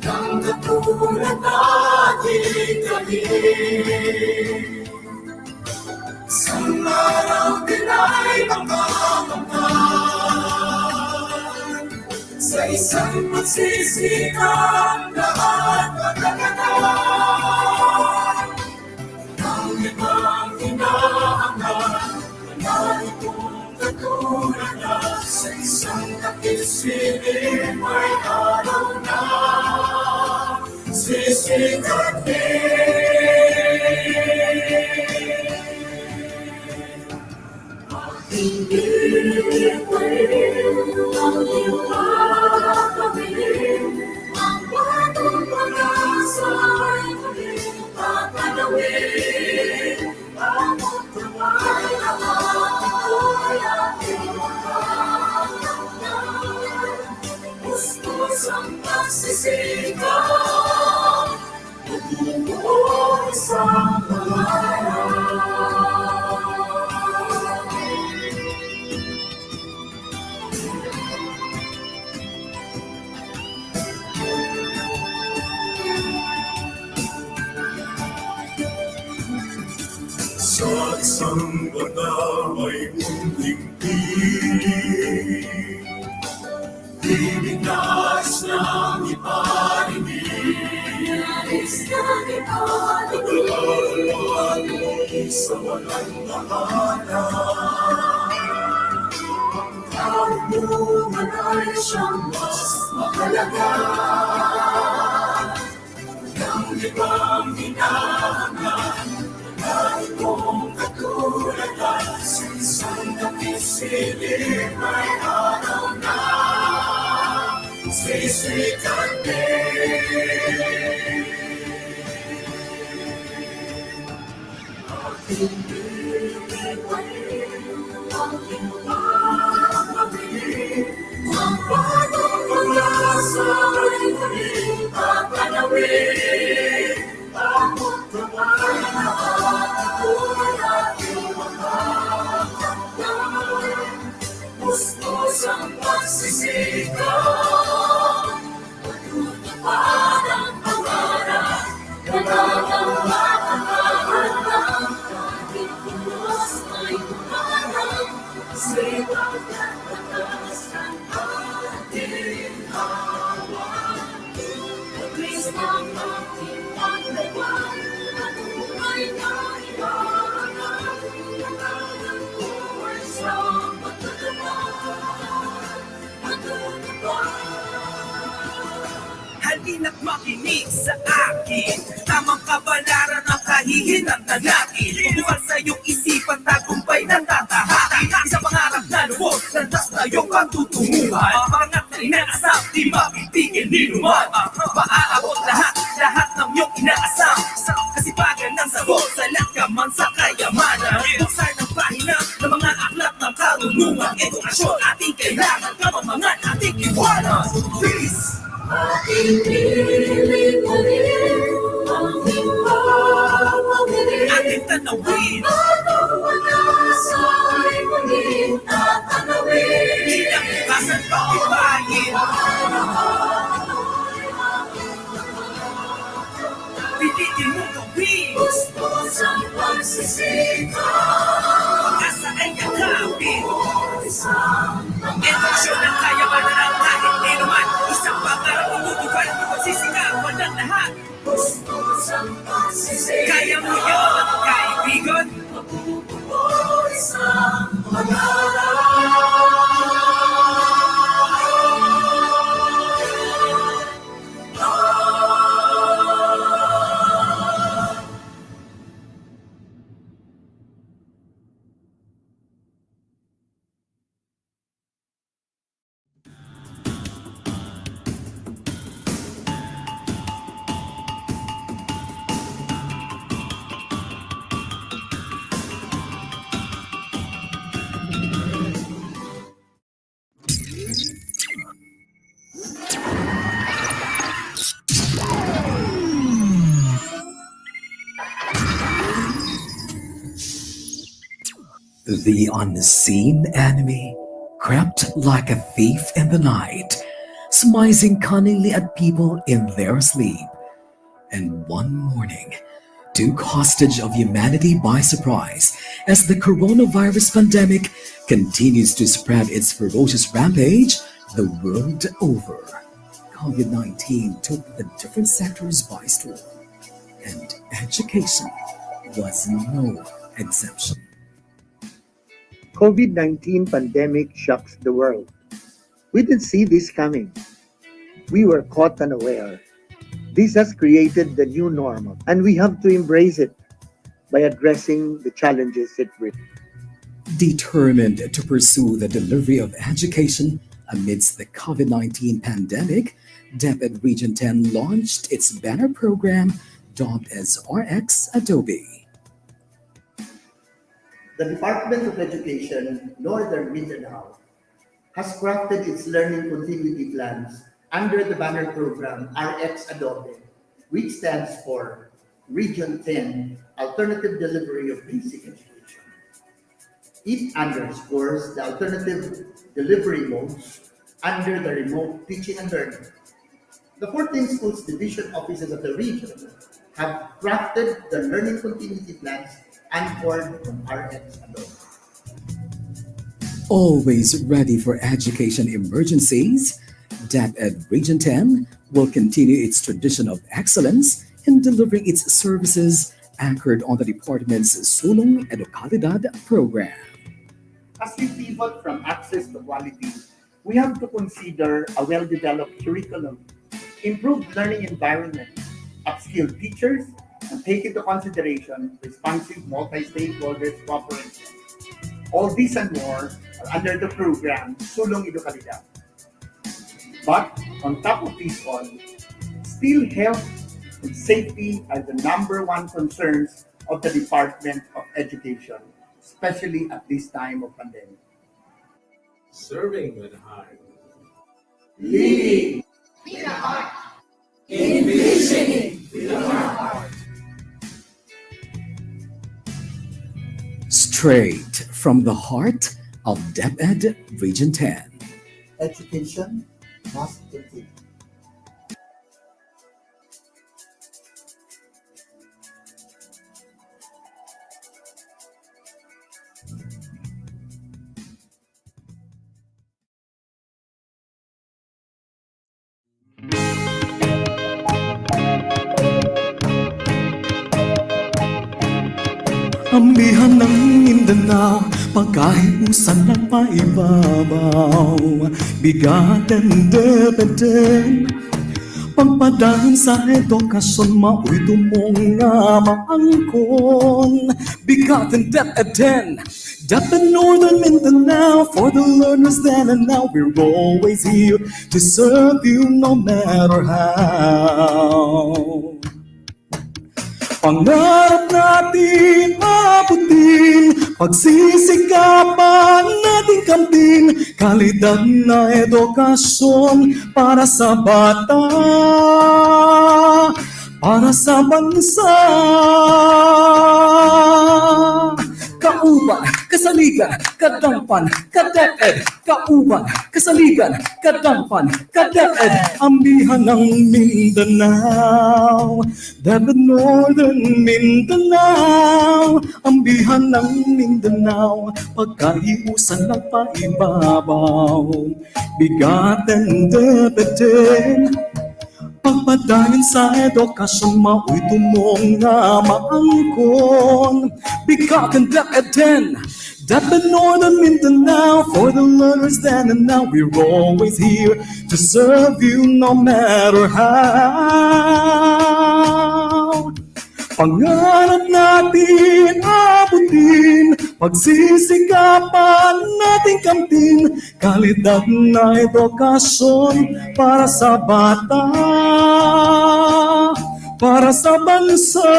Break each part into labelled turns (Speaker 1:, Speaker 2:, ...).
Speaker 1: Ang katulad natin galing, isang araw din ay makakamtan. Sa isang magsisikap lahat magkakanan. Ang ibang hinahangad, manalo kong katulad na sa isang nakisilim ay araw na sisikat din. Aking iiwain ang iyong pagpapilin, ang batong pag-asa ay muling papanawin. Bawat kamay naman ako'y aking makakamtan. Pustos ang pagsisikap, magbubuo isang pangalan. Sa isang banda may munting piling, Pilipinas ng iparinig. Pagkakaroon sa walang nahanap. Ang karunungan ay siyang mas mahalaga. Ang ibang hinahangad, manalo kong katulad na sa isang nakisilim ay araw na sisikat din. Aking iiwain ang iyong pagpapilin, ang batong pag-asa ay muling papanawin. Bawat kamay naman ako'y aking makakamtan. Pustos ang pagsisikap, matutupad ang pangarap. Kailangang makakaharap, kahit pulos ay tumarap. Sipag at lakas ang ating hawak. Pag-lis ng ating paglawan, patunay na ilangan. Kailangan ko ay siyang
Speaker 2: halina't makinig sa akin, tamang kabalaran ang kahihinatnan natin. Bukas sa iyong isipan, tagumpay ng tatahakin. Isang pangarap na lubos, landas na iyong pagtutunguhan. Pangat na inaasam, di mapipigil ni luman. Maaabot lahat ng iyong inaasam. Kasipagan ng sagot, salat ka man sa kayamanan. Buksan ang pahina ng mga aklat ng karunungan. Edukasyon ating kailangan, kamamangan ating iwanan. Peace!
Speaker 1: Aking iiwain ang iyong pagpapilin,
Speaker 2: ating tanawin,
Speaker 1: batong pag-asa ay muling tatanawin.
Speaker 2: Kinabukasan pag-ibayin, pilitin mo gawin.
Speaker 1: Pustos ang pagsisikap,
Speaker 2: Pag-asa ay yakapin.
Speaker 1: isang
Speaker 2: Edukasyon ang kayamanan ng kahit ninuman. Isang pangarap ang tutupad, pagsisikapan ng lahat.
Speaker 1: pustos ang pagsisikap,
Speaker 2: Kaya mo yun, kaibigan.
Speaker 1: magbubuo isang pangalan.
Speaker 3: The unseen enemy crept like a thief in the night, smizing cunningly at people in their sleep, and one morning took hostage of humanity by surprise as the coronavirus pandemic continues to spread its ferocious rampage the world over. COVID 19 took the different sectors by storm, and education was no exception.
Speaker 4: COVID-19 pandemic shocks the world. We didn't see this coming. We were caught unaware. This has created the new normal, and we have to embrace it by addressing the challenges it brings.
Speaker 3: Determined to pursue the delivery of education amidst the COVID 19 pandemic, DepEd Region 10 launched its banner program dubbed as RX Adobe.
Speaker 5: The Department of Education, Northern Mindanao, has crafted its learning continuity plans under the banner program RX Adobe, which stands for Region 10 Alternative Delivery of Basic Education. It underscores the alternative delivery modes under the remote teaching and learning. The 14 schools division offices of the region have crafted the learning continuity plans anchored on RX Adobe.
Speaker 3: Always ready for education emergencies, DepEd Region 10 will continue its tradition of excellence in delivering its services anchored on the department's Sulong Edukalidad program.
Speaker 5: As we pivot from access to quality, we have to consider a well-developed curriculum, improved learning environment, upskilled teachers, and take into consideration responsive multi-stakeholders cooperation. All these and more are under the program Sulong Edukalidad. But on top of this all, still health and safety are the number one concerns of the Department of Education, especially at this time of pandemic.
Speaker 6: Serving with heart.
Speaker 5: Leading
Speaker 3: Straight from the heart of DepEd Region 10.
Speaker 5: education must continue.
Speaker 3: Amihan ng Mindanao, pagkahiusan ng paibabaw. BigaTEN DepEd, pagpadaan sa edukasyon, mao'y tumong nga maangkon. BigaTEN DepEd, DepEd Northern Mindanao, for the learners then and now, we're always here to serve you no matter how. Pangarap natin mabutin, pagsisikapan nating kamtin, kalidad na edukasyon para sa bata, para sa bansa. Kauban, kasaligan, kadampan, kadeped. Kauban, kasaligan, kadampan, kadeped. Ambihan ng Mindanao, DepEd Northern Mindanao. Ambihan ng Mindanao, pagkahiusan ng paibabaw. BigaTEN DepEd, pagpadayon sa edukasyon, mao'y tumong nga maangkon. BigaTEN DepEd, DepEd Northern Mindanao, for the learners then and now, we're always here to serve you no matter how. Pangarap natin abutin, pagsisikapan nating kamtin, kalidad na edukasyon para sa bata, para sa bansa.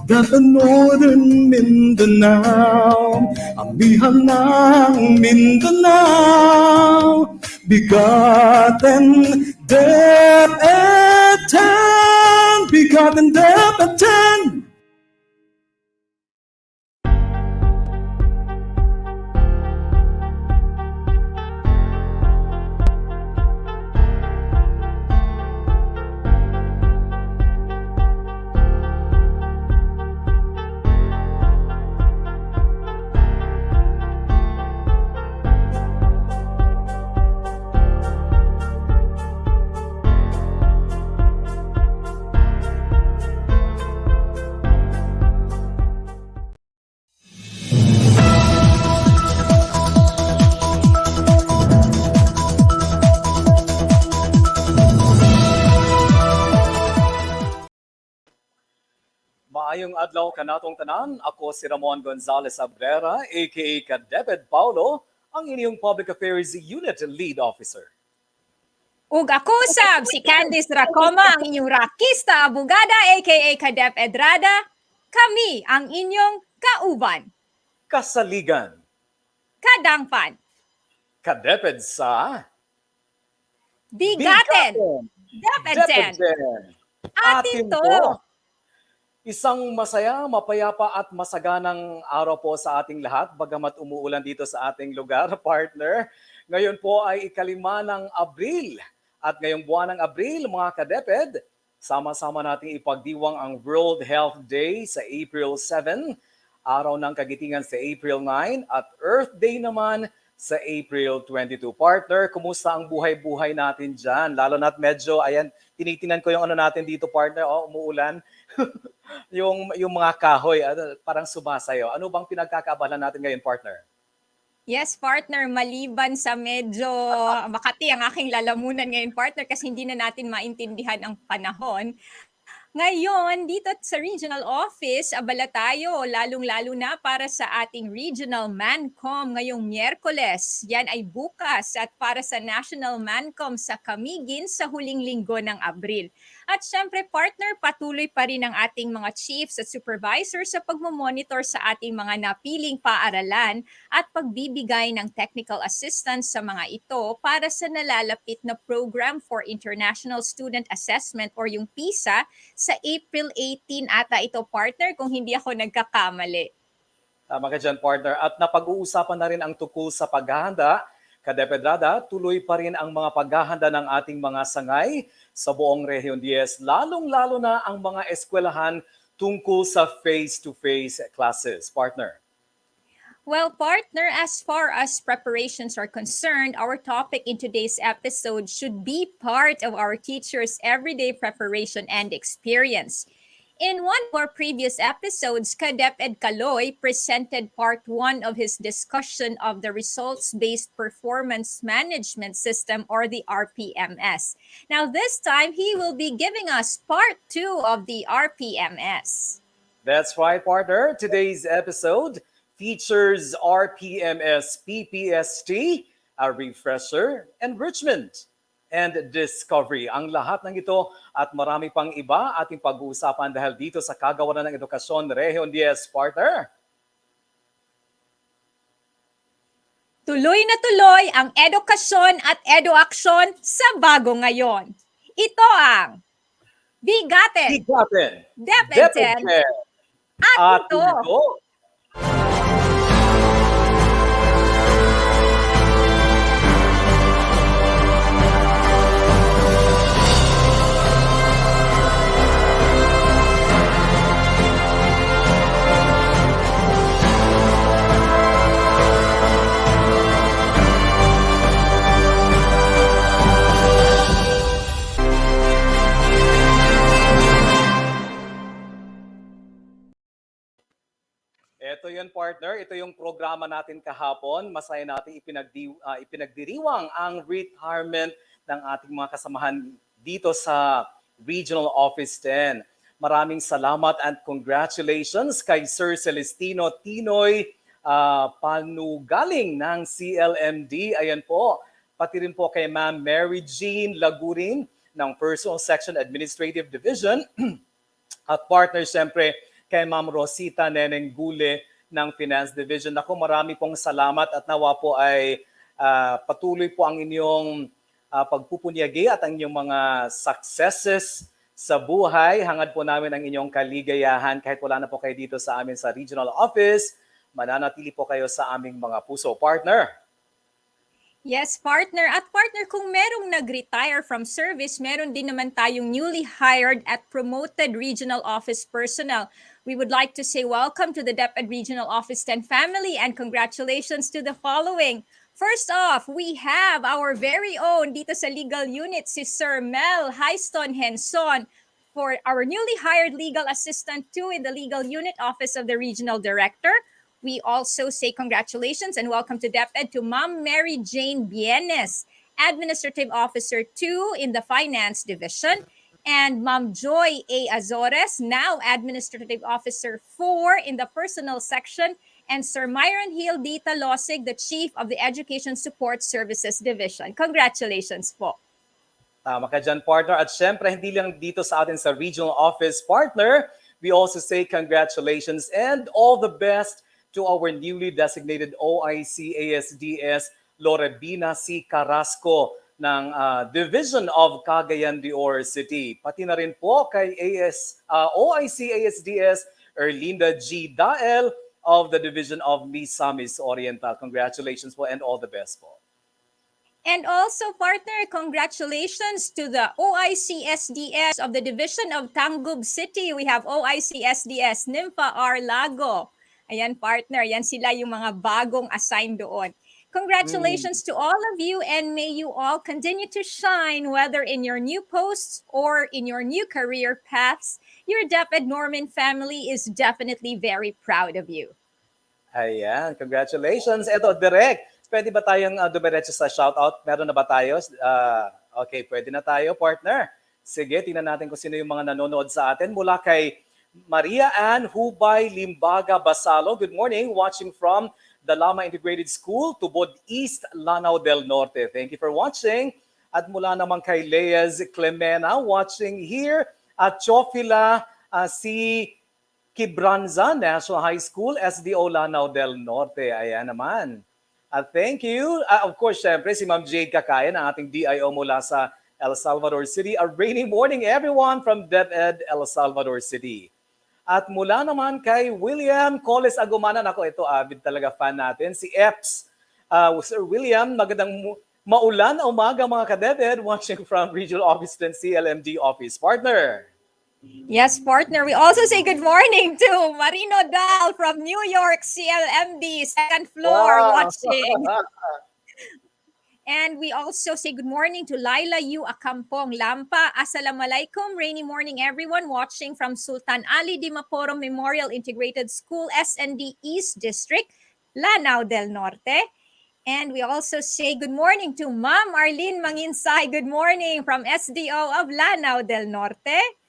Speaker 3: DepEd Northern Mindanao, ambihan ng Mindanao. BigaTEN DepEd, BigaTEN DepEd.
Speaker 7: Maayong adlaw kanatong tanan. Ako si Ramon Gonzalez Abrera, aka KaDepEd Paulo, ang inyong Public Affairs Unit Lead Officer.
Speaker 8: Ug ako sab si Candice Racoma, ang inyong rakista abogada aka KaDepEd Rada. Kami ang inyong kauban,
Speaker 7: Kasaligan,
Speaker 8: kadangpan,
Speaker 7: KaDepEd sa
Speaker 8: BigaTEN DepEd. Atin to.
Speaker 7: Isang masaya, mapayapa at masaganang araw po sa ating lahat, bagamat umuulan dito sa ating lugar, partner. Ngayon po ay ikalima ng Abril. At ngayong buwan ng Abril, mga KaDepEd, sama-sama nating ipagdiwang ang World Health Day sa April 7, Araw ng Kagitingan sa April 9, at Earth Day naman sa April 22. Partner, kumusta ang buhay-buhay natin dyan? Lalo na't medyo, ayan, tinitingnan ko yung ano natin dito, partner, umuulan. yung mga kahoy, parang sumasayo. Ano bang pinagkakaabala natin ngayon, partner?
Speaker 8: Yes, partner, maliban sa medyo makati ang aking lalamunan ngayon, partner, kasi hindi na natin maintindihan ang panahon. Ngayon, dito sa regional office, abala tayo, lalong-lalo na para sa ating regional Mancom ngayong Miyerkules. Yan ay bukas at para sa National Mancom sa Camiguin sa huling linggo ng Abril. At syempre, partner, patuloy pa rin ang ating mga chiefs at supervisors sa pagmamonitor sa ating mga napiling paaralan at pagbibigay ng technical assistance sa mga ito para sa nalalapit na Program for International Student Assessment or yung PISA sa April 18 ata ito, partner, kung hindi ako nagkakamali.
Speaker 7: Tama ka dyan, partner. At napag-uusapan na rin ang tungkol sa paghahanda. KaDepEd Rada, tuloy pa rin ang mga paghahanda ng ating mga sangay sa buong Rehiyon 10, lalong-lalo na ang mga eskwelahan tungkol sa face-to-face classes. Partner.
Speaker 8: Well, partner, as far as preparations are concerned, our topic in today's episode should be part of our teachers' everyday preparation and experience. In one of our previous episodes, KaDepEd Kaloy presented part 1 of his discussion of the Results-Based Performance Management System, or the RPMS. Now, this time, he will be giving us part 2 of the RPMS.
Speaker 7: That's right, partner. Today's episode features RPMS PPST, a refresher, enrichment, and discovery. Ang lahat ng ito at marami pang iba ating pag-uusapan dahil dito sa Kagawaran ng Edukasyon Rehiyon 10, partner.
Speaker 8: Tuloy na tuloy ang edukasyon at eduaksyon sa bago ngayon. Ito ang BigaTEN DepEd at ito.
Speaker 7: Ito yun, partner. Ito yung programa natin kahapon. Masaya natin ipinagdiriwang ang retirement ng ating mga kasamahan dito sa Regional Office 10. Maraming salamat and congratulations kay Sir Celestino Tinoy Panugaling ng CLMD. Ayan po. Pati rin po kay Ma'am Mary Jean Lagurin ng Personal Section Administrative Division. At partner, siyempre, kay Ma'am Rosita Neneng Gule ng Finance Division. Ako, marami pong salamat at nawa po ay patuloy po ang inyong pagpupunyagi at ang inyong mga successes sa buhay. Hangad po namin ang inyong kaligayahan kahit wala na po kayo dito sa amin sa regional office. Mananatili po kayo sa aming mga puso. Partner.
Speaker 8: Yes, partner. At partner, kung merong nag-retire from service, meron din naman tayong newly hired at promoted regional office personnel. We would like to say welcome to the DepEd Regional Office 10 family and congratulations to the following. First off, we have our very own dito sa legal unit, si Sir Mel Haiston Henson, for our newly hired legal assistant too in the legal unit office of the regional director. We also say congratulations and welcome to DepEd to Ma'am Mary Jane Bienes, Administrative Officer 2 in the Finance Division. and Ma'am Joy A. Azores, now Administrative Officer 4 in the Personnel Section, and Sir Myron Hill D. Talosig, the Chief of the Education Support Services Division. Congratulations po.
Speaker 7: Tama ka dyan, partner. At syempre, hindi lang dito sa atin sa regional office, partner, we also say congratulations and all the best to our newly designated OIC ASDS Lorebina C. Carrasco ng Division of Cagayan de Oro City. Pati na rin po kay OIC ASDS Erlinda G. Dael of the Division of Misamis Oriental. Congratulations po and all the best po.
Speaker 8: And also, partner, congratulations to the OIC-SDS of the Division of Tangub City. We have OIC-SDS Nympha R. Lago. Ayan, partner, yan sila yung mga bagong assign doon. Congratulations to all of you, and may you all continue to shine, whether in your new posts or in your new career paths. Your DepEd Norman family is definitely very proud of you.
Speaker 7: Ayan, congratulations. Eto, direct. Pwede ba tayong dumiretso sa shoutout? Meron na ba tayo? Okay, pwede na tayo, partner. Sige, tingnan natin kung sino yung mga nanonood sa atin. Mula kay Maria Ann Hubay Limbaga Basalo. Good morning, watching from the Lama Integrated School, Tubod East, Lanao del Norte. Thank you for watching. At mula naman kay Leaz Clemena, watching here at Chofila, si Kibranza National High School, SDO Lanao del Norte. Ayan naman. Thank you. Of course, syempre, si Ma'am Jade Kakayan, ang ating DIO mula sa El Salvador City. A rainy morning, everyone, from DepEd, El Salvador City. At mula naman kay William Coles Agumanan, ako ito, avid talaga fan natin, si Eps. Sir William, magandang maulan na umaga mga ka-DepEd, watching from Regional Office and CLMD Office. Partner.
Speaker 8: Yes, partner. We also say good morning to Marino Dal from New York, CLMD, second floor, watching. And we also say good morning to Laila Yu Akampong Lampa. Assalamualaikum. Rainy morning, everyone, watching from Sultan Ali Dimaporo Memorial Integrated School, SND East District, Lanao del Norte. And we also say good morning to Ma'am Arlene Manginsay. Good morning from SDO of Lanao del Norte.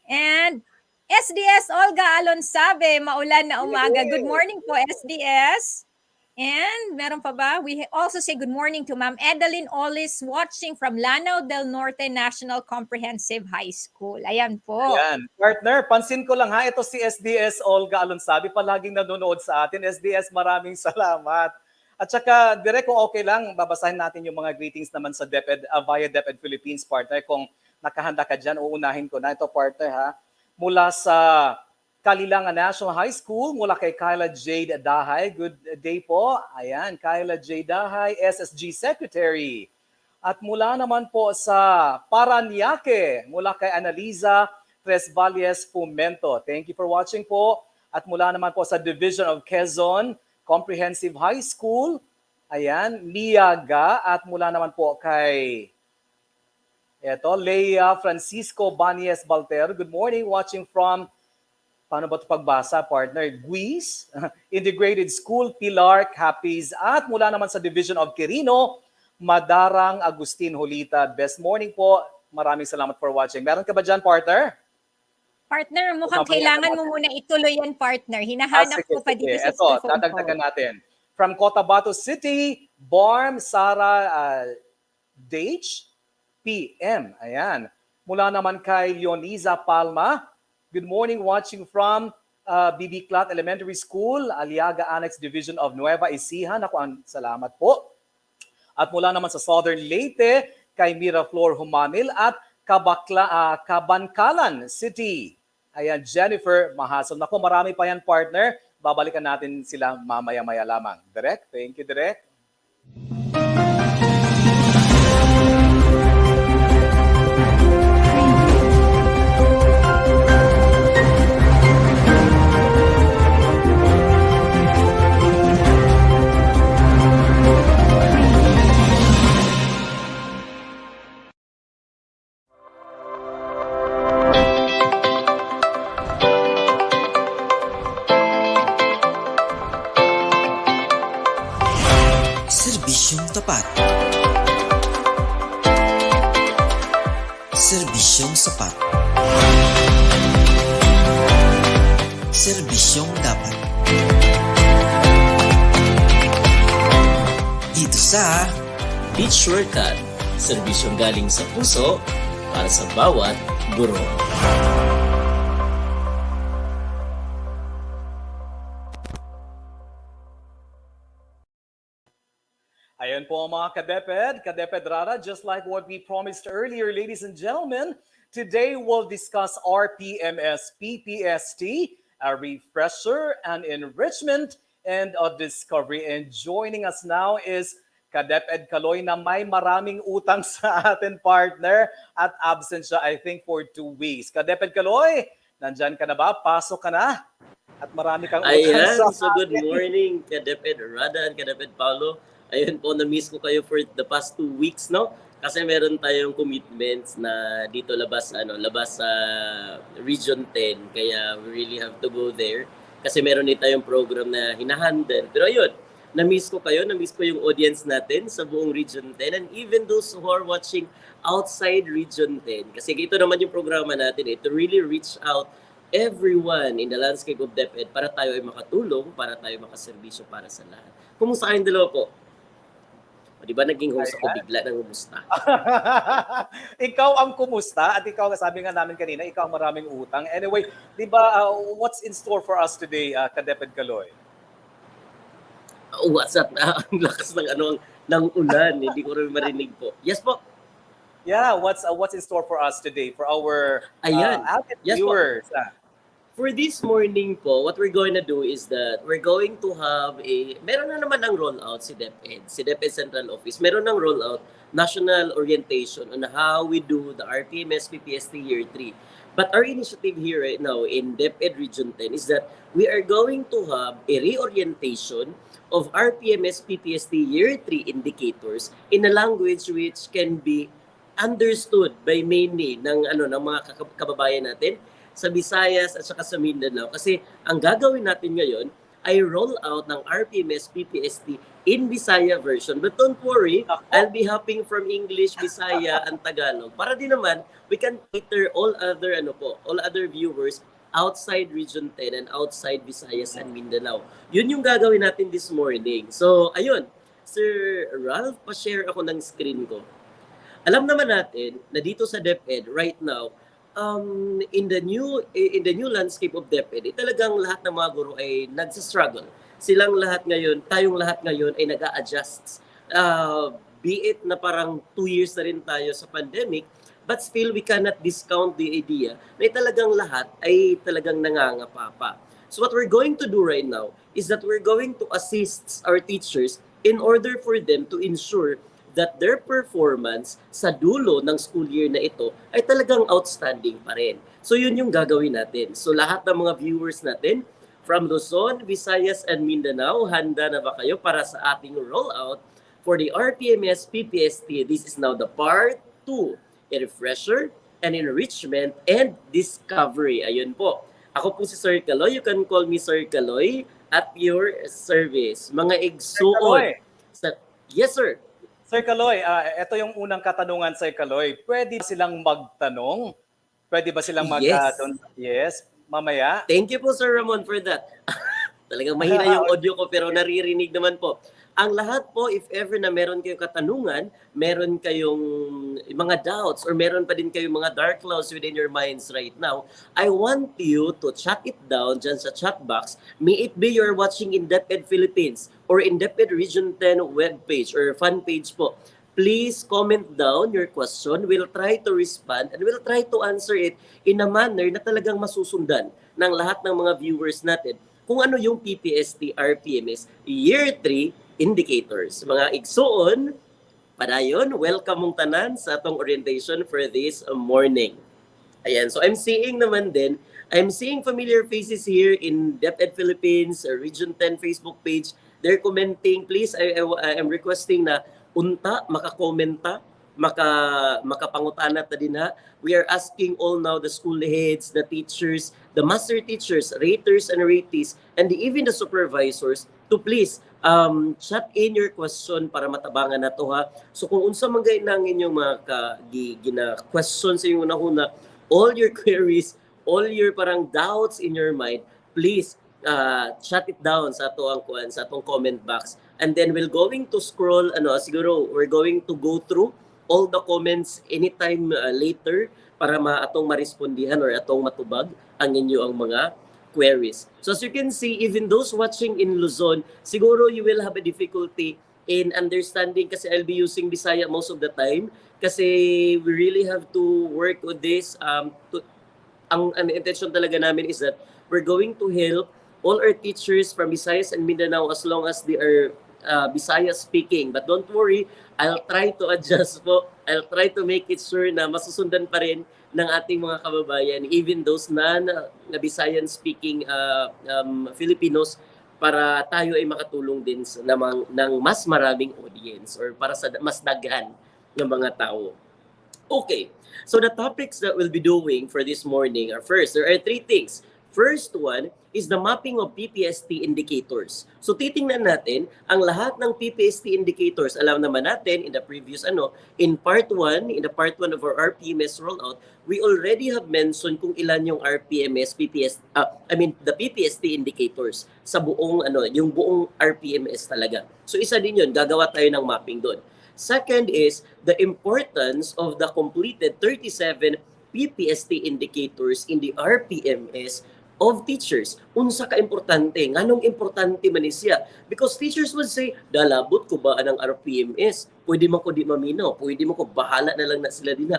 Speaker 8: And SDS Olga Alonsabe, maulan na umaga. Good morning po, SDS. And meron pa ba? We also say good morning to Ma'am Edeline Olis, watching from Lanao del Norte National Comprehensive High School. Ayan po.
Speaker 7: Ayan. Partner, pansin ko lang ha, ito si SDS Olga Alonsabe, palaging nanonood sa atin. SDS, maraming salamat. At saka, direct kung okay lang, babasahin natin yung mga greetings naman sa DepEd, via DepEd Philippines, partner. Kung nakahanda ka dyan, uunahin ko na ito, partner, ha? Mula sa Kalilangan National High School, mula kay Kyla Jade Dahay. Good day po. Ayan, Kyla Jade Dahay, SSG Secretary. At mula naman po sa Paranaque, mula kay Analiza Tresvalles Fumento. Thank you for watching po. At mula naman po sa Division of Quezon Comprehensive High School, ayan, Liaga. At mula naman po kay Leia Francisco Banies Balter. Good morning, watching from, paano ba ito pagbasa, partner? Guis, Integrated School, Pilar, Capiz. At mula naman sa Division of Quirino, Madarang Agustin Holita. Best morning po. Maraming salamat for watching. Meron ka ba dyan, partner?
Speaker 8: Partner, mukhang kailangan mo muna ituloy yan, partner. Hinahanap ko pa dito sa
Speaker 7: cellphone ko. Ito, dadagdagan natin. From Cotabato City, Barm Sara Dage, PM. Ayan. Mula naman kay Leoniza Palma. Good morning, watching from BB Clat Elementary School, Aliaga Annex Division of Nueva Ecija. Naku, salamat po. At mula naman sa Southern Leyte, kay Miraflor Humamil at Kabankalan City. Ayan, Jennifer Mahason. Naku, marami pa yan, partner. Babalikan natin sila mamaya-maya lamang. Direk, thank you, Direk.
Speaker 9: Serbisyong tapat. Serbisyong sapat. serbisyong dapat. Dito sa
Speaker 10: Beach Workout, serbisyong galing sa puso para sa bawat guro.
Speaker 7: Ayan po mga ka-DepEd Rara, just like what we promised earlier, ladies and gentlemen, today we'll discuss RPMS PPST, a refresher, an enrichment, and a discovery. And joining us now is ka-DepEd Kaloy na may maraming utang sa atin partner at absent siya I think for 2 weeks. Ka-DepEd Kaloy, nandyan ka na ba? Pasok ka na? At marami kang utang
Speaker 10: Ayan,
Speaker 7: sa
Speaker 10: so good
Speaker 7: atin.
Speaker 10: morning ka-DepEd Rada and ka-DepEd Paolo. Ayun po, na-miss ko kayo for the past 2 weeks, no? Kasi meron tayong commitments na dito labas sa Region 10. Kaya we really have to go there. Kasi meron din tayong program na hinahandle. Pero ayun, na-miss ko kayo, na-miss ko yung audience natin sa buong Region 10. And even those who are watching outside Region 10. Kasi ito naman yung programa natin, to really reach out everyone in the landscape of DepEd para tayo ay makatulong, para tayo makaserbisyo para sa lahat. Kumusta kayong dalawa po? O, di ba naging host ako bigla ng kumusta?
Speaker 7: Ikaw ang kumusta at ikaw, sabi nga namin kanina, ikaw ang maraming utang. Anyway, di ba, what's in store for us today, ka-DepEd Kaloy?
Speaker 10: What's up? Ang lakas ng ulan, hindi ko rin marinig po. Yes po.
Speaker 7: Yeah, what's in store for us today for our
Speaker 10: Ayan.
Speaker 7: avid
Speaker 10: Yes,
Speaker 7: viewers?
Speaker 10: For this morning po, what we're going to do is that we're going to have meron na naman ng rollout si DepEd Central Office. Meron ng rollout, national orientation on how we do the RPMS PPST Year 3. But our initiative here right now in DepEd Region 10 is that we are going to have a reorientation of RPMS PPST Year 3 indicators in a language which can be understood by many ng mga kababayan natin sa Visayas at saka sa Mindanao. Kasi ang gagawin natin ngayon ay roll out ng RPMS PPST in Visaya version. But don't worry, I'll be hopping from English, Visaya, and Tagalog. Para din naman, we can cater all other viewers outside Region 10 and outside Visayas and Mindanao. Yun yung gagawin natin this morning. So, ayun. Sir Ralph, pa-share ako ng screen ko. Alam naman natin na dito sa DepEd right now, in the new landscape of DepEd, talagang lahat ng mga guro ay nagsa-struggle. Tayong lahat ngayon ay nag-a-adjust. Be it na parang 2 years na rin tayo sa pandemic, but still we cannot discount the idea na talagang lahat ay talagang nangangapa pa. So what we're going to do right now is that we're going to assist our teachers in order for them to ensure that their performance sa dulo ng school year na ito ay talagang outstanding pa rin. So yun yung gagawin natin. So lahat ng mga viewers natin from Luzon, Visayas, and Mindanao, handa na ba kayo para sa ating rollout for the RPMS PPST? This is now the part 2, a refresher, an enrichment, and discovery. Ayun po. Ako po si Sir Kaloy. You can call me Sir Kaloy at your service. Mga igsuon. Yes, sir.
Speaker 7: Sir Kaloy, ito yung unang katanungan, Sir Kaloy. Pwede silang magtanong? Pwede ba silang Yes, mamaya.
Speaker 10: Thank you po, Sir Ramon, for that. Talagang mahina yung audio ko pero naririnig naman po. Ang lahat po, if ever na meron kayong katanungan, meron kayong mga doubts, or meron pa din kayong mga dark clouds within your minds right now, I want you to chat it down dyan sa chat box. May it be you're watching in DepEd Philippines or in DepEd Region 10 webpage or fan page po. Please comment down your question. We'll try to respond and we'll try to answer it in a manner na talagang masusundan ng lahat ng mga viewers natin kung ano yung PPST RPMS Year 3 indicators. Mga igsuon, padayon, welcome mong tanan sa atong orientation for this morning. Ayan, so I'm seeing familiar faces here in DepEd Philippines, Region 10 Facebook page. They're commenting. Please, I am requesting na makakomenta, makapangutana ta din ha. We are asking all now the school heads, the teachers, the master teachers, raters and ratees, and even the supervisors to please chat in your question para matabangan na to ha. So kung unsa man gay nang inyong mga question sa inyong una, all your queries, all your parang doubts in your mind, please shut it down sa atong comment box. And then we're going to scroll, siguro we're going to go through all the comments anytime later para atong marespondihan or atong matubag ang inyo ang mga queries. So as you can see, even those watching in Luzon, siguro you will have a difficulty in understanding kasi I'll be using Bisaya most of the time kasi we really have to work with this. Ang intention talaga namin is that we're going to help all our teachers from Visayas and Mindanao as long as they are Bisaya speaking. But don't worry, I'll try to adjust po. I'll try to make it sure na masusundan pa rin ng ating mga kababayan, even those na Bisayan speaking Filipinos, para tayo ay makatulong din ng mas maraming audience or para sa mas daghan ng mga tao. Okay, so the topics that we'll be doing for this morning are first, there are 3 things. First one is the mapping of PPST indicators. So titingnan natin ang lahat ng PPST indicators. Alam naman natin in the previous in part 1, in the part 1 of our RPMS rollout, we already have mentioned kung ilan yung RPMS, the PPST indicators sa buong yung buong RPMS talaga. So isa din yun, gagawa tayo ng mapping doon. Second is the importance of the completed 37 PPST indicators in the RPMS of teachers. Unsa ka importante? Nganong importante man siya? Because teachers would say, dalabot ko ba ang RPMS? Pwede man ko di maminaw. Pwede man ko bahala na lang na sila din na.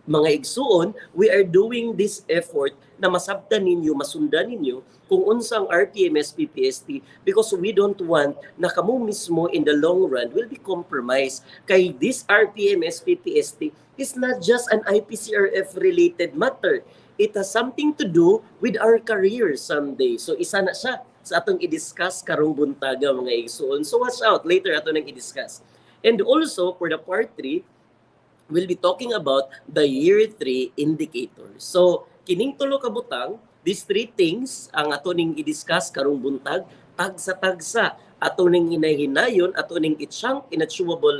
Speaker 10: Mga igsuon, we are doing this effort na masabtan ninyo, masundan ninyo kung unsang RPMS, PPST because we don't want na kamo mismo in the long run will be compromised. Kay this RPMS, PPST is not just an IPCRF related matter. It has something to do with our career someday. So isa na siya sa atong i-discuss karong buntaga mga igsuon. So watch out, later ato nang i-discuss. And also for the part 3, we'll be talking about the year 3 indicators. So kining tulo ka butang, these 3 things ang ato ning i-discuss karong buntag, tagsa-tagsa ato ning hinay-hinayon, ato ning i-chunk in achievable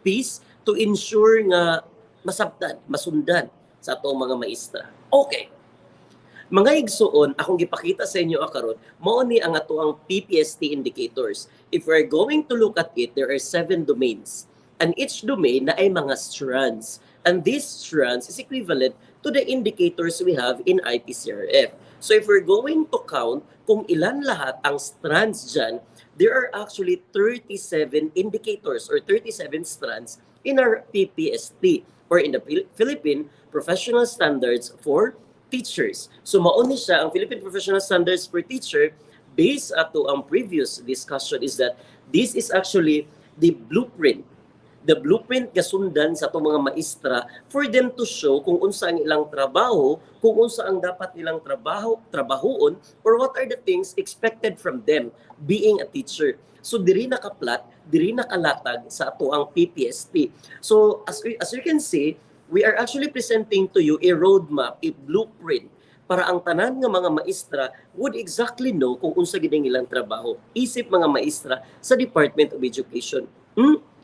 Speaker 10: piece to ensure nga masabtan, masundan sa atong mga maestra. Okay. Mga igsuon, akong gipakita sa inyo karon, mao ni ang atoang PPST indicators. If we're going to look at it, there are 7 domains. And each domain na ay mga strands. And these strands is equivalent to the indicators we have in IPCRF. So if we're going to count kung ilan lahat ang strands dyan, there are actually 37 indicators or 37 strands in our PPST or in the Philippine Professional Standards for Teachers. So mauni siya ang Philippine Professional Standards for Teacher based ato ang previous discussion is that this is actually the blueprint kasundan sa itong mga maestra for them to show kung unsa ang ilang trabaho, kung unsa ang dapat nilang trabahoon, or what are the things expected from them being a teacher. So diri nakaplat, diri nakalatag sa ato ang PPST. So as you can see, we are actually presenting to you a roadmap, a blueprint para ang tanan nga mga maestra would exactly know kung unsa gid ang ilang trabaho. Isip mga maestra sa Department of Education.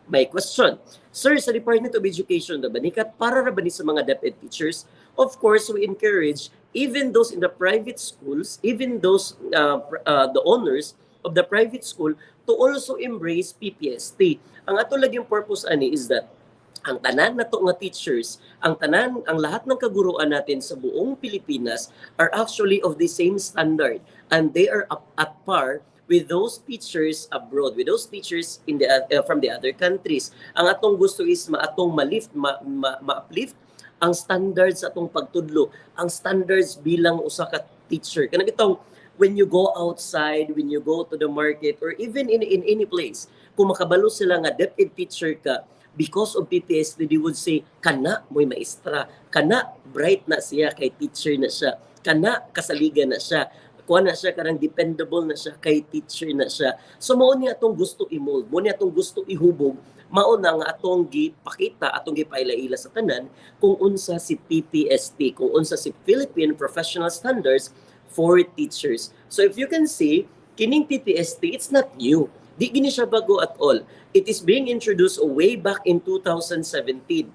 Speaker 10: May question. Sir, sa Department of Education, banikat para ra ba ni sa mga DepEd teachers? Of course, we encourage even those in the private schools, even those the owners of the private school to also embrace PPST. Ang ato laging purpose ani is that ang tanan nato nga teachers, ang lahat ng kaguruan natin sa buong Pilipinas are actually of the same standard and they are at par with those teachers abroad, with those teachers in the from the other countries. Ang atong gusto is ma-uplift ang standards sa atong pagtudlo, ang standards bilang usa ka teacher. Kanang itong when you go outside, when you go to the market, or even in any place, kung makabalo sila nga DepEd teacher ka, because of PPST, they would say, kana mo'y maestra, kana bright na siya, kay teacher na siya, kana kasaligan na siya, kuha na siya, karang dependable na siya, kay teacher na siya. So mao ni atong gusto i-mold, mao ni atong gusto ihubog, mao na nga atong gipakita, atong gipaila-ila sa tanan, kung unsa si PPST, kung unsa si Philippine Professional Standards for Teachers. So if you can see, kining PPST, it's not new. Di gini siya bago at all. It is being introduced way back in 2017.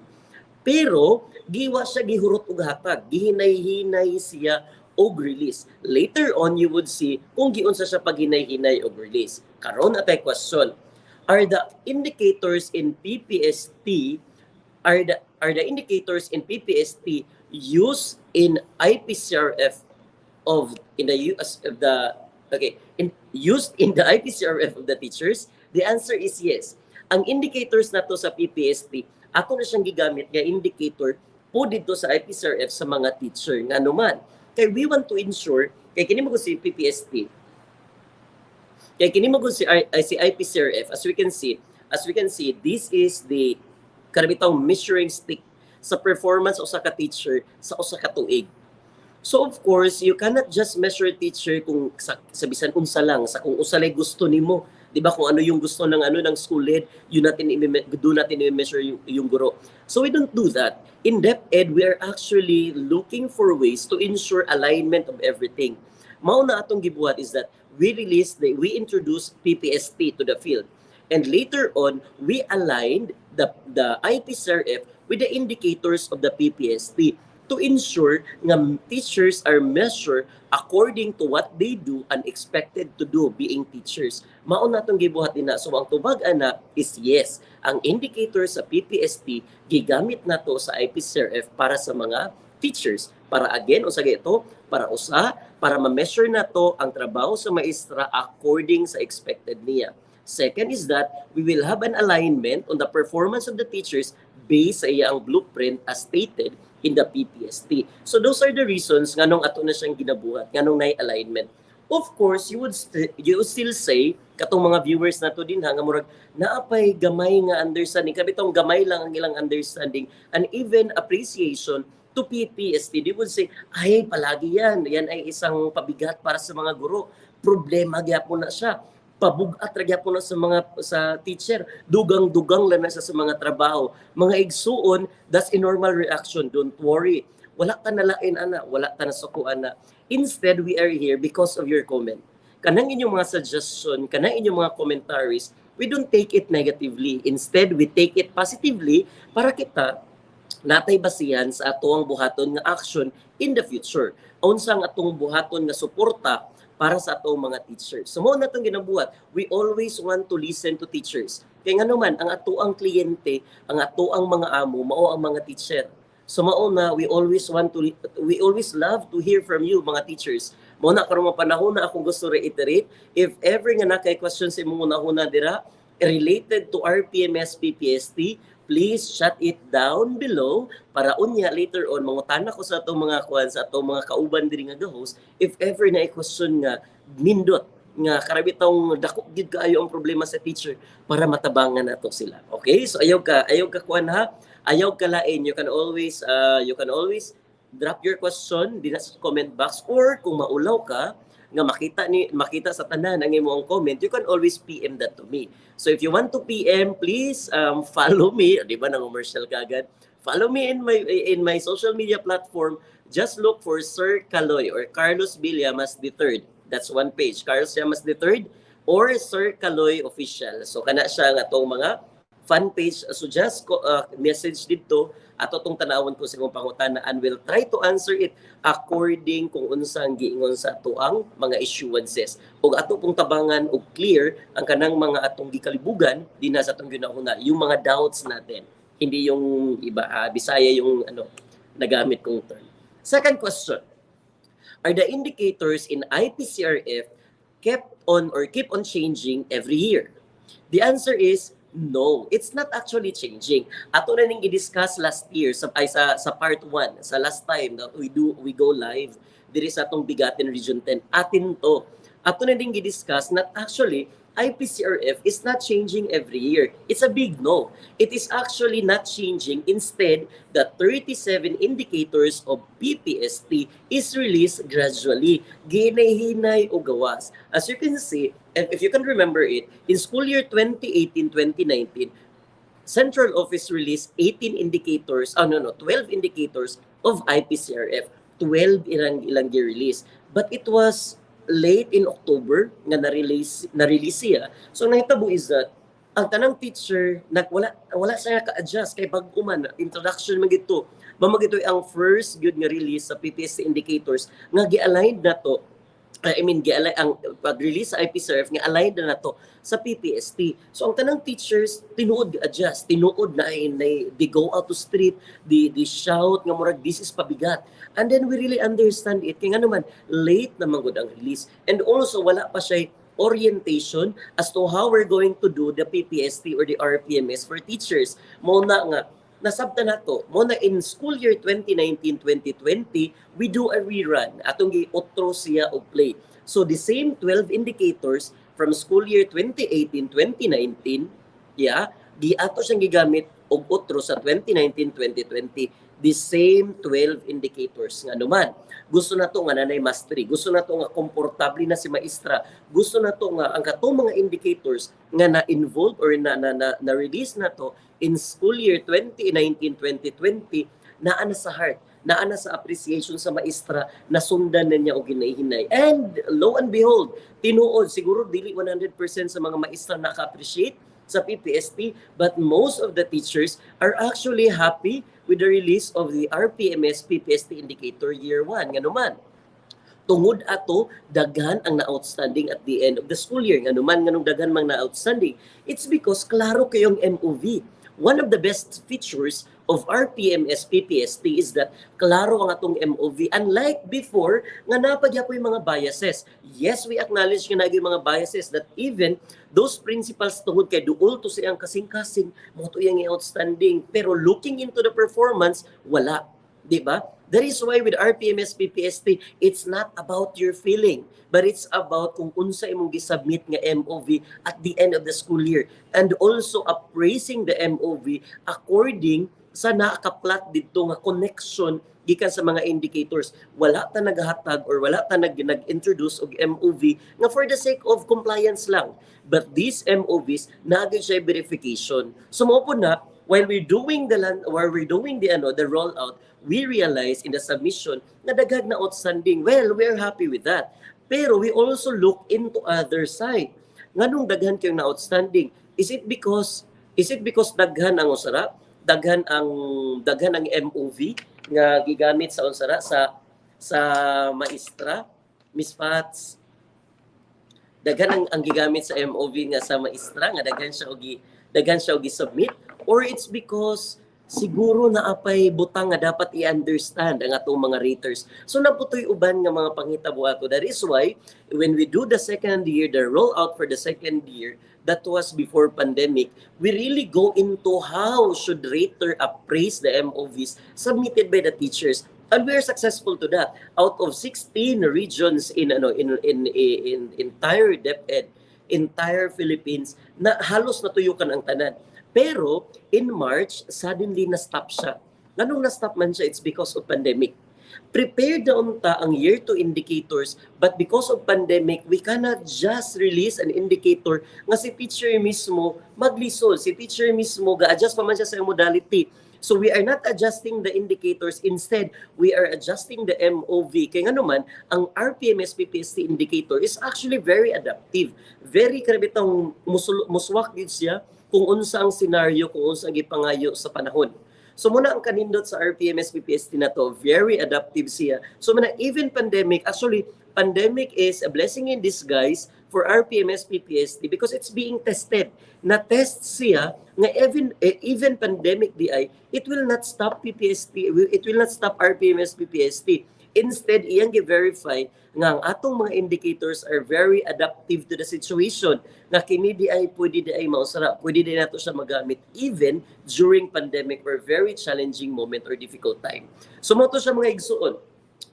Speaker 10: Pero, giwa siya gihurot og hatag. Gihinay-hinay siya og release. Later on, you would see kung giunsa siya paghinay-hinay og release. Karon atay question, are the indicators in PPST used in IPCRF of in the US of the used in the IPCRF of the teachers? The answer is yes. Ang indicators nato sa PPST, ako na siyang gigamit nga indicator po dito sa IPCRF sa mga teacher nga naman. Kay we want to ensure kay kini mo si PPST. Kay kini mo si IPCRF, as we can see, this is the karabitang measuring stick sa performance o sa ka-teacher sa usa ka tuig. So of course, you cannot just measure teacher kung sa bisan unsa lang, sa kung usa lay gusto nimo. 'Di ba kung ano yung gusto ng ng school head, yun natin i-measure yung guro. So we don't do that. In DepEd, we are actually looking for ways to ensure alignment of everything. Mao na atong gibuhat is that we introduced PPST to the field. And later on, we aligned the IPCRF with the indicators of the PPST to ensure nga teachers are measured according to what they do and expected to do being teachers. Mao natong gibuhat ina. So ang tubag ana is yes. Ang indicator sa PPST gigamit nato sa IPCRF para sa mga teachers. Para again, usa ito, para ma-measure nato ang trabaho sa maestra according sa expected niya. Second is that we will have an alignment on the performance of the teachers based sa iyang blueprint as stated in the PPST. So those are the reasons nganong ato na siyang ginabuhat, nganong nay alignment. Of course, you would still say katong mga viewers nato din nga murag naapay gamay nga understanding, kabitong gamay lang ang ilang understanding and even appreciation to PPST. They would say, ay palagi yan ay isang pabigat para sa mga guro. Problema gyapon na siya. Pabugat ra gyapon na sa teacher, dugang-dugang lang na sa mga trabaho. Mga igsuon, that's a normal reaction. Don't worry. Wala ta nalain ana, wala ta nasuko ana. Instead, we are here because of your comment. Kanang inyong mga suggestion, kanang inyong mga commentaries, we don't take it negatively. Instead, we take it positively para kita natay basihan sa atuang buhaton nga action in the future. Unsang atong buhaton nga suporta para sa atong mga teachers. So mo natong ginabuhat, we always want to listen to teachers. Kaya nga naman, ang atuang kliyente, ang atuang mga amo, mao ang mga teacher. So mao na, we always love to hear from you mga teachers. Mao na karon panahon na akong gusto reiterate, if ever nga nakay questions sa imong una dira related to RPMS PPST, please shut it down below para unya later on mangutana ko sa atong mga sa atong mga kauban diri nga host if ever na question nga nindot nga karabitong dako gid kaayo ang problema sa teacher para matabangan nato sila. Okay? So ayaw ka kuan ha. Ayaw ka lain. You can always drop your question din sa comment box or kung maulaw ka nga makita sa tanan ang imong comment, you can always PM that to me. So if you want to PM, please follow me, di ba nang commercial kagad? Follow me in my social media platform. Just look for Sir Caloy or Carlos Villamas III. That's one page, Carlos Villamas III or Sir Caloy Official. So kana siya nga tong mga fan page. So just message dito ato tong tanawon ko sa imong pangutana and will try to answer it according kung unsang giingon sa atuang mga issuances. Ug ato pong tabangan og clear ang kanang mga atong gikalibugan dinha sa atong ginahuna, yung mga doubts natin. Hindi yung iba Bisaya yung nagamit kong term. Second question. Are the indicators in IPCRF keep on changing every year? The answer is no, it's not actually changing. Ato na ning i-discuss last year sa part 1, sa last time that we go live diri sa atong BigaTEN Region 10. Atin to. Ato na ding i-discuss na actually IPCRF is not changing every year. It's a big no. It is actually not changing. Instead, the 37 indicators of PPST is released gradually. Ginay-hinay o gawas. As you can see, and if you can remember it, in school year 2018-2019, Central Office released 12 indicators of IPCRF. 12 ilang release. But it was late in October nga na-release siya. So nahitabo is that ang tanang teacher wala siya ka-adjust kay bag-o man introduction man gito. Mamagito ang first good nga release sa PPST indicators nga gi-align na to. Gi-align ang pag-release sa IPCRF nga aligned na to sa PPST. So ang tanang teachers tinuod adjust, tinuod na they go out to street, they shout nga murag this is pabigat. And then we really understand it kay nga naman late na magud ang release. And also wala pa siya orientation as to how we're going to do the PPST or the RPMS for teachers. Muna nga, nasabta na to. Muna in school year 2019-2020, we do a rerun. Atong gi-otro siya og play. So the same 12 indicators from school year 2018-2019, di ato siyang gigamit og otro sa 2019-2020. The same 12 indicators nga naman. Gusto na to nga nanay mastery, gusto na to nga komportable na si maestra, gusto na to nga ang katong mga indicators nga na-involve or na-release na to in school year 2019-2020 naa na sa heart, naa na sa appreciation sa maestra, nasundan na niya og hinay-hinay. And lo and behold, tinuod siguro dili 100% sa mga maestra naka-appreciate sa PPST, but most of the teachers are actually happy with the release of the RPMS PPST indicator year 1 nga naman. Tungod ato daghan ang na-outstanding at the end of the school year nga naman nganong daghan mang na-outstanding, it's because klaro kayong MOV. One of the best features of RPMS PPST is that klaro ang atong MOV. Unlike before, nga napadya po yung mga biases. Yes, we acknowledge nga naging mga biases that even those principles tungod kay duol to siyang kasing-kasing, mo to yung outstanding. Pero looking into the performance, wala. Diba? That is why with RPMS PPST, it's not about your feeling, but it's about kung unsa imong gisubmit nga MOV at the end of the school year. And also appraising the MOV according sa nakaplat dito nga connection gikan sa mga indicators. Wala ta naghatag or wala ta nag-introduce og MOV nga for the sake of compliance lang. But these MOVs naagay siya verification. So mo po na while we're doing the rollout, we realize in the submission na daghang na outstanding. Well, we're happy with that. Pero we also look into other side. Nganong daghan kayong na outstanding? Is it because daghan ang usara? Daghan ang MOV nga gigamit sa unsara sa maestra, Miss Fats? Daghan ang gigamit sa MOV nga sa maestra nga daghan siya og gi-submit, or it's because siguro na apay butang nga dapat i-understand ang atong mga raters. So naputoy uban nga mga panghitabo ato. That is why when we do the second year, the rollout for the second year, that was before pandemic, we really go into how should rater appraise the MOVs submitted by the teachers. And we are successful to that. Out of 16 regions in entire DepEd, entire Philippines, na halos natuyukan ang tanan. Pero in March, suddenly na-stop siya. Ganong na-stop man siya, it's because of pandemic. Prepared na unta ang year 2 indicators, but because of pandemic, we cannot just release an indicator nga si teacher mismo maglisod. Si teacher mismo ga-adjust pa man siya sa modality. So we are not adjusting the indicators. Instead, we are adjusting the MOV. Kaya nga naman, ang RPMS PPST indicator is actually very adaptive. Very karabitang muswak din siya kung unsa ang senaryo, kung unsa ang gipangayo sa panahon. So muna ang kanindot sa RPMS PPST na to, very adaptive siya. So muna even pandemic, actually pandemic is a blessing in disguise for RPMS PPST because it's being tested. Na-test siya nga even pandemic DI, it will not stop PPST, it will not stop RPMS PPST. Instead, iyang gi-verify nga ang atong mga indicators are very adaptive to the situation. Nga kini di ay pwede di ay mausara, pwede di nato siya magamit even during pandemic or very challenging moment or difficult time. So mo to siya mga igsuon.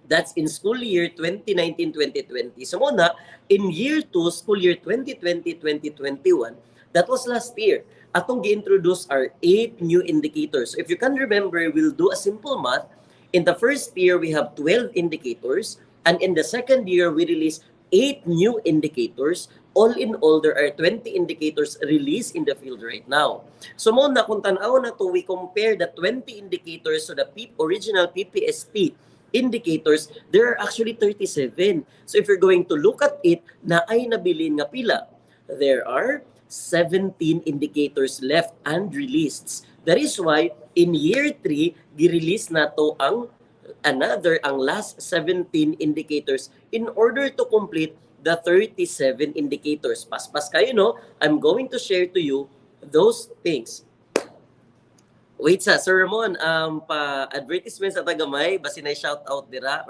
Speaker 10: That's in school year 2019-2020. So muna, in year 2, school year 2020-2021, that was last year. Atong gi-introduce are 8 new indicators. So if you can remember, we'll do a simple math. In the first year, we have 12 indicators. And in the second year, we release 8 new indicators. All in all, there are 20 indicators released in the field right now. So muna, kung tanaw na to, we compare the 20 indicators to the original PPST indicators, there are actually 37. So if you're going to look at it, na ay nabilin nga pila. There are 17 indicators left unreleased. That is why in year 3 gi-release na to ang last 17 indicators in order to complete the 37 indicators. Paspas kayo, no? I'm going to share to you those things. Wait sa Sir Ramon, pa advertisement sa tagamay basi na shout out dira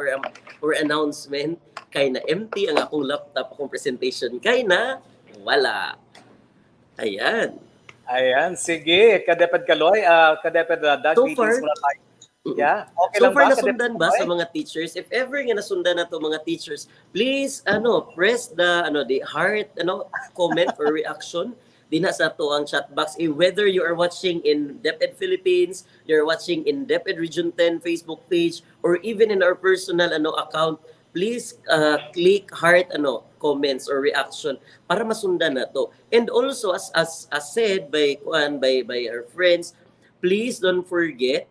Speaker 10: or announcement kay na empty ang akong laptop, akong presentation kay na wala. Ayan.
Speaker 7: Ayan, sige. Kadeped Kaloy, Kadeped Dag,
Speaker 10: So
Speaker 7: greetings
Speaker 10: far,
Speaker 7: muna tayo. Yeah, okay
Speaker 10: so
Speaker 7: lang
Speaker 10: far
Speaker 7: ba?
Speaker 10: nasundan
Speaker 7: Kadeped
Speaker 10: ba
Speaker 7: Kaloy?
Speaker 10: sa mga teachers? If ever nga nasundan na to mga teachers, please press the heart comment or reaction dinha sa to ang chat box. Whether you are watching in DepEd Philippines, you're watching in DepEd Region 10 Facebook page, or even in our personal account, please click heart comments or reaction para masundan na to. And also as said by our friends, please don't forget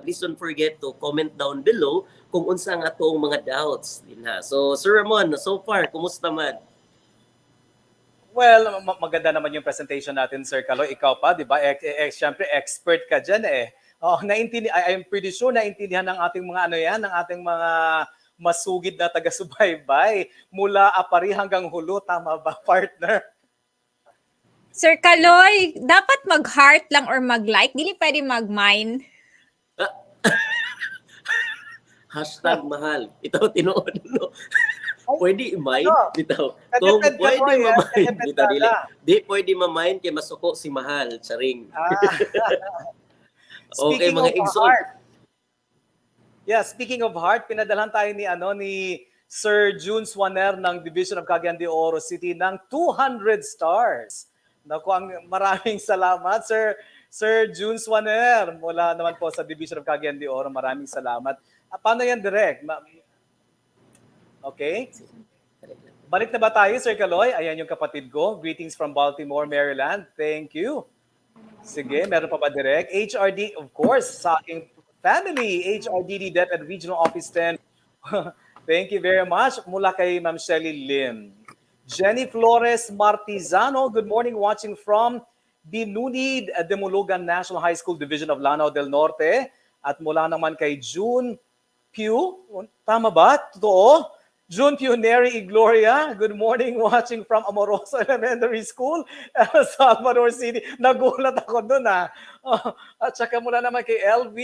Speaker 10: please don't forget to comment down below kung unsa nga atong mga doubts dinha. So Sir Ramon, so far kumusta man?
Speaker 7: Well, maganda naman yung presentation natin, Sir Kaloy. Ikaw pa, di ba? Siyempre, expert ka dyan eh. Oh, I'm pretty sure naintindihan ng ating mga ng ating mga masugid na taga-subaybay mula apari hanggang hulo. Tama ba, partner?
Speaker 8: Sir Kaloy, dapat mag-heart lang or mag-like. Dili pwede mag-mine.
Speaker 10: Hashtag mahal. Ito, tinuod, no? Pwede i-mind, bitaw. Kung
Speaker 7: Kadeped
Speaker 10: pwede
Speaker 7: Kaloy,
Speaker 10: ma-mind,
Speaker 7: kadeped
Speaker 10: bitaw, dili.
Speaker 7: tala.
Speaker 10: Di pwede ma-mind kay masuko si mahal, charing. Okay,
Speaker 7: Speaking
Speaker 10: mga
Speaker 7: of
Speaker 10: igsoon.
Speaker 7: heart. Yeah, speaking of heart, pinadalhan tayo ni Sir June Swaner ng Division of Cagayan de Oro City ng 200 stars. Naku, maraming salamat, Sir June Swaner. Mula naman po sa Division of Cagayan de Oro, maraming salamat. Paano yan, direct? Okay. Balik na ba tayo, Sir Kaloy? Ayan yung kapatid ko. Greetings from Baltimore, Maryland. Thank you. Sige, meron pa ba direct? HRD, of course, sa aking family. HRDD DepEd Regional Office 10. Thank you very much. Mula kay Ma'am Shelly Lim. Jenny Flores Martizano, good morning, watching from Binunid, Demulugan National High School Division of Lanao del Norte. At mula naman kay June Pew, tama ba? Totoo? June Pew Neri Igloria, good morning, watching from Amoroso Elementary School, El Salvador City. Nagulat ako dun At saka mula naman kay LV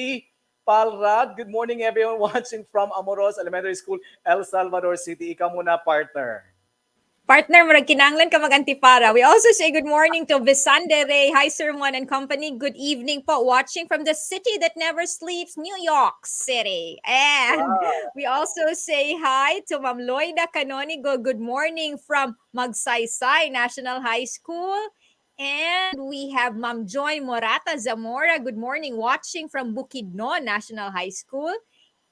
Speaker 7: Palrad, good morning everyone watching from Amoroso Elementary School, El Salvador City. Ikaw muna, partner.
Speaker 8: Partner, murag kinanglan ka mag-antipara. We also say good morning to Visande Ray. Hi, Sir Juan and company. Good evening po. Watching from the city that never sleeps, New York City. And we also say hi to Ma'am Loida Canonigo. Good morning from Magsaysay National High School. And we have Ma'am Joy Morata Zamora. Good morning. Watching from Bukidnon National High School.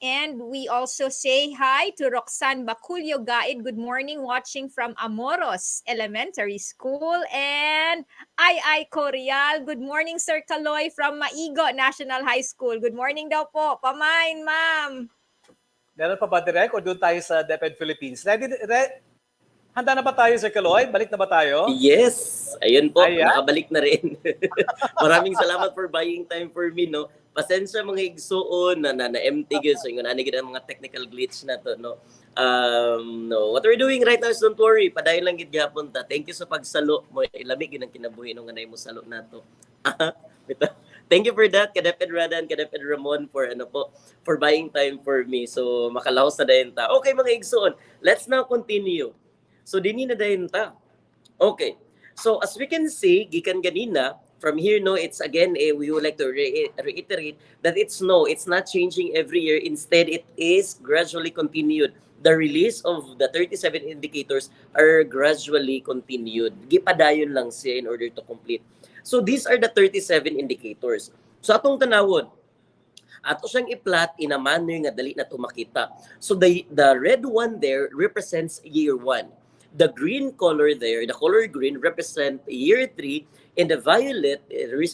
Speaker 8: And we also say hi to Roxanne Baculio Gaid. Good morning, watching from Amoros Elementary School. And Ai Corial. Good morning, Sir Kaloy from Maigo National High School. Good morning daw po. Pamain, ma'am.
Speaker 7: Meron pa ba direct o doon tayo sa DepEd Philippines? Handa na ba tayo, Sir Kaloy? Balik na ba tayo?
Speaker 10: Yes. Ayun po,
Speaker 7: Ayan.
Speaker 10: nakabalik na rin. Maraming salamat for buying time for me, no? Pasensya mga igsuon na empty gyud, so ingon ani gid ang mga technical glitch na to, no. No, what we're doing right now is don't worry, padayon lang gid gyapon ta. Thank you sa pagsalo mo, ilami gid ang kinabuhi no nga nay mo salo nato. Thank you for that, Kadeped Radan, Kadeped Ramon for buying time for me. So makalaos na dayon ta. Okay mga igsuon, let's now continue. So dinhi na dayon ta. Okay. So as we can see, gikan ganina, from here, no, it's again, we would like to reiterate that it's not changing every year. Instead, it is gradually continued. The release of the 37 indicators are gradually continued. Gipadayon lang siya in order to complete. So these are the 37 indicators. So atong tanawon, ato siyang i-plot in a manner nga dali na to makita. So the red one there represents year 1. The green color there, the color green represent year 3, and the violet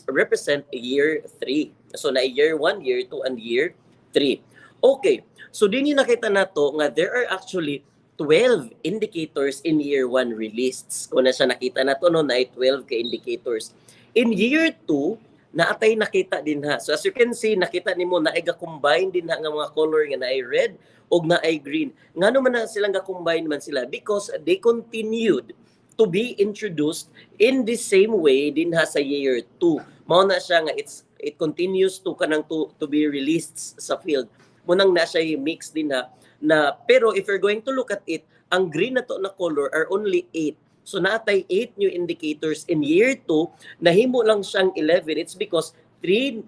Speaker 10: represent year 3. So na year 1, year 2, and year 3. Okay. So din yung nakita nato nga there are actually 12 indicators in year 1 released. Kung na siya nakita na to, no, na ay 12 ka indicators. In year 2, naatay nakita din ha. So as you can see, nakita nimo na ay ga-combine din ha nga mga color nga na ay red o na ay green. Ngano man na silang ga-combine man sila? Because they continued to be introduced in the same way din ha sa year 2. Mao na siya nga it continues to kanang to be released sa field. Munang na siya mix din ha na, pero if you're going to look at it, ang green na to na color are only 8. So natay 8 new indicators in year 2, nahimo lang siyang 11. It's because 3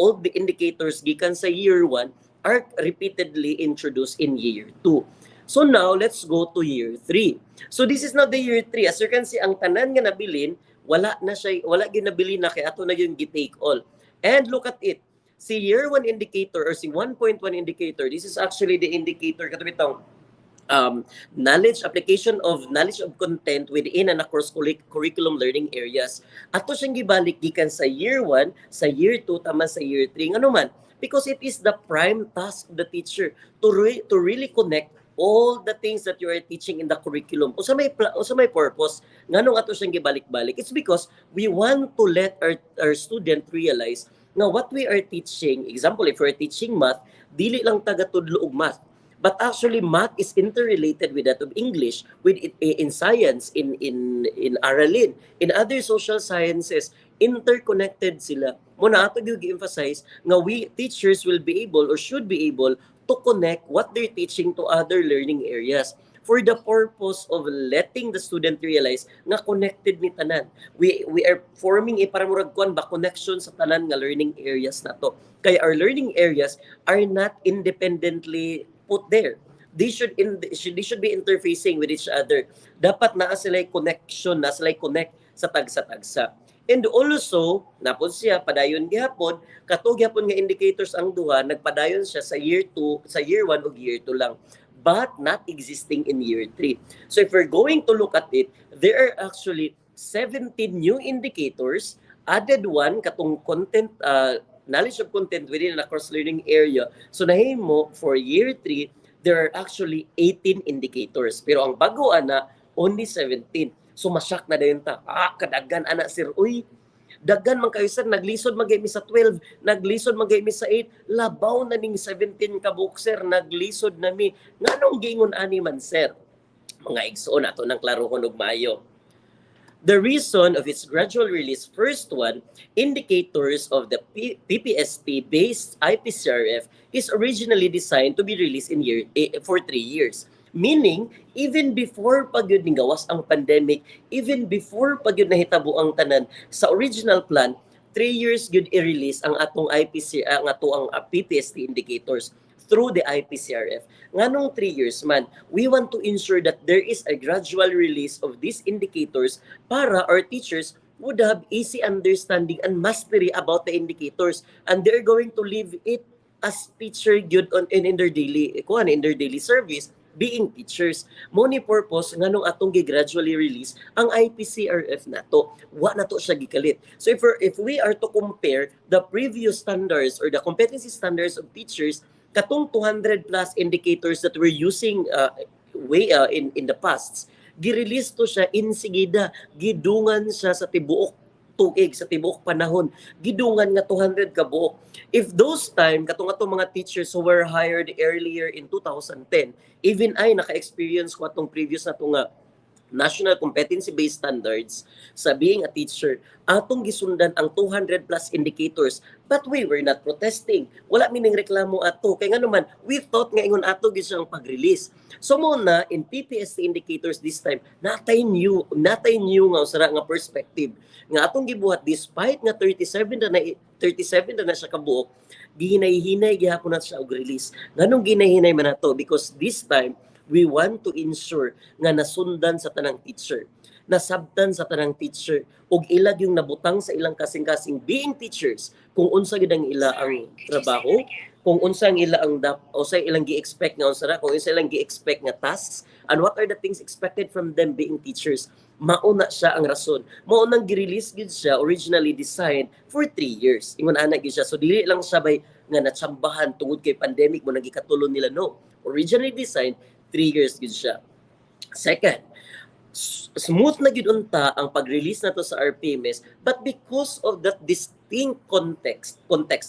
Speaker 10: all the indicators gikan sa year 1 are repeatedly introduced in year 2. So now let's go to year 3. So this is not the year 3. As you can see, ang tanan nga nabilin, wala ginabili na kay ato na yung gi-take all. And look at it. Si year 1 indicator or si 1.1 indicator, this is actually the indicator katubitang application of knowledge of content within and across curriculum learning areas. Ato siyang gibalik gikan sa year 1, sa year 2, tama sa year 3. Ano man? Because it is the prime task of the teacher to really connect all the things that you are teaching in the curriculum. O sa may purpose, nganong ato siyang gibalik-balik? It's because we want to let our student realize na what we are teaching, example, if we're teaching math, dili lang taga-tudlo og math. But actually, math is interrelated with that of English, with in science, in aralin, in other social sciences, interconnected sila. Muna ato gyud gi-emphasize nga we teachers will be able or should be able to connect what they're teaching to other learning areas for the purpose of letting the student realize nga connected ni tanan. We are forming parang murag kuan ba connection sa tanan nga learning areas na to. Kaya our learning areas are not independently put there. They should be interfacing with each other. Dapat naa sila connection, na sila connect sa tagsa-tagsa. And also, napon siya padayon gihapon, katog gihapon nga indicators ang duha, nagpadayon siya sa year 2, sa year 1 ug year 2 lang, but not existing in year 3. So if we're going to look at it, there are actually 17 new indicators, added one katong content, knowledge of content within an across learning area. So nahimo for year 3, there are actually 18 indicators. Pero ang bago ana, only 17. So masyak na dayon ta. Kadagan ana sir. Uy, daggan man kayo sir, naglisod magay mi sa 12, naglisod magay mi sa 8, labaw na ning 17 ka book sir, naglisod na mi. Nganong gingon ani man sir? Mga igsoon ato nang klarohon og maayo. The reason of its gradual release, first one, indicators of the PPST-based IPCRF is originally designed to be released for 3 years. Meaning, even before pagyud ning gawas ang pandemic, even before pagyud nahitabo ang tanan, sa original plan, 3 years gyud i-release ang atong ang PPST indicators through the IPCRF. Nganong 3 years man, we want to ensure that there is a gradual release of these indicators para our teachers would have easy understanding and mastery about the indicators, and they're going to live it as teacher gyud in their daily service being teachers. Mo ni purpose nganong atong gi-gradually release ang IPCRF nato. Wa nato siya gikalit. So if we are to compare the previous standards or the competency standards of teachers katong 200 plus indicators that we're using in the past, gi-release to siya insigida, gidungan siya sa tibuok tuig, sa tibuok panahon, gidungan nga 200 ka buok. If those time katong atong mga teachers who were hired earlier in 2010, even I naka-experience ko atong previous na nga national competency-based standards sa being a teacher, atong gisundan ang 200 plus indicators, but we were not protesting. Wala mining reklamo ato. Kaya nga naman, we thought nga ingon ato gid siyang pag-release. So muna, in PPST indicators this time, natay new nga usara nga perspective. Nga atong gibuhat, despite nga 37 na siya kabuok, gihinay-hinay gihapon na siya og release. Nganong ginahinay man nato? Because this time, we want to ensure nga nasundan sa tanang teacher, nasabtan sa tanang teacher, ug ilag yung nabutang sa ilang kasing-kasing being teachers kung unsa gid ang ila ang trabaho, kung unsa ang ila ang sa ilang gi-expect nga unsa kung unsa ilang gi-expect nga tasks, and what are the things expected from them being teachers. Mauna siya ang rason. Maunang gi-release gid siya, originally designed for 3 years. Ingon ana gid siya. So dili lang siya bay nga natsambahan tungod kay pandemic mo nagikatulon nila, no. Originally designed 3 years gid siya. Second, smooth na gid unta ang pag-release nato sa RPMS, but because of that distinct context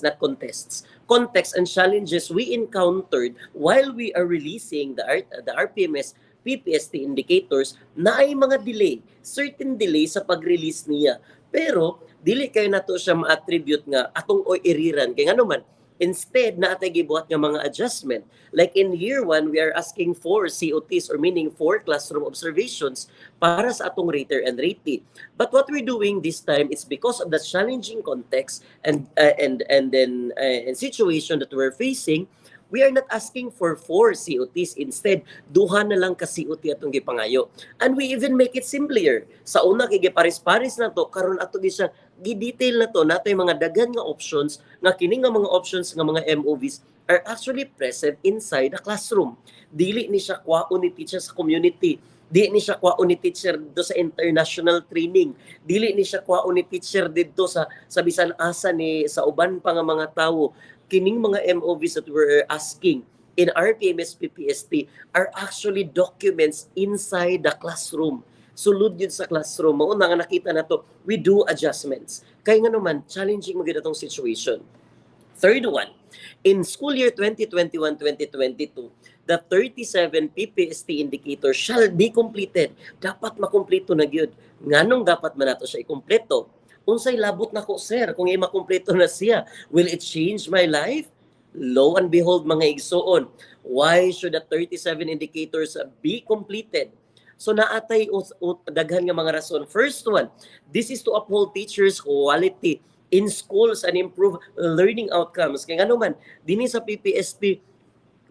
Speaker 10: not context and challenges we encountered while we are releasing the RPMS PPST indicators, na ay mga certain delay sa pag-release niya. Pero dili kayo nato siya ma-attribute nga atong iriran kay ngano man. Instead, naatay gibuhat nga mga adjustment. Like in year 1, we are asking for COTs, or meaning 4 classroom observations para sa atong rater and ratee. But what we're doing this time, it's because of the challenging context and situation that we're facing. We are not asking for 4 COTs. Instead, duha na lang ka COT atong gipangayo. And we even make it simpler. Sa una, giparis-paris na to, karon ato siya gi-detail na to, natay mga daghan nga options, nga kining nga mga options nga mga MOVs are actually present inside the classroom. Dili ni siya kwaon ni teacher sa community. Dili ni siya kwaon ni teacher dito sa international training. Dili ni siya kwaon ni teacher dito sa bisan asa ni sa uban pa nga mga tawo. Kining mga MOVs that we're asking in RPMS PPST are actually documents inside the classroom. Sulod yun sa classroom. Mauna nga nakita na to, we do adjustments. Kaya nga naman, challenging maganda itong situation. Third one, in school year 2021-2022, the 37 PPST indicators shall be completed. Dapat makumpleto na gyud. Nganong dapat man nato siya ikumpleto? Unsay labot nako, sir, kung makumpleto na siya, will it change my life? Lo and behold, mga igsoon, why should the 37 indicators be completed? So naatay daghan nga mga rason. First one, this is to uphold teachers' quality in schools and improve learning outcomes. Kaya nga naman, dinhi sa PPST,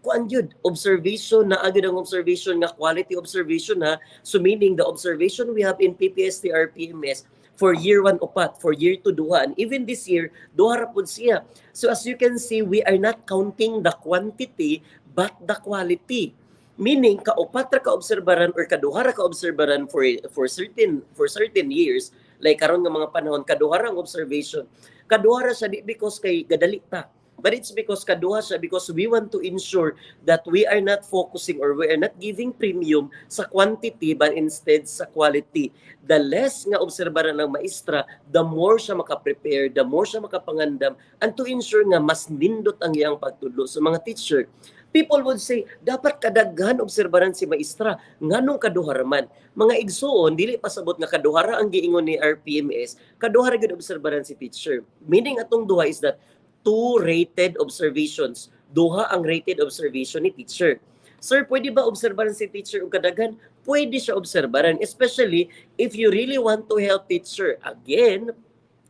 Speaker 10: kuan gyud observation na agad ang observation nga quality observation ha. So meaning the observation we have in PPST RPMS for year 1 upat, for year 2 duha, and even this year duha ra pud siya. So as you can see, we are not counting the quantity but the quality. Meaning kaupat ra ka obserbaran or kaduha ra ka obserbaran for certain years, like karon nga mga panahon kaduha ra ang observation. Kaduha ra siya di because kay gadali ta. But it's because kaduha siya because we want to ensure that we are not focusing or we are not giving premium sa quantity but instead sa quality. The less nga obserbaran ng maestra, the more siya makaprepare, the more siya makapangandam, and to ensure nga mas nindot ang iyang pagtudlo sa mga teacher. People would say, dapat kadaghan obserbaran si maestra, nganong kaduhara man. Mga igsoon, dili pasabot nga kaduhara ang giingon ni RPMS, kaduhara gid obserbaran si teacher. Meaning atong duha is that 2 rated observations. Duha ang rated observation ni teacher. Sir, pwede ba obserbaran si teacher o kadaghan? Pwede siya obserbaran, especially if you really want to help teacher. Again,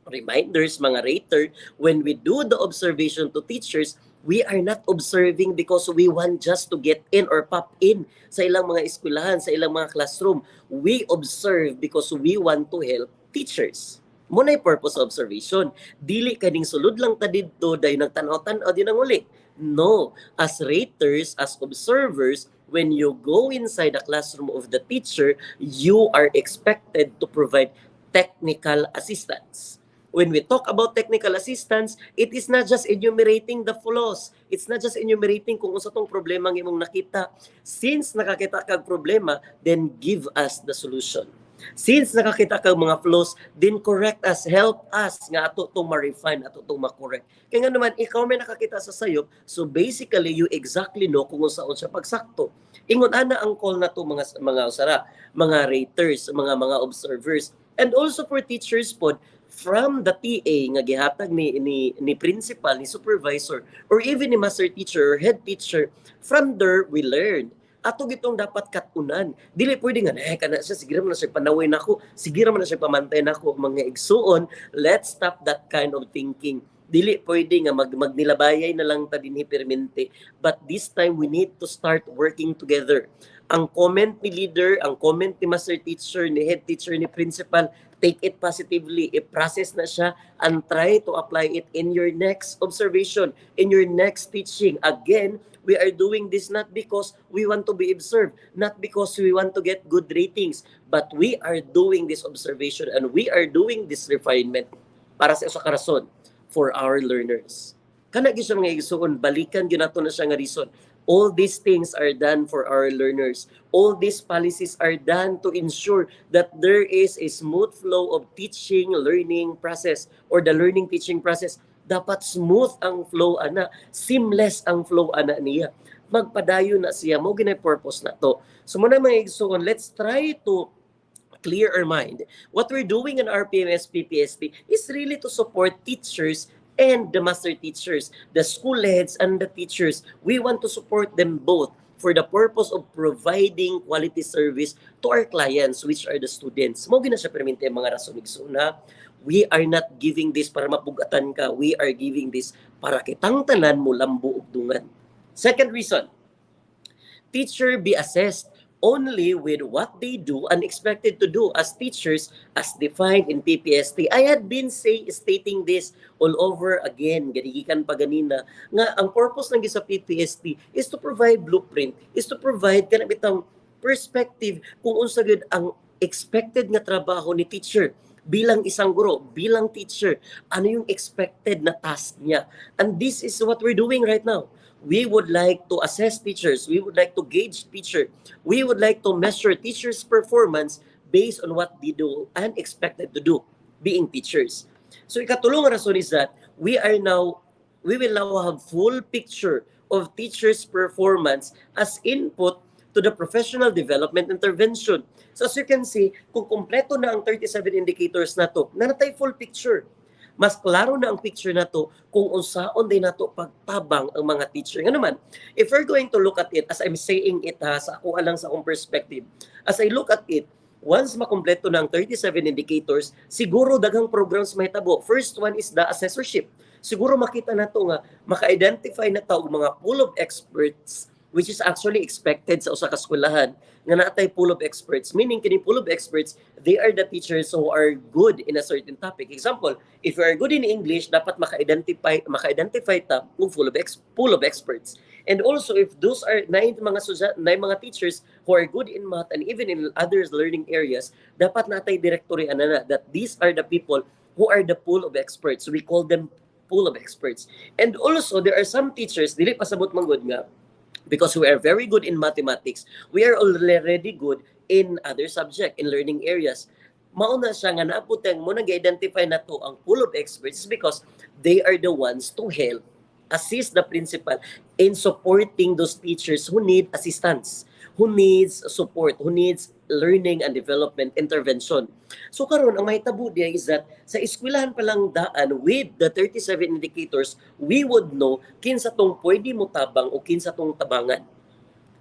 Speaker 10: reminders, mga rater, when we do the observation to teachers, we are not observing because we want just to get in or pop in sa ilang mga eskwelahan, sa ilang mga classroom. We observe because we want to help teachers. Muna yung purpose of observation. Dili kaning sulod lang ta dito dahil nagtanaw-tanaw din ang uli. No. As raters, as observers, when you go inside the classroom of the teacher, you are expected to provide technical assistance. When we talk about technical assistance, it is not just enumerating the flaws. It's not just enumerating kung unsa tong problema nga imong nakita. Since nakakita kag problema, then give us the solution. Since nakakita kag mga flaws, then correct us, help us nga ato itong ma-refine, ato itong ma-correct. Kaya nga naman, ikaw may nakakita sa sayop, so basically, you exactly know kung saan siya pagsakto. Ingon ana ang call na to mga usara, mga raters, mga observers, and also for teachers pod, from the TA nga gihatag ni principal, ni supervisor, or even ni master teacher or head teacher, from there we learn. Ato gitong dapat katunan. Dili pwede nga kana siya, sige man na siya panaway nako, sige man na siya pamantay nako, mga igsuon. Let's stop that kind of thinking. Dili pwede nga magnilabayay na lang ta dinhi permente, but this time we need to start working together. Ang comment ni leader, ang comment ni master teacher, ni head teacher, ni principal, take it positively, i-process na siya, and try to apply it in your next observation, in your next teaching. Again, we are doing this not because we want to be observed, not because we want to get good ratings, but we are doing this observation and we are doing this refinement para sa karason for our learners. Kana gyud siya mga igsuon, balikan gyud nato na siya nga reason All these things are done for our learners. All these policies are done to ensure that there is a smooth flow of teaching, learning process or the learning teaching process. Dapat smooth ang flow ana, seamless ang flow ana niya. Magpadayon na siya mo ginay purpose na to. So muna mga igsoon, let's try to clear our mind. What we're doing in our PMS PPST is really to support teachers and the master teachers, the school heads and the teachers. We want to support them both for the purpose of providing quality service to our clients, which are the students. Mo gina siya permente mga rason na we are not giving this para mapugatan ka. We are giving this para kitang tanan mo lambu ug dungan. Second reason, teacher be assessed only with what they do and expected to do as teachers as defined in PPST. I had been stating this all over again, gadigikan pa ganina, nga ang purpose ng sa PPST is to provide blueprint, is to provide kanang perspective kung unsa gyud ang expected nga trabaho ni teacher bilang isang guro, bilang teacher, ano yung expected na task niya. And this is what we're doing right now. We would like to assess teachers. We would like to gauge teacher. We would like to measure teachers' performance based on what they do and expected to do, being teachers. So ikatulong rason is that we will now have full picture of teachers' performance as input to the professional development intervention. So as you can see, kung kompleto na ang 37 indicators na to, nanatay full picture. Mas klaro na ang picture na to kung unsaon din nato pagtabang ang mga teacher. Nga naman, if we're going to look at it, as I'm saying it sa ako alang sa akong perspective, as I look at it, once makompleto na ang 37 indicators, siguro daghang programs mahitabo. First one is the assessorship. Siguro makita na to nga, maka-identify na to mga pool of experts which is actually expected sa usa ka eskwelahan nga naatay pool of experts, meaning kini pool of experts, they are the teachers who are good in a certain topic. Example, if you are good in English, dapat maka-identify ta ng pool of experts. And also if those are mga teachers who are good in math and even in other learning areas, dapat natay directory anana that these are the people who are the pool of experts. We call them pool of experts. And also there are some teachers dili pasabot manggod nga because we are very good in mathematics, we are already good in other subject, in learning areas. Mauna siya nga naaputang mo nag-identify na to ang pool of experts because they are the ones to help assist the principal in supporting those teachers who need assistance, who needs support, who needs learning and development intervention. So karon ang mahitabo diya is that sa eskwelahan pa lang daan with the 37 indicators, we would know kinsa tong pwede mo tabang o kinsa tong tabangan.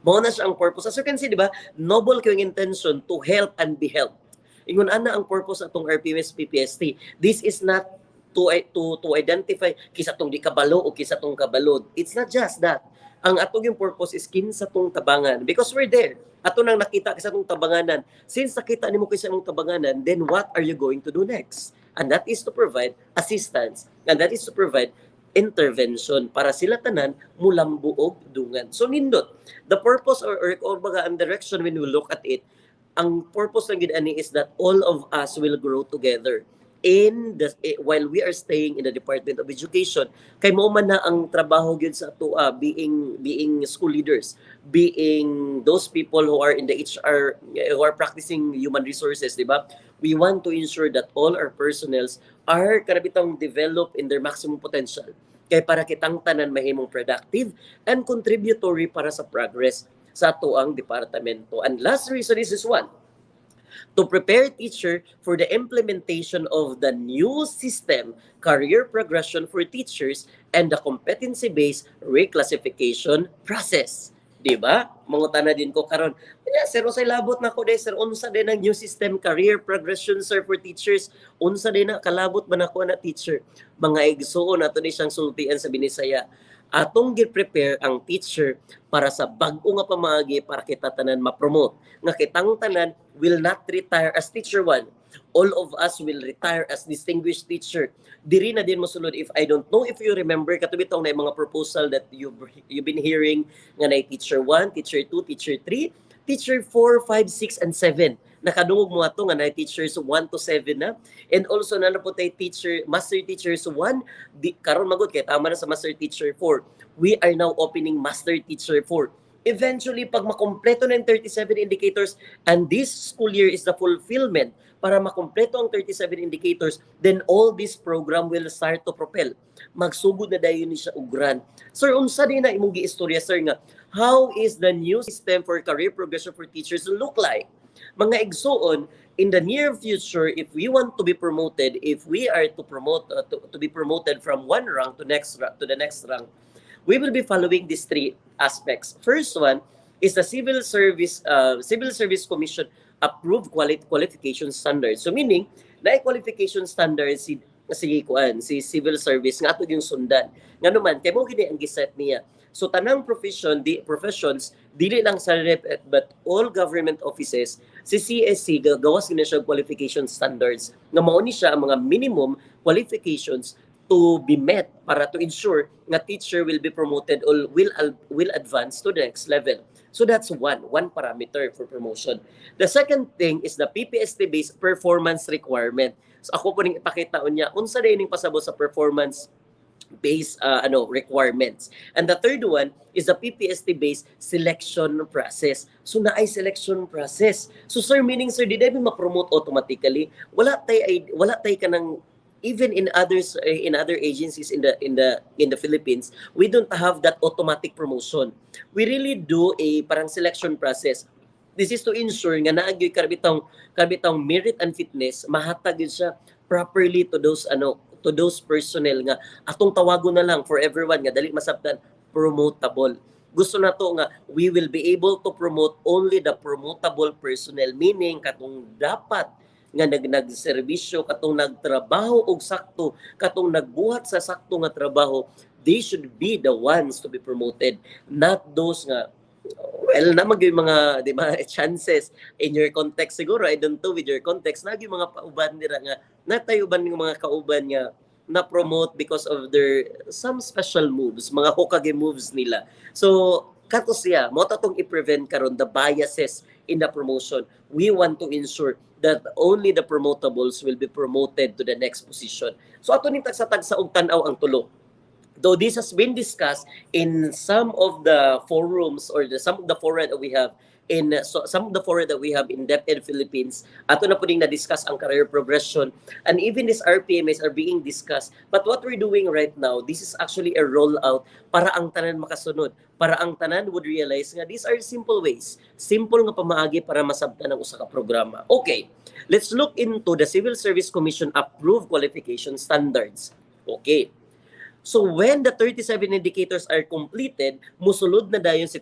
Speaker 10: Mao na siya ang purpose. As you can see, di ba? Noble kayong intention to help and be helped. Ingon ana ang purpose atong RPMS PPST. This is not to identify kisa tong di kabalo o kisa tong kabalod. It's not just that. Ang atong yung purpose is kinsa tong tabangan because we're there. Ato nang nakita kisa tong tabanganan. Since nakita nimo kisa tong tabanganan, then what are you going to do next? And that is to provide assistance. And that is to provide intervention para sila tanan mulambuog dungan. So nindot, the purpose or baga ang direction when we look at it, ang purpose ng gid ani is that all of us will grow together while we are staying in the Department of Education. Kay mao man na ang trabaho gyud sa ato being school leaders, being those people who are in the HR, who are practicing human resources, di ba? We want to ensure that all our personnels are karabitang develop in their maximum potential. Kay para kitang tanan mahimong productive and contributory para sa progress sa atuang departamento. And last reason is this one: to prepare teacher for the implementation of the new system, career progression for teachers, and the competency-based reclassification process. Diba? Mangutana din ko karon. Sir, usay labot na ko sir, unsa din ang new system career progression sir for teachers? Unsa din na kalabot man ako na teacher? Mga igsuon nato ni siyang sultian sa Binisaya. Atong gi-prepare ang teacher para sa bag-o nga pamaagi para kita tanan ma-promote. Nga kitang tanan will not retire as teacher 1. All of us will retire as distinguished teacher. Diri na din mosulod if I don't know if you remember katubitong na mga proposal that you've been hearing nga na teacher 1, teacher 2, teacher 3, teacher 4, 5, 6, and 7. Nakadungog mo ato nga na teachers 1 to 7 na. And also na po tayo master teachers 1, karon magud kay tama na sa master teacher 4. We are now opening master teacher 4. Eventually, pag makompleto na yung 37 indicators, and this school year is the fulfillment para makompleto ang 37 indicators, then all this program will start to propel. Magsugod na dayon ni siya ugran. Sir, unsa din na imong giistorya, sir, nga how is the new system for career progression for teachers look like? Mga igsoon, in the near future, if we want to be promoted, if we are to promote to be promoted from one rank to the next rank, we will be following these three aspects. First one is the Civil Service Commission approved qualification standards. So meaning, na qualification standards si civil service nga ato yung sundan. Nga naman, kay mo gini ang giset niya. So tanang professions dili lang sa DepEd but all government offices, si CSC gawas gina siya qualification standards nga mao ni siya ang mga minimum qualifications to be met para to ensure nga teacher will be promoted or will advance to the next level. So that's one parameter for promotion. The second thing is the PPST-based performance requirement. So ako po ning ipakita niya unsa day ning pasabot sa performance based requirements. And the third one is the PPST-based selection process. So naay selection process. So sir, meaning sir, di mo ma-promote automatically. Wala tay kanang even in other agencies in the Philippines, we don't have that automatic promotion. We really do a parang selection process. This is to ensure nga naagyoy karabitang merit and fitness mahatag yun siya properly to those personnel nga atong tawagon na lang for everyone nga dali masabtan promotable. Gusto na to nga we will be able to promote only the promotable personnel, meaning katong dapat nga nagserbisyo, katong nagtrabaho og sakto, katong nagbuhat sa sakto nga trabaho, they should be the ones to be promoted, not those nga namag yung mga di ba chances in your context siguro. I don't know with your context nagi mga pauban nila nga natay uban ng mga kauban nga na promote because of their some special moves, mga Hokage moves nila. So kato siya mo tatong i-prevent karon the biases in the promotion. We want to ensure that only the promotables will be promoted to the next position. So ato ning tagsa-tagsa og tan-aw ang tulo. Though this has been discussed in some of the forums or some of the fora that we have in DepEd Philippines, ato na puding na-discuss ang career progression, and even these RPMs are being discussed. But what we're doing right now, this is actually a rollout para ang tanan makasunod, para ang tanan would realize nga these are simple ways, simple nga pamaagi para masabtan ang usa ka programa. Okay, let's look into the Civil Service Commission approved qualification standards. Okay. So when the 37 indicators are completed, musulod na dayon si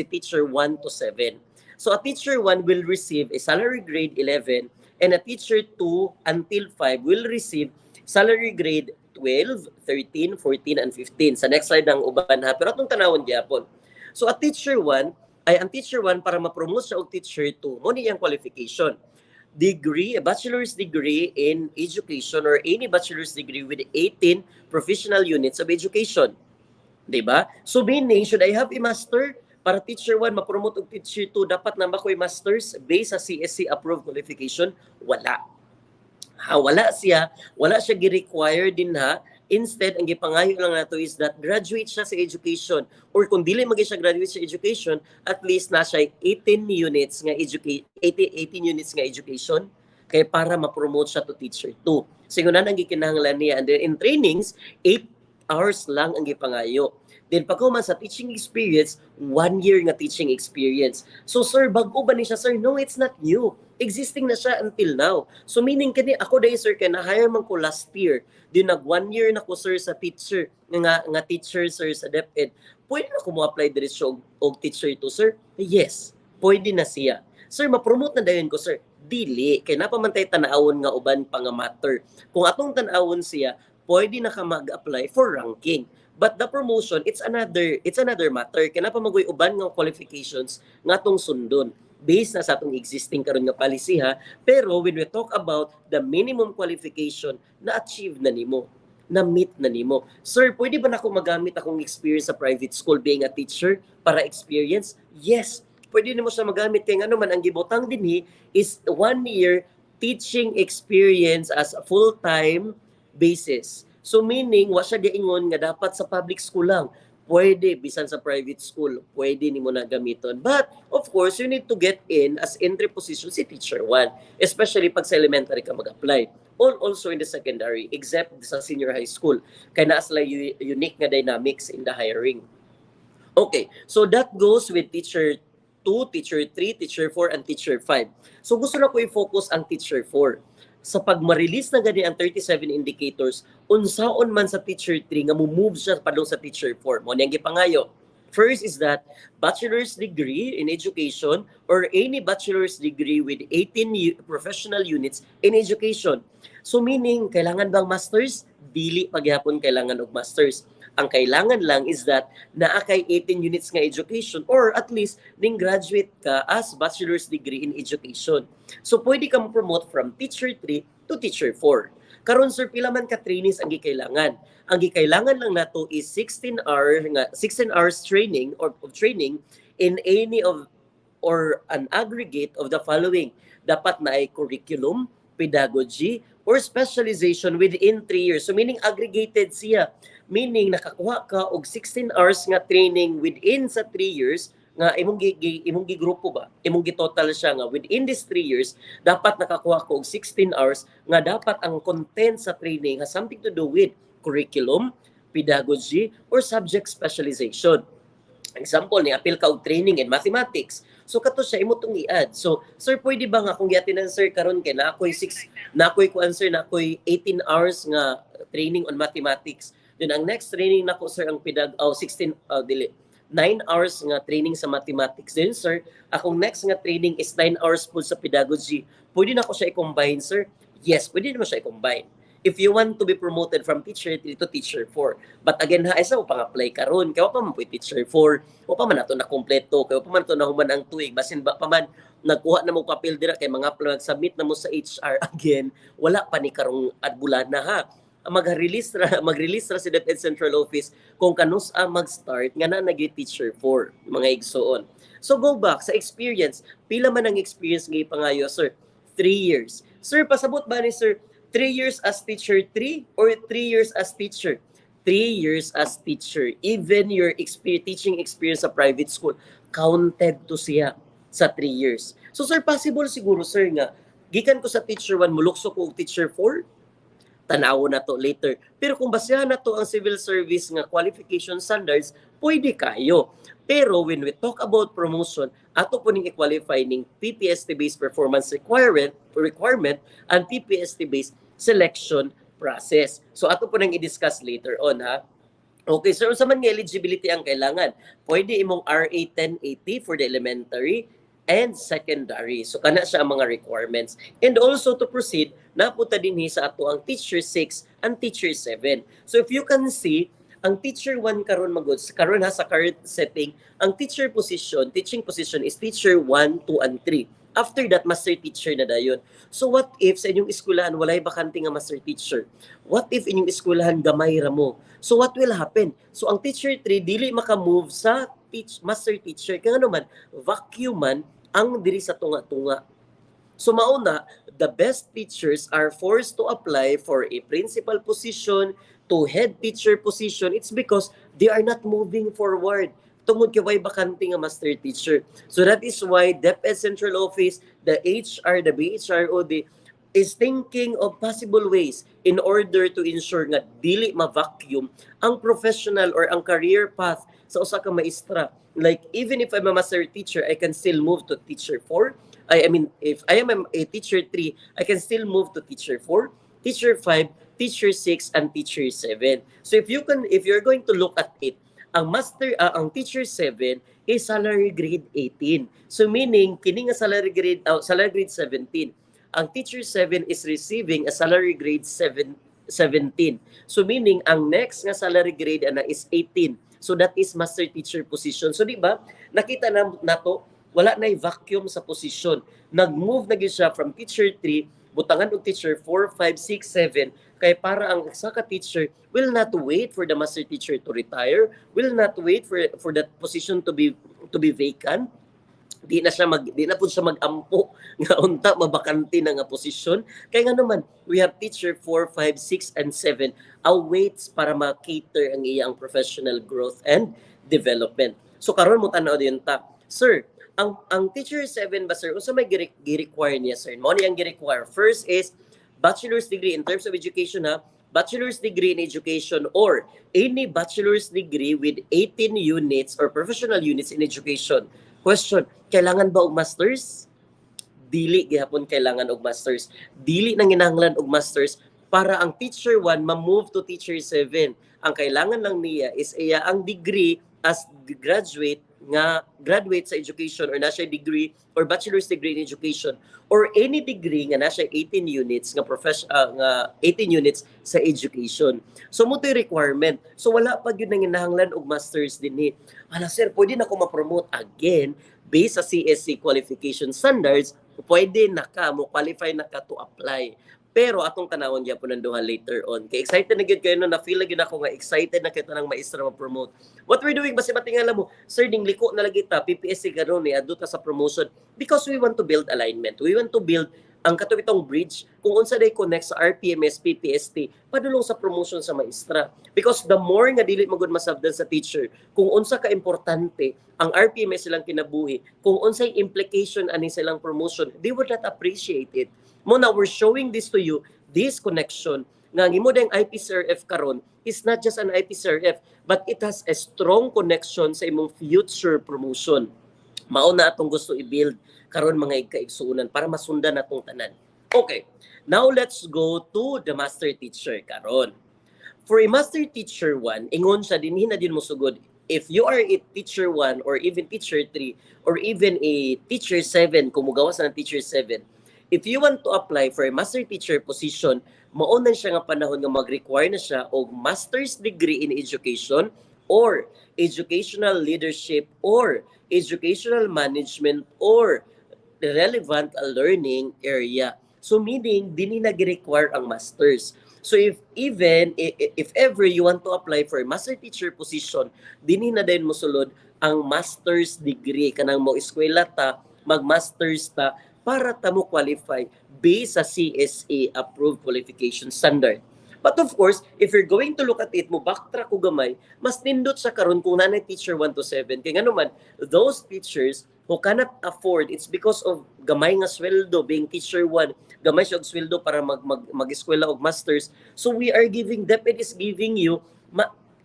Speaker 10: teacher 1 to 7. So a teacher 1 will receive a salary grade 11 and a teacher 2 until 5 will receive salary grade 12, 13, 14, and 15. Sa next slide ng uban ha. Pero atong tanawon gyapon. So ang teacher 1 para ma-promote siya og teacher 2, mo ni ang qualification. Degree, a bachelor's degree in education or any bachelor's degree with 18 professional units of education. Diba? So meaning, should I have a master? Para teacher 1, ma-promote og teacher 2, dapat na ba ko master's based sa CSC approved qualification? Wala. Wala siya gi-require din ha. Instead, ang gipangayo lang nato is that graduate siya sa education, or kung dili magi siya graduate sa education, at least na siya 18 units nga education kay para ma-promote siya to teacher 2. So yun ang gikinahanglan niya, and then in trainings 8 hours lang ang gipangayo. Then pag man sa teaching experience, 1 year nga teaching experience. So sir, bago ba ni siya? Sir, no, it's not new. Existing na siya until now. So meaning kani ako dai sir kay na-hire man ko last year. Di nag 1 year na ko sir sa teacher nga teacher sir sa DepEd. Pwede na ko mo apply diri siya og teacher to sir? Yes, pwede na siya. Sir, ma-promote na dayon ko sir. Dili kay napamantay tan-awon nga uban pa nga matter. Kung atong tan-awon siya, pwede na ka mag-apply for ranking. But the promotion, it's another matter. Kaya pa magoy uban nga qualifications nga atong sundon based na sa atong existing karon nga policy ha. Pero when we talk about the minimum qualification na achieve na nimo, na meet na nimo. Sir, pwede ba na ako magamit akong experience sa private school being a teacher para experience? Yes. pwede nimo siya magamit kay ano man ang gibutang dinhi is 1 year teaching experience as a full-time basis. So meaning wa siya giingon nga dapat sa public school lang. Pwede bisan sa private school, pwede nimo na gamiton. But of course, you need to get in as entry position si teacher 1, especially pag sa elementary ka mag-apply. Also in the secondary, except sa senior high school. Kaya naa sila unique nga dynamics in the hiring. Okay, so that goes with teacher 2, teacher 3, teacher 4, and teacher 5. So gusto na ko i-focus ang teacher 4. Sa pag ma-release na gani ang 37 indicators, unsaon man sa teacher 3 nga mo-move siya padung sa teacher 4. Mo niyang gipangayo. First is that bachelor's degree in education or any bachelor's degree with 18 professional units in education. So meaning, kailangan bang masters? Dili paghapon kailangan og masters. Ang kailangan lang is that naa kay 18 units nga education or at least ning graduate ka as bachelor's degree in education. So pwede ka mo-promote from teacher 3 to teacher 4. Karon sir, pila man ka trainees ang gikailangan? Ang gikailangan lang nato is 16 hours training or of training in any of or an aggregate of the following. Dapat na ay curriculum, pedagogy, or specialization within 3 years. So meaning aggregated siya. Meaning nakakuha ka og 16 hours nga training within sa 3 years nga imong gigrupo ba? Imong gitotal siya nga within these 3 years dapat nakakuha ka og 16 hours nga dapat ang content sa training has something to do with curriculum, pedagogy, or subject specialization. Example ni apil ka og training in mathematics. So kato siya imo tong i-add. So sir, pwede ba nga kung giatinan sir karon kay na ako'y 18 hours nga training on mathematics. Then ang next training nako sir ang 9 hours nga training sa mathematics. Then sir, akong next nga training is 9 hours po sa pedagogy. Pwede na ko siya i-combine sir? Yes, pwede naman siya i-combine. If you want to be promoted from teacher 3 to teacher 4. But again ha, isa mo pang-apply karon. Kaya pa man po teacher 4. O pa man nato na kompleto. Kaya pa man ito na human ang tuig. Basin ba pa man nagkuha na mo papel dira kay mga submit na mo sa HR again. Wala pa ni karong adbulan na ha. Mag-release ra si DepEd Central Office kung kanus mag-start nga na nag-teacher 4 mga igsoon. So go back sa experience. Pila man ang experience nga ipangayo sir? 3 years. Sir, pasabot ba ni sir 3 years as teacher 3 or 3 years as teacher? 3 years as teacher. Even your teaching experience sa private school counted to siya sa 3 years. So sir, possible siguro sir nga gikan ko sa teacher 1 mulukso ko og teacher 4. Tanawo na to later. Pero kung basehan na to ang civil service nga qualification standards, pwede kayo. Pero when we talk about promotion, ato po ning i-qualify ning PPST-based performance requirement and PPST-based selection process. So ato po nang i-discuss later on ha. Okay, so sa man nga eligibility ang kailangan, pwede imong RA 1080 for the elementary and secondary. So kana siya ang mga requirements. And also to proceed, napunta din sa ato ang teacher 6 and teacher 7. So if you can see, ang teacher 1 karon magod karon ha sa current setting, ang teaching position is teacher 1, 2 and 3. After that, master teacher na dayon. So what if sa inyong eskwelahan walay bakante nga master teacher? What if inyong eskwelahan gamay ra mo? So what will happen? So ang teacher 3 dili maka-move sa master teacher kaya naman vacuum man ang diri sa tunga-tunga. So mauna, the best teachers are forced to apply for a principal position to head teacher position. It's because they are not moving forward. Tungod kay way bakante nga master teacher. So that is why DepEd Central Office, the HR, the BHROD is thinking of possible ways in order to ensure nga dili ma-vacuum ang professional or ang career path sa usa ka maestra. Like, even if I'm a master teacher, I can still move to teacher 4. I mean, if I am a teacher 3, I can still move to teacher 4, teacher 5, teacher 6, and teacher 7. So if you're going to look at it, ang teacher 7 is salary grade 18. So meaning, kini nga salary grade 17. Ang teacher 7 is receiving a salary grade 17. So meaning, ang next nga salary grade is 18. So that is master teacher position. So di ba, nakita nato wala na'y vacuum sa position. Nag-move na gyud siya from teacher 3 butangan og teacher 4, 5, 6, 7 kay para ang isa ka teacher will not wait for the master teacher to retire, will not wait for that position to be vacant. di na po siya magampo nga unta mabakante na nga posisyon. Kaya nga naman, we have teacher 4, 5, 6, and 7 awaits para ma-cater ang iyang professional growth and development. So karon mo tanaw din ta, sir, ang teacher 7 ba sir, unsa may gi-require niya sir? Mo ni ang gi-require. First is bachelor's degree in terms of education ha, bachelor's degree in education or any bachelor's degree with 18 units or professional units in education. Question, kailangan ba og masters? Dili gihapon kailangan og masters. Dili nang kinahanglan og masters para ang teacher 1 ma-move to teacher 7. Ang kailangan lang niya is iya ang degree as graduate sa education or nasa degree or bachelor's degree in education or any degree nga nasa 18 units nga 18 units sa education. So mo to requirement. So wala pa gyud nang kinahanglan og masters dinhi. Ala sir, pwede na ko ma-promote again based sa CSC qualification standards, pwede na ka mo qualify na ka to apply. Pero atong tanawon gyapon ang duha later on. Kay excited na gyud kayo no, na feel gyud ako nga excited na kita nang maestra ma-promote. What we're doing basi matingala mo, sir ding liko na lagi ta PPSC karon ni adto ta sa promotion because we want to build alignment. We want to build ang katubitong bridge kung unsa day connect sa RPMS PPST padulong sa promotion sa maestra. Because the more nga dili magud masabdan sa teacher kung unsa ka importante ang RPMS silang kinabuhi, kung unsay implication ani silang promotion, they would not appreciate it. Mo na we're showing this to you, this connection nga gimo dayang IPCRF karon is not just an IPCRF but it has a strong connection sa imong future promotion. Mao na atong gusto i-build karon mga igkaigsuunan para masundan natong tanan. Okay, now let's go to the master teacher karon. For a master teacher 1, ingon siya dinhi na din mo sugod. If you are a teacher 1 or even teacher 3 or even a teacher 7, kung mugawas na ng teacher 7, if you want to apply for a master teacher position, maunan siya nga panahon nga mag-require na siya og master's degree in education or educational leadership or educational management or relevant learning area. So meaning, dili na gi-require ang masters. So if ever you want to apply for a master teacher position, dili na din mo sulod ang master's degree kanang mo eskwela ta, mag-masters ta para ta mo qualify based sa CSA approved qualification standard. But of course, if you're going to look at it, mo backtrack ko gamay, mas nindot sa karon kung nanay teacher 1 to 7. Kaya nga naman, those teachers who cannot afford, it's because of gamay nga sweldo, being teacher 1, gamay siya og sweldo para mag-eskwela og masters. So we are giving, DepEd is giving you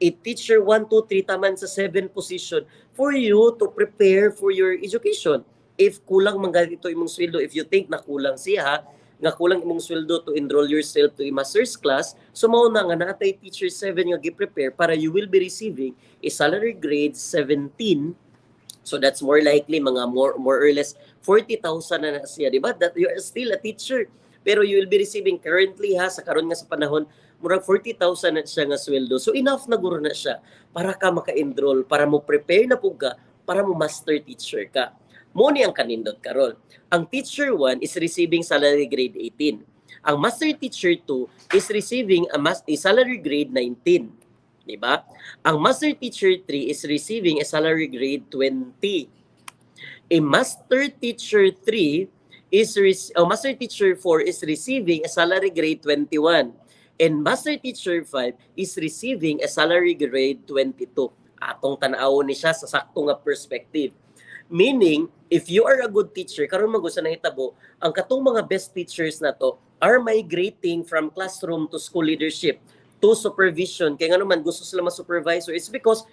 Speaker 10: a teacher 1, 2, 3 taman sa 7 position for you to prepare for your education. If kulang man ganito imong sweldo, if you think na kulang siya, nga kulang imong sweldo to enroll yourself to a master's class, so mao na nga natay teacher 7 nga gi-prepare para you will be receiving a salary grade 17. So that's more likely mga more or less 40,000 na siya, di ba? That you are still a teacher. Pero you will be receiving currently sa karon nga sa panahon murag 40,000 na siya nga sweldo. So enough na guro na siya para ka maka-enroll, para mo prepare na pug ka, para mo master teacher ka. Mo ni ang kanindot karon. Ang teacher 1 is receiving salary grade 18. Ang master teacher 2 is receiving a salary grade 19. Di ba? Ang master teacher 3 is receiving a salary grade 20. A master teacher 3 master teacher 4 is receiving a salary grade 21. And master teacher 5 is receiving a salary grade 22. Atong tan-awon ni siya sa sakto nga perspective. Meaning, if you are a good teacher, karon magusa na hitabo, ang katong mga best teachers na to are migrating from classroom to school leadership to supervision. Kaya nga naman gusto sila ma-supervisor. It's because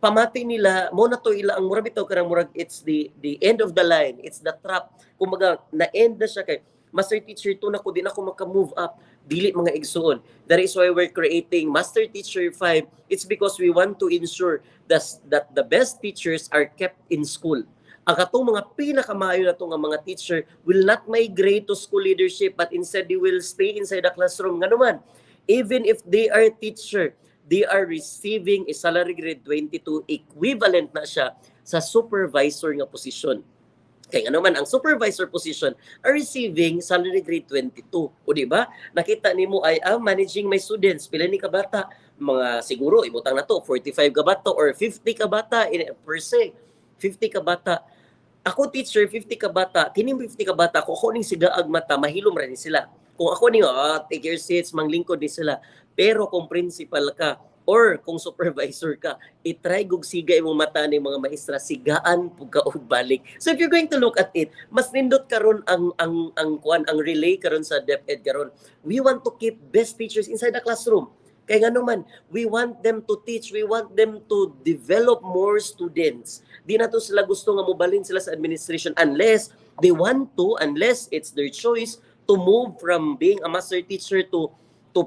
Speaker 10: pamati nila, mo na to ila ang murag bitaw karang murag it's the end of the line. It's the trap. Kumaga na-end na siya kay master teacher 2 na ko din ako maka-move up. Dili mga igsuon. That is why we're creating master teacher 5. It's because we want to ensure that the best teachers are kept in school. Ang katong mga pinakamaayo na itong mga teacher will not migrate to school leadership but instead they will stay inside the classroom. Nga naman, even if they are a teacher, they are receiving a salary grade 22 equivalent na siya sa supervisor nga posisyon. Kaya naman, ang supervisor position are receiving salary grade 22. O di ba? Nakita nimo ay managing my students. Pila ni ka bata? Mga siguro, ibutang na to, 45 ka bata or 50 ka bata per se. 50 ka bata. Ako teacher 50 ka bata, kining 50 ka bata ko ako ning sigaag mata mahilom ra ni sila. Kung ako ning take your seats manglingkod ni sila. Pero kung principal ka or kung supervisor ka, i-try gug siga imong mata ni mga maestra, sigaan pug ka og balik. So if you're going to look at it, mas nindot karon ang relay karon sa DepEd karon. We want to keep best teachers inside the classroom. Kaya nga naman, we want them to teach, we want them to develop more students. Di na to sila gusto nga mobalhin sila sa administration unless they want to, unless it's their choice to move from being a master teacher to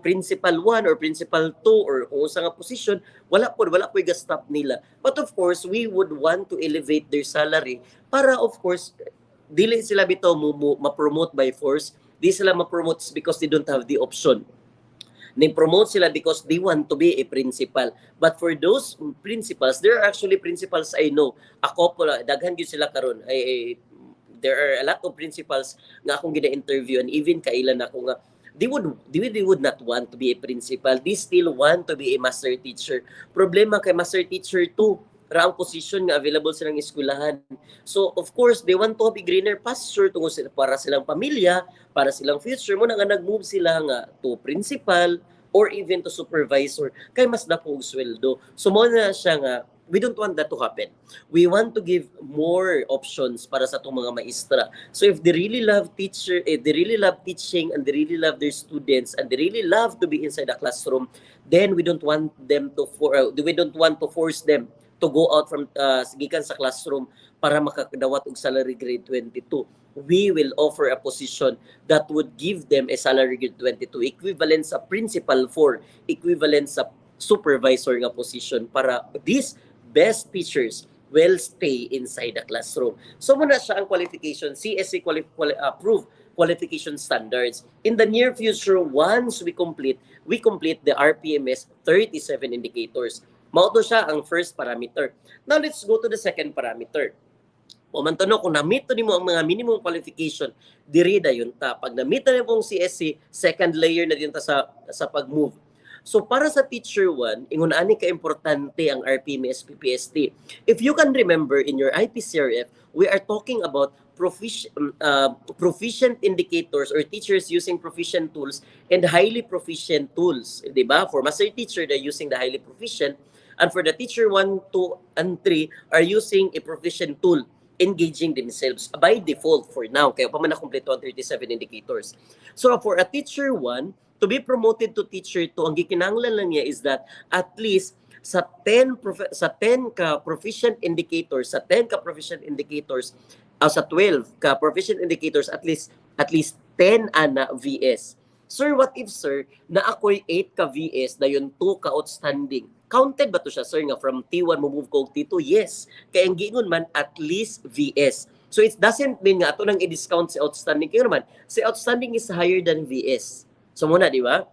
Speaker 10: principal 1 or principal 2 or kung sa nga position, wala po stop nila. But of course, we would want to elevate their salary para of course, dili sila bitaw ma-promote by force, di sila ma-promote because they don't have the option. Ni-promote sila because they want to be a principal. But for those principals, there are actually principals I know. Ako po, daghan gyud sila karon. There are a lot of principals nga akong gina-interview and even kailan ako nga they would not want to be a principal. They still want to be a master teacher. Problema kay master teacher 2, ra ang position nga available silang eskwelahan. So of course, they want to have a greener pasture tungod sila para silang pamilya, para silang future mo na nga nag-move sila nga to principal or even to supervisor kay mas dako og sweldo. So mo na siya nga we don't want that to happen. We want to give more options para sa itong mga maestra. So if they really love if they really love teaching and they really love their students and they really love to be inside the classroom, then we don't want to force them to go out from gikan sa classroom para makadawat og salary grade 22. We will offer a position that would give them a salary grade 22 equivalent sa principal 4, equivalent sa supervisor nga position para these best teachers will stay inside the classroom. So muna siya ang qualification, CSC approved qualification standards. In the near future, once we complete the RPMS 37 indicators. Mao to siya ang first parameter. Now let's go to the second parameter. O man tanong kung na-meet nimo ang mga minimum qualification, diri dayon ta. Pag na-meet na pong CSC, second layer na din ta sa pag-move. So para sa teacher 1, ingon ani ka importante ang RPMS PPST. If you can remember in your IPCRF, we are talking about proficient indicators or teachers using proficient tools and highly proficient tools, 'di ba? For master teacher, they're using the highly proficient, and for the teacher 1, 2, and 3 are using a proficient tool, engaging themselves by default for now. Kaya pa man na-complete ang 37 indicators. So for a teacher 1, to be promoted to teacher 2, ang gikinahanglan lang niya is that at least sa 10 ka proficient indicators, sa 12 ka proficient indicators, at least 10 ana VS. Sir, what if sir na ako'y 8 ka VS dayon 2 ka outstanding? Counted ba to siya sir nga from T1 mo move ko T2? Yes. Kaya ang giingon man at least VS. So it doesn't mean nga ato nang i-discount si outstanding. Kaya naman, si outstanding is higher than VS. So muna, di ba?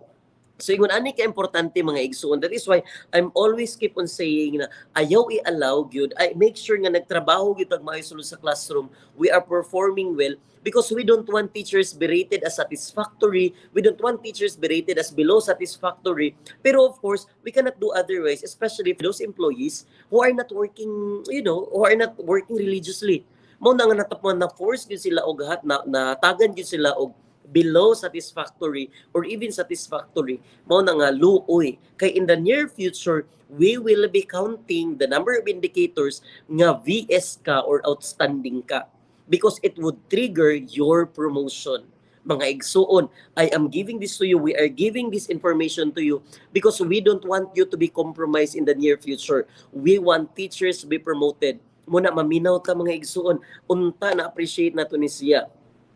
Speaker 10: So ingon ani ka importante mga igsuon. That is why I'm always keep on saying na ayaw i-allow gyud. I make sure nga nagtrabaho gyud pag maayos sa classroom. We are performing well because we don't want teachers be rated as satisfactory. We don't want teachers be rated as below satisfactory. Pero of course, we cannot do otherwise, especially for those employees who are not working, who are not working religiously. Mao na nga natapon na force gyud sila og na tagan gyud sila og below satisfactory or even satisfactory, mao na nga luoy. Kay in the near future, we will be counting the number of indicators nga VS ka or outstanding ka because it would trigger your promotion. Mga igsuon, I am giving this to you, we are giving this information to you because we don't want you to be compromised in the near future. We want teachers to be promoted. Muna maminaw ta mga igsuon, unta na appreciate nato ni siya.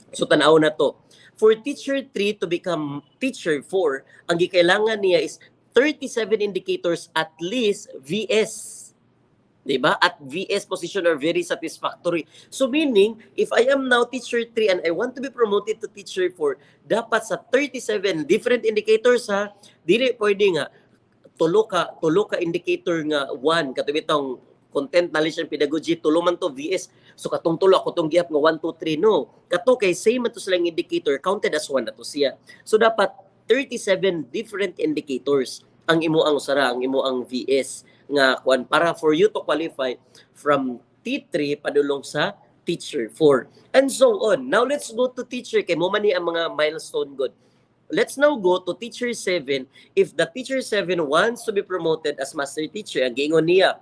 Speaker 10: So tanaw na to. For teacher 3 to become teacher 4, ang gikailangan niya is 37 indicators at least VS. Diba? At VS position are very satisfactory. So meaning, if I am now teacher 3 and I want to be promoted to teacher 4, dapat sa 37 different indicators ha, dili pwede nga tulo ka indicator nga 1 katubi tong content, knowledge, and pedagogy, tulo man to VS. So katong tulo ako tong gihap nga 1, 2, 3. No. Kato kay same man to silang indicator, counted as 1 na to siya. So dapat 37 different indicators ang imo ang VS nga kuan para for you to qualify from T3 padulong sa teacher 4, and so on. Now let's go to teacher kay mo man ni ang mga milestone good. Let's now go to teacher 7. If the teacher 7 wants to be promoted as master teacher, ang giingon niya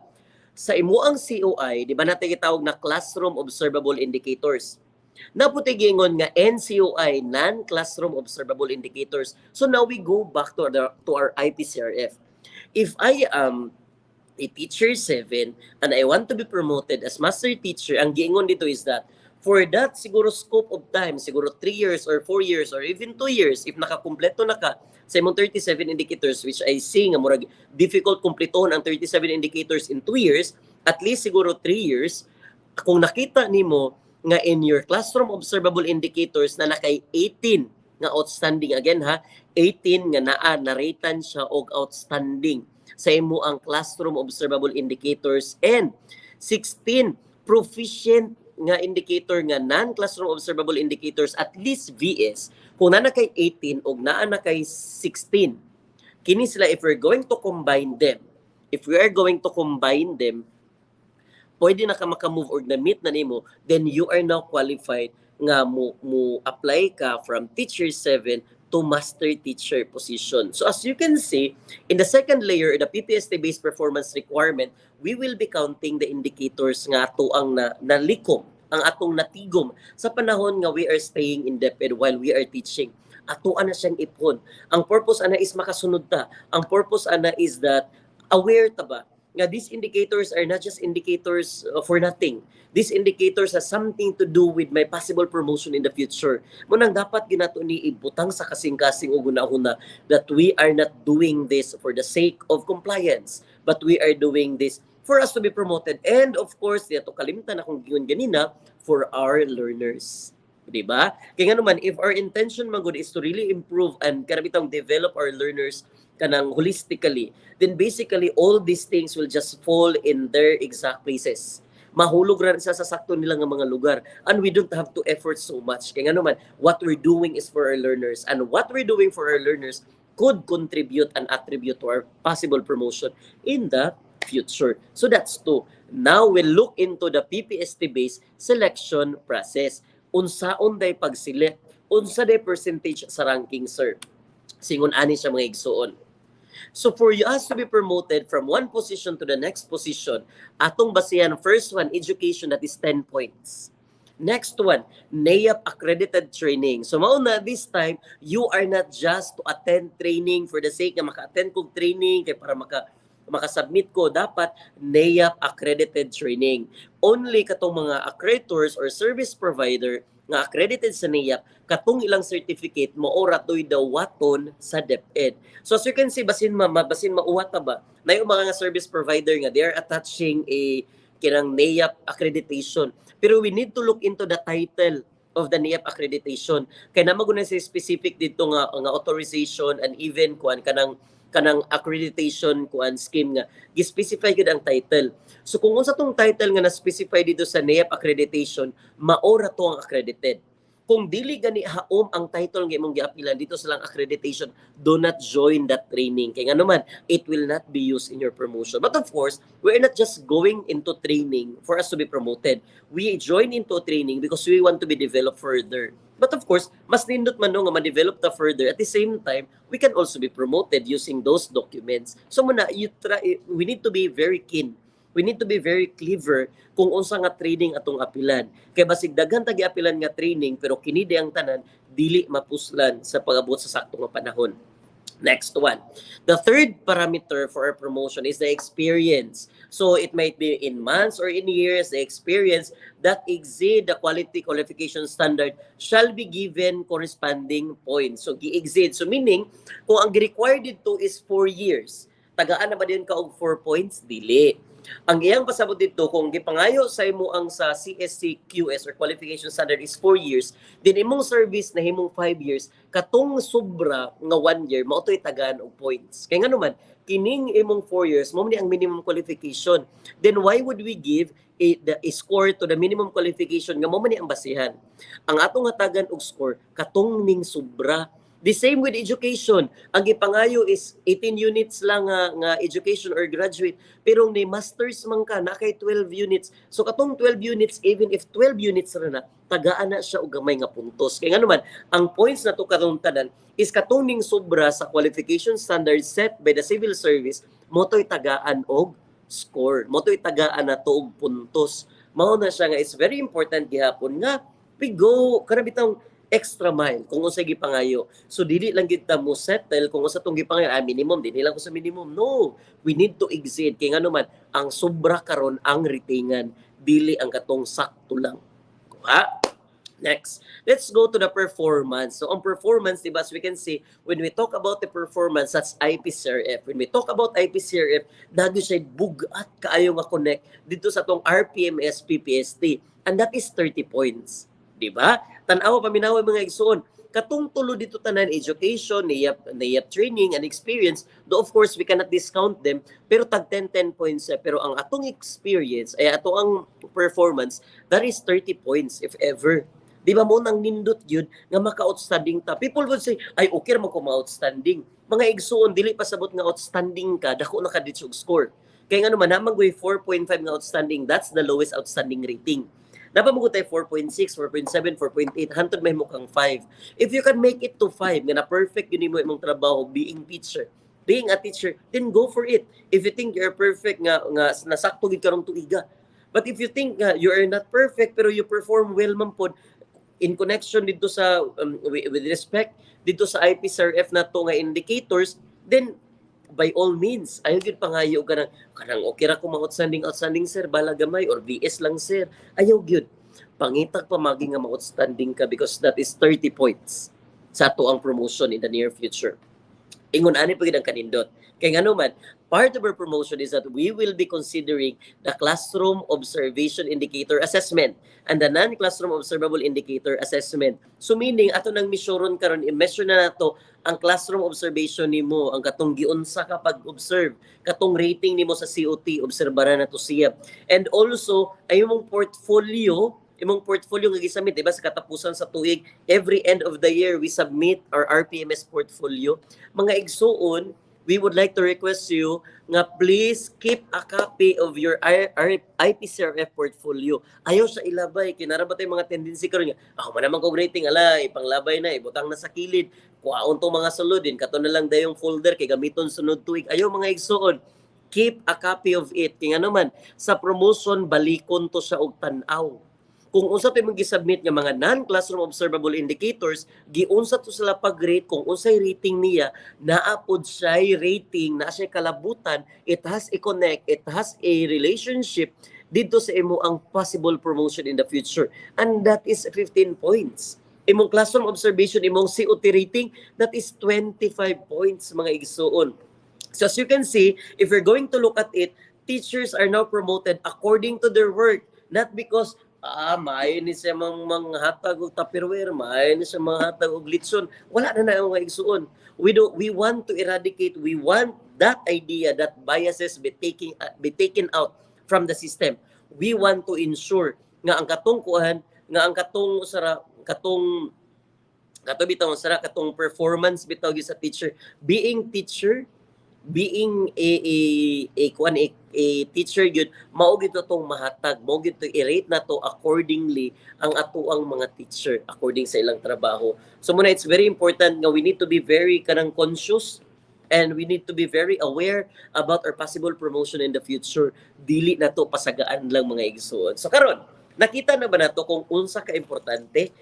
Speaker 10: sa imuang COI, di ba natin gitawag na classroom observable indicators. Naputi gingon nga NCOI, non-classroom observable indicators. So now we go back to our IPCRF. If I am a teacher 7 and I want to be promoted as master teacher, ang giingon dito is that for that siguro scope of time, siguro 3 years or 4 years or even 2 years, if nakakumpleto na ka sa imong 37 indicators, which I see nga murag difficult kumpletohon ang 37 indicators in 2 years, at least siguro 3 years, kung nakita nimo nga in your classroom observable indicators na nakay 18 nga outstanding, again ha, 18 nga naa na-ratean siya og outstanding sa imo ang classroom observable indicators, and 16 proficient nga indicator nga non-classroom observable indicators, at least VS, kung naa na kay 18 o naa na kay 16, kini sila, if we are going to combine them, pwede na ka makamove or na-meet na nimo, then you are now qualified nga mo apply ka from teacher 7 to master teacher position. So as you can see, in the second layer, the PPST-based performance requirement, we will be counting the indicators nga ato ang nalikom, ang atong natigom sa panahon nga we are staying in DepEd while we are teaching. Ato ana siyang ipon. Ang purpose ana is makasunod ta. Ang purpose ana is that aware ta ba nga these indicators are not just indicators for nothing. These indicators has something to do with my possible promotion in the future. Munang dapat ginato ni ibutang sa kasing-kasing o guna-huna that we are not doing this for the sake of compliance, but we are doing this for us to be promoted. And of course, dito kalimtan akong giyon ganina, for our learners. Diba? Kaya nga naman, if our intention magud is to really improve and karabitang develop our learners kanang holistically, then basically all these things will just fall in their exact places. Mahulog rin sa sakto nila nga mga lugar, and we don't have to effort so much. Kaya nga naman, what we're doing is for our learners, and what we're doing for our learners could contribute and attribute to our possible promotion in the future. So that's 2. Now we'll look into the PPST-based selection process. Unsaon day pag-select, unsa day percentage sa ranking, sir. Singon ani siya mga igsuon. So for us to be promoted from one position to the next position, atong basihan, first one, education, that is 10 points. Next one, NAIAP accredited training. So mauna, this time, you are not just to attend training for the sake na maka-attend kong training kay para makasubmit ko, dapat NAIAP accredited training. Only katong mga accreditors or service provider nga accredited sa NAIAP, katong ilang certificate mo ora to'y dawaton sa DepEd. So as you can see, basin mauwata ba, na yung mga service provider nga, they are attaching a kinang NAIAP accreditation. Pero we need to look into the title of the NAIAP accreditation. Kaya naman guna sa specific dito nga authorization and even kanang accreditation scheme nga gi-specify gid ang title. So kung unsa tong title nga na-specify dito sa NAIAP accreditation, maora to ang accredited. Kung dili gani haom ang title nga imong giapilan dito sa lang accreditation, do not join that training. Kaya nga naman, it will not be used in your promotion. But of course, we are not just going into training for us to be promoted. We join into training because we want to be developed further. But of course, mas nindot man no nga ma-develop ta further. At the same time, we can also be promoted using those documents. So muna, we need to be very keen. We need to be very clever kung unsa nga training atong apilan. Kay basig daghan ta giapilan nga training pero kini di ang tanan dili mapuslan sa pag-abot sa sakto nga panahon. Next one. The third parameter for our promotion is the experience. So it might be in months or in years, the experience that exceed the qualification standard shall be given corresponding points. So gi-exceed. So meaning, kung ang required dito is 4 years, tagaan na ba din ka og 4 points? Dili. Ang iyang pasabot dito, kung gipangayo sa imo ang sa CSC QS or qualification standard is 4 years, din imong service na himong 5 years, katong sobra nga 1 year, mao to'y tagaan og points. Kaya nga naman, kining imong 4 years, mo ni ang minimum qualification. Then why would we give a score to the minimum qualification nga mo man ni ang basihan? Ang atong hatagan og score, katong ning sobra The same with education. Ang gipangayo is 18 units lang nga education or graduate, pero ni masters man ka na kay 12 units. So katong 12 units, even if 12 units ra na, tagaan na siya og gamay nga puntos. Kaya nga naman, ang points na to karong tanan is katong ning sobra sa qualification standards set by the civil service, motoy tagaan og score. Motoy tagaan na to og puntos. Mao na siya nga is very important gihapon nga we go karabitang extra mile kung unsa gipangayo. So dili lang gid ta mo settle kung unsa tong gipangayo minimum dinhi lang ko sa minimum. No, we need to exceed kay ngano man ang sobra karon ang ratingan dili ang katong sakto lang. Ha? Next, let's go to the performance. So, on performance, diba, as we can see, when we talk about the performance, that's IPCRF. When we talk about IPCRF, dagi siya bugat kaayo nga connect dito sa tong RPMS PPST. And that is 30 points. Diba? Tanawa, paminawa mga igsoon. Katong tulo dito tanan, education, niyap training and experience, though of course, we cannot discount them, pero tag 10 points. Pero ang atong experience, ay ato ang performance, that is 30 points, if ever. Di ba mo nang nindot yun nga maka-outstanding ta? People would say, ay okay mo ko ma-outstanding. Mga igsuon, dili pa sabot nga outstanding ka, dako na ka dito score. Kaya nga naman, namang 4.5 nga outstanding, that's the lowest outstanding rating. Dapat mo tayo 4.6, 4.7, 4.8, hantod may mo kang 5. If you can make it to 5, nga na perfect yun mo imong trabaho, being a teacher, then go for it. If you think you're perfect, nga nasakto gid karong tuiga. But if you think you are not perfect, pero you perform well man pod, in connection dito sa with respect dito sa IPCRF na to nga indicators, then by all means ayo gyud pangayo kanang okay ra ko outstanding sir bala gamay or VS lang sir, ayaw gyud pangitag pa magi nga outstanding ka because that is 30 points sa ato ang promotion in the near future. Ingon ani pa gid ang kanindot kay ngano man part of our promotion is that we will be considering the classroom observation indicator assessment and the non-classroom observable indicator assessment. So meaning, ato nang misyoron karon i-measure na nato ang classroom observation nimo, ang katong giunsa ka pag-observe, katong rating nimo sa COT, obserbaran na to siya. And also, ay imong portfolio nga gisamit, diba, sa katapusan sa tuig, every end of the year, we submit our RPMS portfolio. Mga igsuon, we would like to request you nga please keep a copy of your IPCRF portfolio. Ayaw sa ilabay. Kinarabat tayo mga tendency karon nga, man naman kong rating, ipanglabay na, ibutang na sa kilid. Kuhaon tong mga sulodin, kato na lang dayong folder, kay gamiton sunod tuig. Ayaw mga igsuon. Keep a copy of it. Kaya naman, sa promotion, balikon to sa og tanaw. Kung unsa tay mong gi-submit nga mga non-classroom observable indicators, giunsa to sila pag-rate kung unsay rating niya, naapod siya rating, na siya kalabutan, it has a connect, it has a relationship dito sa imo ang possible promotion in the future. And that is 15 points. Imong classroom observation, imong COT rating, that is 25 points mga igsuon. So as you can see, if you're going to look at it, teachers are now promoted according to their work, not because maayon ni siya hatag og Tupperware, maayon ni siya hatag og litson. Wala na ang mga igsuon. We want to eradicate, we want that idea that biases be taken out from the system. We want to ensure nga ang katong performance bitaw sa teacher, being a teacher yun, mao gid tong mahatag, mao gid to i-rate na to accordingly ang atuang mga teacher according sa ilang trabaho. So muna, it's very important nga we need to be very conscious and we need to be very aware about our possible promotion in the future. Dili na to pasagaan lang mga igsuon. So karon, nakita na ba nato kung unsa ka importante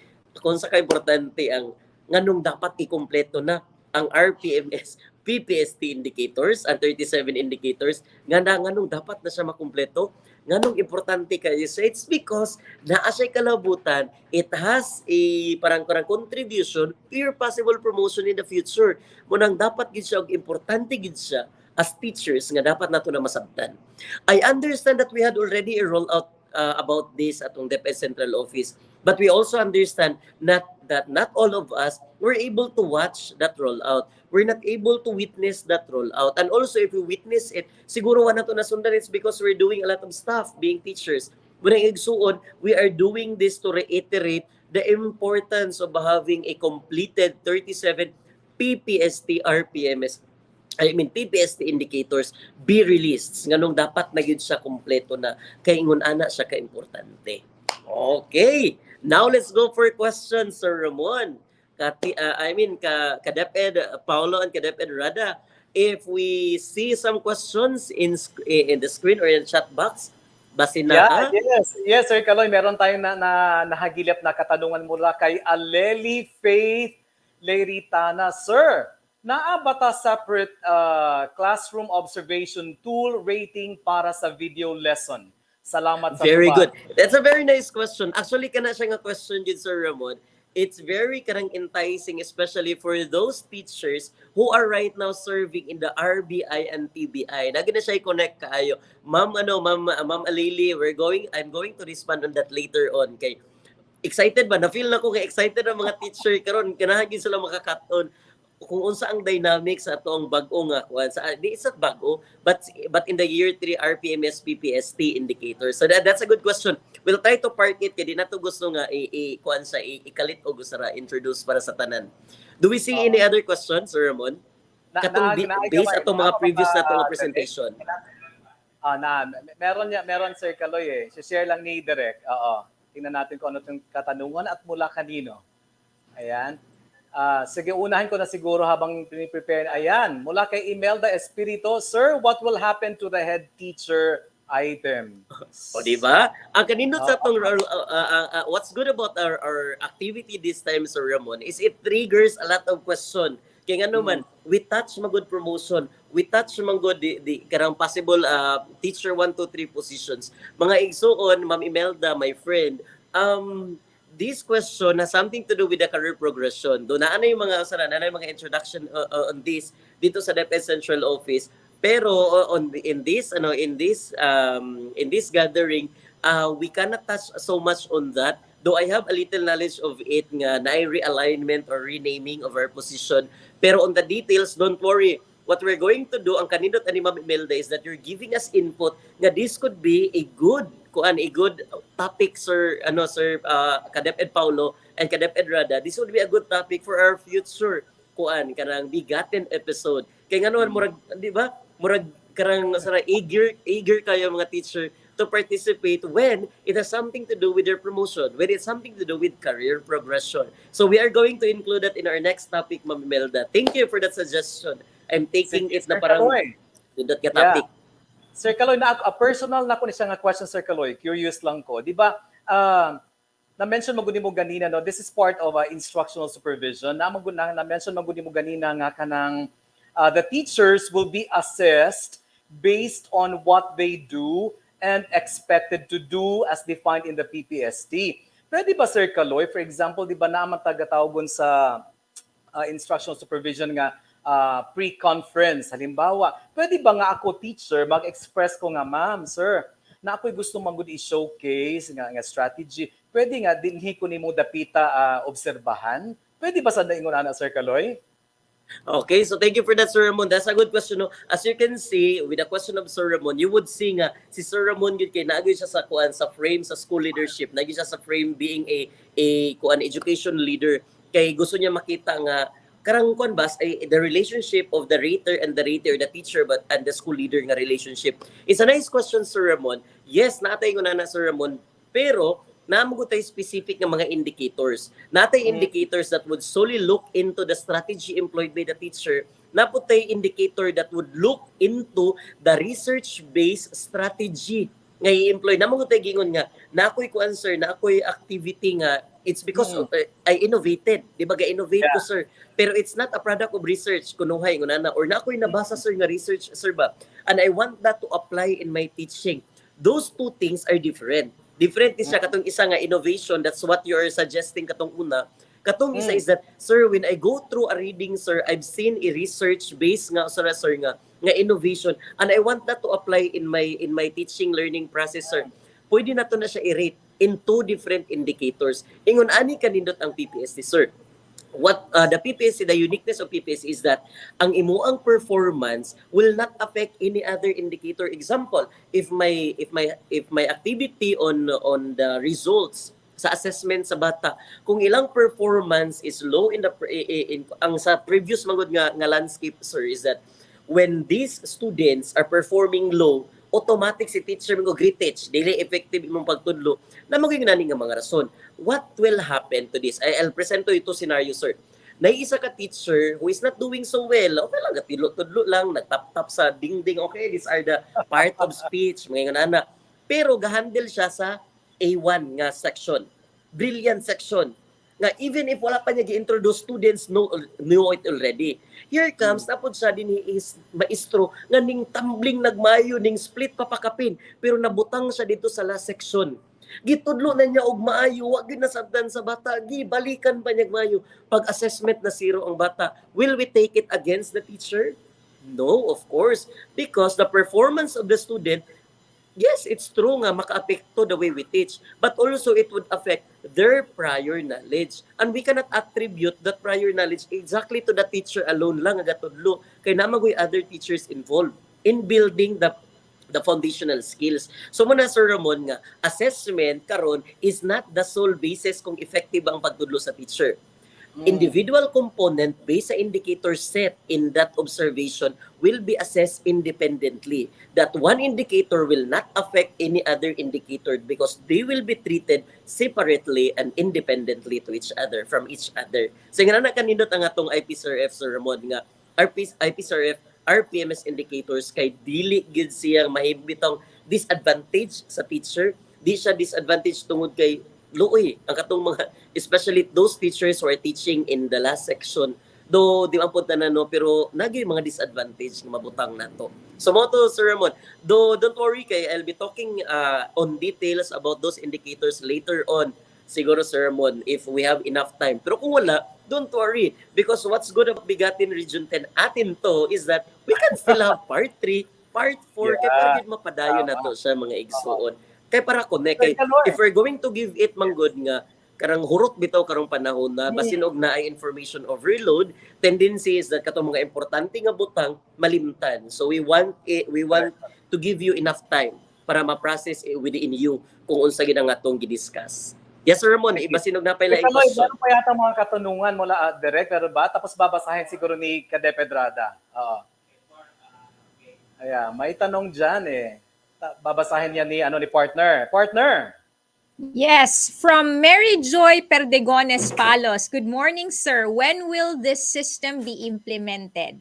Speaker 10: ang nganong dapat ikumpleto na ang RPMS PPST indicators, ang 37 indicators, nganong dapat na siya makumpleto, nganong importante kayo. So it's because naa siya kalabutan, it has a parang contribution to your possible promotion in the future. Munang dapat gid siya, importante gid siya as teachers nga dapat nato na masabtan. I understand that we had already a rollout about this atong DepEd Central Office, but we also understand that not all of us were able to watch that rollout. We're not able to witness that rollout. And also, if we witness it, siguro wala to nasundan, it's because we're doing a lot of stuff being teachers. Munang igsuon, we are doing this to reiterate the importance of having a completed 37 PPST, RPMS, PPST indicators be released. Nganong dapat na yun siya kompleto na kay ingon ana siya ka-importante. Okay. Now let's go for questions, Sir Ramon. Ka-DepEd Paolo and ka-DepEd Rada. If we see some questions in the screen or in the chat box, basin na
Speaker 7: Yes, Sir Kaloy, meron tayong nahagilap na katanungan mula kay Aleli Faith Leritana. Sir, naabata separate classroom observation tool rating para sa video lesson? Salamat sa
Speaker 10: Very
Speaker 7: tubag.
Speaker 10: good. That's a very nice question. Actually, kana siya nga question din, Sir Ramon. It's very karang enticing, especially for those teachers who are right now serving in the RBI and TBI. Nagina siya i-connect kaayo. Ma'am Alili, I'm going to respond on that later on. Kay excited ba? Na-feel na ko kay excited ang mga teacher karon ganahan gyud sila makakat-on kung unsa ang dynamics sa atong bag-o nga kuan sa di isa bag-o but in the year 3 RPMS PPST indicator. So that's a good question. We'll try to park it kay di nato gusto nga kuan sa ikalit o gusto ra introduce para sa tanan. Do we see any other questions, Sir Ramon? Katong based atong mga previous natong presentation.
Speaker 7: Meron Sir Kaloy share lang ni Direk. Oo. Tingnan natin kung ano yung katanungan at mula kanino. Ayan. Sige, unahin ko na siguro habang piniprepare. Ayan, mula kay Imelda Espirito. Sir, what will happen to the head teacher item?
Speaker 10: O, di ba? Ang kanindot sa itong, what's good about our activity this time, Sir Ramon, is it triggers a lot of question. Kaya nga naman, we touch magod promotion, we touch magod the karang possible teacher 1, 2, 3 positions. Mga igsuon, Ma'am Imelda, my friend, this question has something to do with the career progression. Doon na yung mga introduction on this dito sa DepEd Central Office. Pero in this gathering, we cannot touch so much on that. Though I have a little knowledge of it nga na realignment or renaming of our position. Pero on the details, don't worry. What we're going to do, ang kanindot ani Ma'am Imelda, is that you're giving us input nga this could be a good topic, Sir ka-DepEd Paulo and ka-DepEd Rada. This would be a good topic for our future kanang BigaTEN episode. Kaya nga naman murag, di ba? Murag karang eager kayo mga teacher to participate when it has something to do with their promotion, when it's something to do with career progression. So we are going to include that in our next topic, Ma'am Imelda. Thank you for that suggestion. I'm taking it na parang that ka topic.
Speaker 7: Sir Kaloy, personal na ko ni siya nga question, Sir Kaloy. Curious lang ko. Di ba, na-mention mo ganina, no? This is part of instructional supervision. Na-mention mo ganina nga kanang the teachers will be assessed based on what they do and expected to do as defined in the PPST. Pwede ba, Sir Kaloy, for example, di ba naman tagatawgon sa instructional supervision nga pre-conference. Halimbawa, pwede ba nga ako teacher mag-express ko nga, ma'am, sir, na ako'y gusto magud i-showcase nga strategy. Pwede nga dinhi ko nimo dapita obserbahan. Pwede ba sa daingon ana, Sir Kaloy?
Speaker 10: Okay, so thank you for that, Sir Ramon. That's a good question. No? As you can see, with the question of Sir Ramon, you would see nga si Sir Ramon gid kay naagay siya sa frame sa school leadership, naagay siya sa frame being a education leader kay gusto niya makita nga karang the relationship of the rater and the rater, the teacher and the school leader nga relationship. It's a nice question, Sir Ramon. Yes, naatay ko na Sir Ramon, pero naamgo tayo specific ng mga indicators. Natay indicators that would solely look into the strategy employed by the teacher. Naputay indicator that would look into the research-based strategy nga i-employ. Naamgo tayo gingon nga, na ako'y answer, na ako'y activity nga, it's because I innovated. Di ba ga-innovate ko, sir? Pero it's not a product of research, kunuhay, ngunana, or na ako'y nabasa, sir, nga research, sir ba? And I want that to apply in my teaching. Those two things are different. Different is siya katong isa nga innovation, that's what you are suggesting katong una. Katong isa is that, sir, when I go through a reading, sir, I've seen a research-based nga, sir, nga innovation, and I want that to apply in my teaching learning process, sir. Pwede na to na siya i-rate in two different indicators. Ingon ani kanindot ang PPST, sir. What the PPSC, the uniqueness of PPSC is that ang imuang performance will not affect any other indicator. Example, if my activity on the results sa assessment sa bata kung ilang performance is low in the ang sa previous magud nga landscape, sir, is that when these students are performing low, automatic si teacher mo retouch, dili effective imong pagtudlo na maging nani nga mga rason. What will happen to this? I'll present to ito scenario, sir. Naisa ka teacher who is not doing so well, okay lang, tudlo lang, nagtap-tap sa dingding, okay, these are the part of speech, mga nga. Pero gahandle siya sa A1 nga section. Brilliant section. Nga even if wala pa niya gi-introduce, students know it already. Here comes tapos siya din is maestro nga ning tumbling nagmayo ning split papakapin pero nabutang siya dito sa last section. Gitudlo na niya og maayo, wa gyud nasabtan sa bata, gibalikan pa niya maayo. Pag assessment na 0 ang bata, will we take it against the teacher? No, of course, because the performance of the student, yes, it's true nga maka-apekto the way we teach, but also it would affect their prior knowledge. And we cannot attribute that prior knowledge exactly to the teacher alone lang nga gatudlo. Kay namagoy other teachers involved in building the foundational skills. So muna, Sir Ramon, nga assessment karon is not the sole basis kung effective ang pagtudlo sa teacher. Individual component based sa indicator set in that observation will be assessed independently. That one indicator will not affect any other indicator because they will be treated separately and independently to each other, from each other. So nga na kanindot ang atong IPSRF, Sir Ramon, nga IPSRF RPMS indicators kay dili gid siya mahibitang disadvantage sa teacher. Di siya disadvantage tungod kay luoy ang katong mga, especially those teachers who are teaching in the last section, do di man punta na no, pero nagay mga disadvantage nga mabutang nato. So mo to, Sir Ramon, don't worry kay I'll be talking on details about those indicators later on, siguro, Sir Ramon, if we have enough time. Pero kung wala, don't worry, because what's good about BigaTEN Region 10 atin to is that we can still have part 3, part 4, kay para gid mapadayon nato sa mga igsuon. Kay para connect, kay if we're going to give it manggod nga karang hurot bitaw karong panahon na basin og naay information overload, tendency is that katong mga importante nga butang malimtan. So we want to give you enough time para ma-process within you kung unsa gid ang atong gidiscuss. Yes, Sir Ramon, ibasin og napay laing question.
Speaker 7: Meron pa yata mga katanungan mula direct, pero ba? Tapos babasahin siguro ni Kadepedrada. Ayan, may tanong dyan eh. Babasahin niya ni partner. Partner!
Speaker 8: Yes, from Mary Joy Perdegones Palos. Good morning, sir. When will this system be implemented?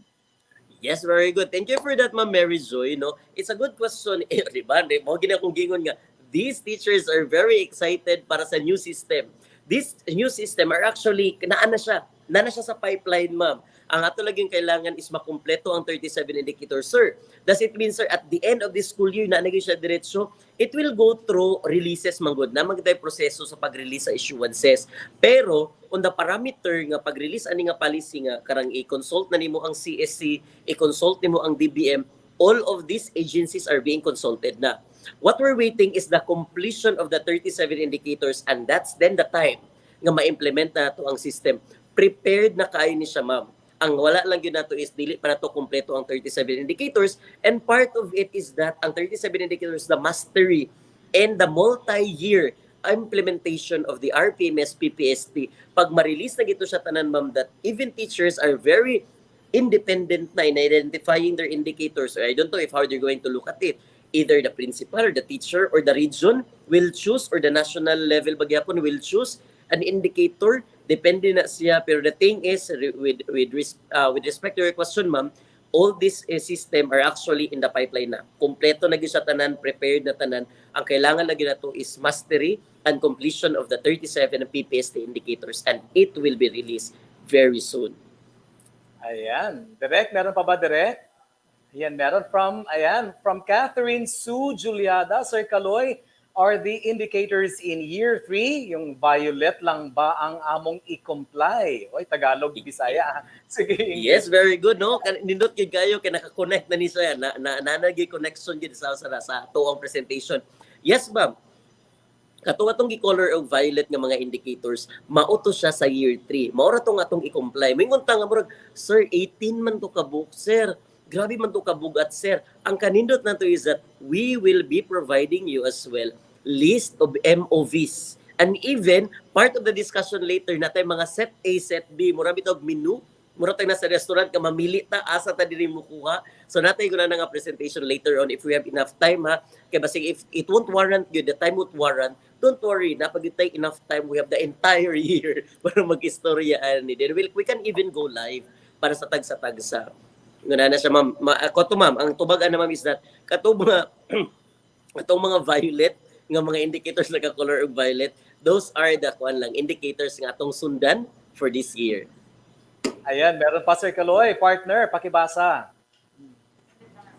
Speaker 10: Yes, very good. Thank you for that, Ma'am Mary Joy. No, it's a good question. Diba? Mo gina kong gingon nga, these teachers are very excited para sa new system. This new system are actually, naana siya sa pipeline, ma'am. Ang ato laging kailangan is makumpleto ang 37 indicators, sir. Does it mean, sir, at the end of this school year, naanagin siya diretso, it will go through releases, manggod na magday proseso sa pag-release sa issuances. Pero, on the parameter nga pag-release ani nga policy nga, karang i-consult na nimo ang CSC, i-consult nimo ang DBM, all of these agencies are being consulted na. What we're waiting is the completion of the 37 indicators, and that's then the time nga ma-implement na ito ang system. Prepared na kayo ni siya, ma'am. Ang wala lang yun nato is dili pa na to kumpleto ang 37 indicators, and part of it is that ang 37 indicators, the mastery and the multi-year implementation of the RPMS PPST. Pag ma-release na gito siya tanan, ma'am, that even teachers are very independent na in identifying their indicators. I don't know if how they're going to look at it. Either the principal or the teacher or the region will choose, or the national level bagyapon will choose an indicator. Depende na siya. Pero the thing is, with respect to your question, ma'am, all this system are actually in the pipeline na. Kompleto na gyud sa tanan, prepared na tanan. Ang kailangan lagi nato is mastery and completion of the 37 PPST indicators, and it will be released very soon.
Speaker 7: Ayan. Direct, meron pa ba direct? Ayan, meron from Catherine Sue Juliada. Sir Kaloy, are the indicators in year 3, yung violet lang ba ang among i-comply? Oy, Tagalog, Bisaya. Sige.
Speaker 10: Yes, very good, no? Nindot gyud kayo kay naka-connect na ni siya na nanagi connection gyud sa tuong presentation. Yes, ma'am. Katong gi-color og violet nga mga indicators, mauto siya sa year 3. Mao ra tong atong i-comply. Mingon ta nga murag, sir, 18 man to ka book, sir. Grabe man to kabugat, sir. Ang kanindot nato is that we will be providing you as well list of MOVs And even, part of the discussion later natin, mga set A, set B, mura bitog menu, mura tayo na sa restaurant ka mamili ta, asa ta diri mo kuha. So natay ko na nga presentation later on if we have enough time ha. Kaya basig if it won't warrant you, the time won't warrant, don't worry, napagitay enough time, we have the entire year para mag-istoryaan ni. Then we can even go live para sa tagsa-tagsa. Ngana na siya ma'am. Ako to ma'am, ang tubagan na ma'am is that katong mga atong mga violet nga mga indicators na ka-color of violet, those are the kuan lang indicators nga atong sundan for this year.
Speaker 7: Ayan, meron pa Sir Kaloy, partner, pakibasa.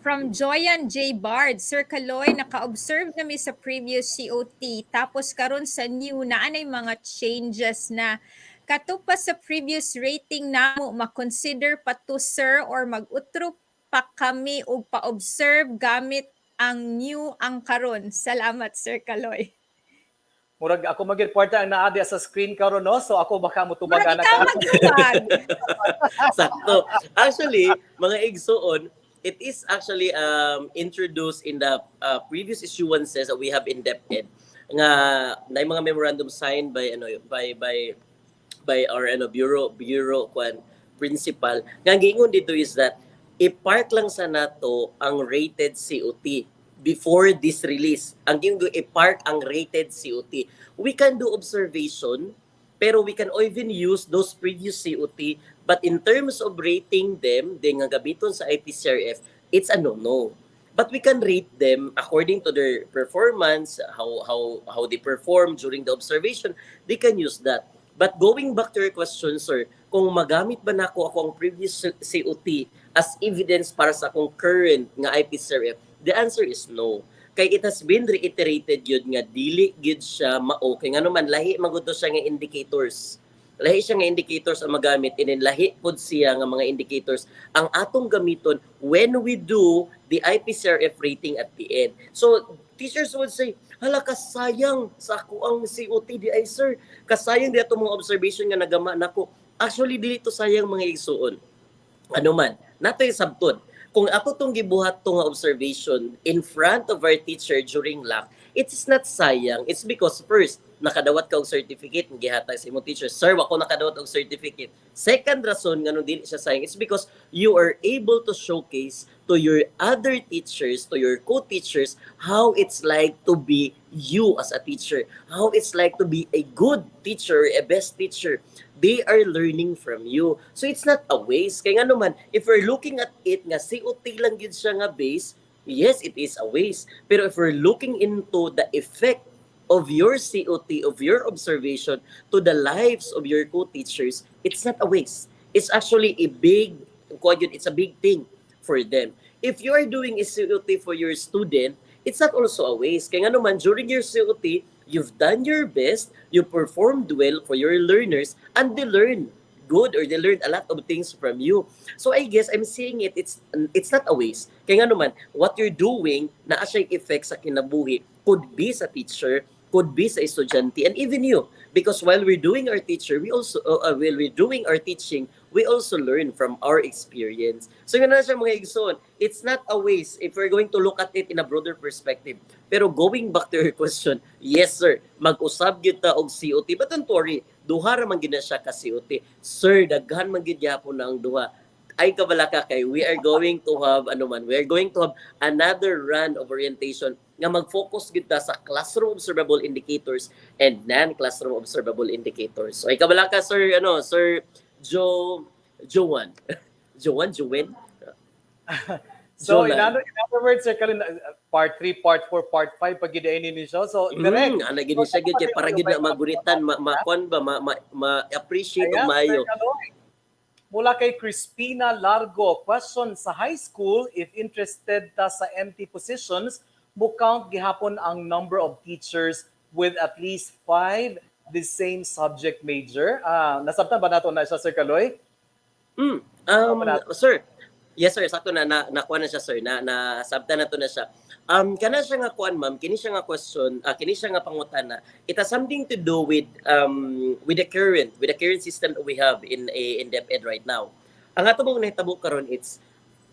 Speaker 8: From Joyan J. Bard, Sir Kaloy, naka-observe nami sa previous COT, tapos karon sa new na anay mga changes na katupa sa previous rating namo makonsider pa to sir or mag-utro pa kami og pa-observe gamit ang new ang karon. Salamat Sir Kaloy.
Speaker 7: Murag ako mag-report ang naadi sa screen karon no, so ako baka mutubagan
Speaker 8: Murag ikaw magtubag.
Speaker 10: Sakto. Actually, mga igsoon, it is actually introduced in the previous issuances that we have in DepEd nga na mga memorandum signed by by our bureau kwan principal nga giingon dito is that i-park lang sa nato ang rated COT before this release. Ang giingon i-park ang rated COT. We can do observation pero we can even use those previous COT, but in terms of rating them, di nga gabiton sa IPCRF, it's a no-no. But we can rate them according to their performance, how they perform during the observation. They can use that. But going back to your question, sir, kung magamit ba nako ako ang previous COT as evidence para sa akong current nga IPCRF, the answer is no. Kay it has been reiterated yun nga dili gid siya mao kay ngano man lahi magud to siya nga indicators. Lahi siya nga indicators ang magamit and then lahi pod siya nga mga indicators ang atong gamiton when we do the IPCRF rating at the end. So teachers would say, hala kasayang sa ako ang COT di ay sir. Kasayang di ato mga observation nga nagama nako. Actually dili to sayang mga igsuon. Ano man, natoy sabton. Kung ato tong gibuhat tong observation in front of our teacher during LAC, it's not sayang. It's because first, nakadawat ka og certificate, gihatag sa imong teacher, sir, wako nakadawat og certificate. Second rason nga nung dili siya sayang, it's because you are able to showcase to your other teachers, to your co-teachers, how it's like to be you as a teacher, how it's like to be a good teacher, a best teacher. They are learning from you. So it's not a waste. Kaya nga naman, if we're looking at it nga COT lang yun siya nga base, yes, it is a waste. Pero if we're looking into the effect of your COT, of your observation to the lives of your co-teachers, it's not a waste. It's actually a big, it's a big thing for them. If you are doing a COT for your student, it's not also a waste. Kaya nga naman, during your COT, you've done your best, you performed well for your learners, and they learn good or they learned a lot of things from you. So I guess I'm saying it's not a waste. Kaya nga naman, what you're doing na siyang effect sa kinabuhi could be sa teacher, could be sa estudyante, and even you. Because while we're doing our teacher, we also while we're doing our teaching, we also learn from our experience. So yun na siya mga igsoon. It's not a waste if we're going to look at it in a broader perspective. Pero going back to your question, yes sir, mag-usab kita og COT. But don't worry, duha ra man gid na siya ka COT. Sir, daghan man gid gyapon na ang duha. Ay kabalaka kay we are going to have another round of orientation nga mag-focus kita sa classroom observable indicators and non-classroom observable indicators. So ay kabalaka sir Sir Joan.
Speaker 7: So in other words, Sir Kalin, part 3, part 4, part 5 pag gidainin ni siya. So direct.
Speaker 10: Ana gid siya gid kay para gid na magunitan ma-kon ba ma-appreciate og maayo.
Speaker 7: Mula kay Crispina Largo, question sa high school, if interested ta sa empty positions, mukount gihapon ang number of teachers with at least 5 the same subject major. Nasabtan ba nato na siya, Sir Kaloy?
Speaker 10: Sir, yes sir, sakto na nakuha na siya sir, na sabtan na to na siya. Kana siya nga kuan ma'am, kini siya nga question, kini siya nga pangutana. It has something to do with the current system that we have in DepEd right now. Ang ato mong nahitabo karon, it's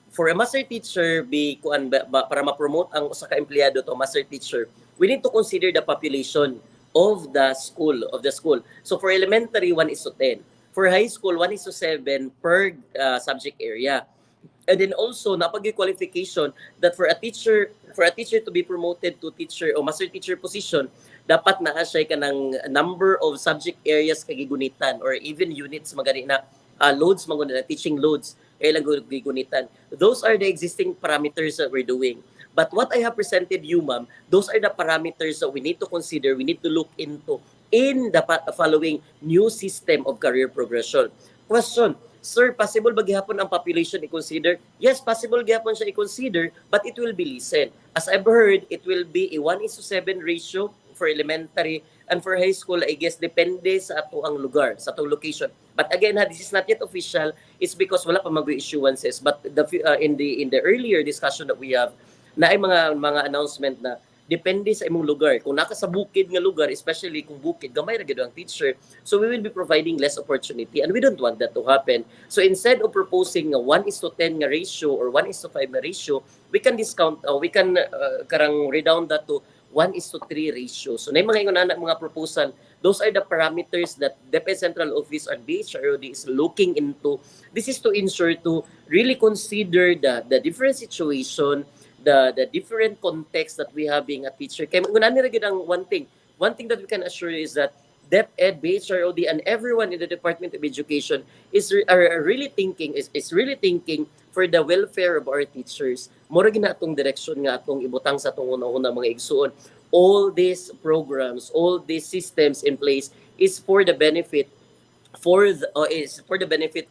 Speaker 10: for a master teacher para ma-promote ang usa ka empleyado to master teacher, we need to consider the population of the school. So for elementary, 1:10. For high school, 1:7 per subject area. And then also napag-qualification that for a teacher to be promoted to teacher o master teacher position, dapat naa siya kanang number of subject areas kagigunitan or even units magani na loads maguna na teaching loads kailang gigunitan. Those are the existing parameters that we're doing. But what I have presented you, ma'am, those are the parameters that we need to consider, we need to look into in the following new system of career progression. Question, sir, possible ba gihapon ang population i-consider? Yes, possible gihapon siya i-consider, but it will be listened. As I've heard, it will be a 1:7 ratio for elementary, and for high school, I guess, depende sa ato ang lugar, sa atong location. But again, this is not yet official. It's because wala pa mag-issuances. But in the earlier discussion that we have, na ay mga announcement na depende sa imong lugar. Kung naka sa bukid nga lugar, especially kung bukid, gamay ra gyud ang teacher, so we will be providing less opportunity and we don't want that to happen. So instead of proposing a 1:10 nga ratio or 1:5 nga ratio, we can discount, we can karang redound that to 1:3 ratio. So na mga ingon mga proposal, those are the parameters that DepEd Central Office and BHROD is looking into. This is to ensure to really consider the different situation, the different context that we have being a teacher. Kaya magunani ra gyud ang one thing that we can assure is that DepEd, BHROD, and everyone in the Department of Education is really thinking for the welfare of our teachers. Mura gina atong direksyon nga atong ibutang sa atong una mga igsuon. All these programs, all these systems in place is for the benefit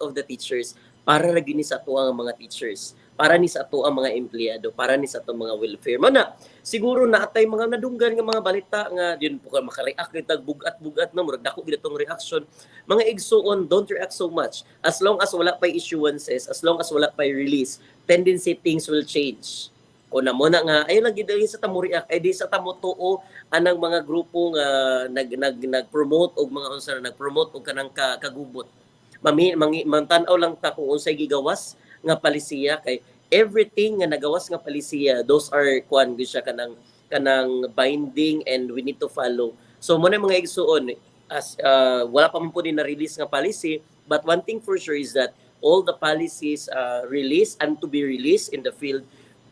Speaker 10: of the teachers, para ra gyud ni sa ato ang mga teachers, para ni sa ato ang mga empleyado, para ni sa ato mga welfare. Mana siguro naatay mga nadunggan nga mga balita nga diyon po ka makareact kitag bugat-bugat na murag dako gid atong reaction. Mga igsuon, don't react so much. As long as wala pay issuances, as long as wala pay release, tendency things will change. Kung na mo na nga ay lang gid sa tamo react, ay di sa tamo tuo anang mga grupo nga nag-promote og mga unsa nag-promote og kanang kagubot. Mantan-aw lang ta kung unsay gigawas nga palisiya, kay everything nga nagawas nga palisiya, those are kuan gyud siya kanang binding and we need to follow. So mo na mga igsuon, as wala pa man po din na release nga policy, but one thing for sure is that all the policies released and to be released in the field,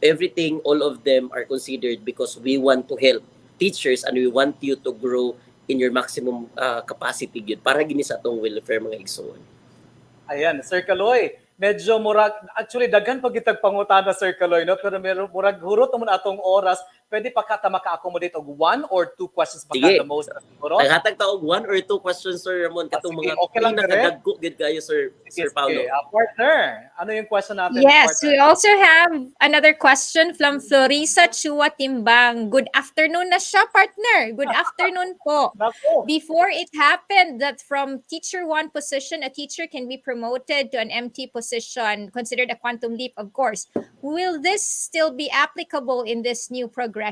Speaker 10: everything, all of them are considered because we want to help teachers and we want you to grow in your maximum capacity gyud para gini sa atong welfare mga igsuon.
Speaker 7: Ayan, Sir Kaloy, medyo murag, actually daghan pag itag pangutana, Sir Kaloy, no? Pero murag hurot naman atong oras, pwede pa ka maka-accommodate og 1 or 2 questions pa
Speaker 10: Sige.
Speaker 7: the most siguro?
Speaker 10: Naghatag ta og 1 or 2 questions, Sir Ramon, katong
Speaker 7: sige,
Speaker 10: mga
Speaker 7: okay lang,
Speaker 10: pinakadagko gid kayo, Sir Paulo.
Speaker 7: Okay. Partner, ano yung question natin?
Speaker 8: Yes,
Speaker 7: partner?
Speaker 8: we also have another question from Florisa Chua Timbang. Good afternoon na siya, partner. Good afternoon po.
Speaker 7: Nako.
Speaker 8: Before it happened that from teacher 1 position, a teacher can be promoted to an MT position, considered a quantum leap, of course. Will this still be applicable in this new progression?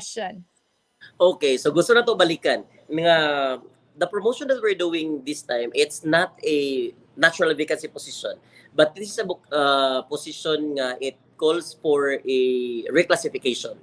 Speaker 10: Okay, so gusto na to balikan. The promotion that we're doing this time, it's not a natural vacancy position, but this is a position nga it calls for a reclassification.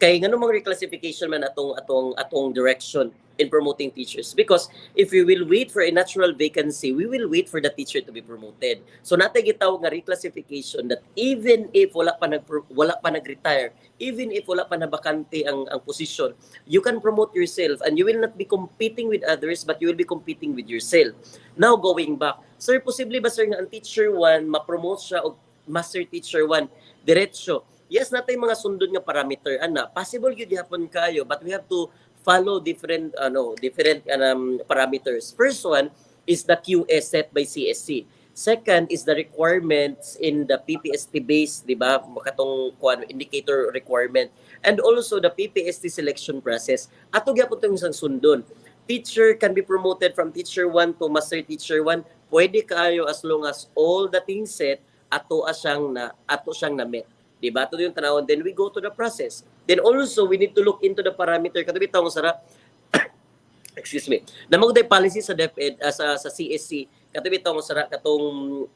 Speaker 10: Kay ngano mang reclassification man atong direction in promoting teachers, because if we will wait for a natural vacancy, we will wait for the teacher to be promoted. So natay gitawag nga reclassification that even if wala pa nag-retire, even if wala pa na bakante ang position, you can promote yourself and you will not be competing with others, but you will be competing with yourself. Now going back, sir, posible ba sir nga ang teacher 1 ma-promote siya og master teacher 1 diretso? Yes, natay mga sundon nga parameter ana. Possible gyud gyapon kayo, but we have to follow different parameters. First one is the QS set by CSC. Second is the requirements in the PPST base, di ba? Makatong indicator requirement. And also the PPST selection process. Ato gyapon tong isang sundon. Teacher can be promoted from teacher 1 to master teacher 1. Pwede kayo as long as all the things set ato siyang na met. Diba? Ito yung tanawon. Then we go to the process. Then also, we need to look into the parameter. Katabi taong sara, excuse me, namagday policy sa DepEd, sa CSC, katabi taong sara, katong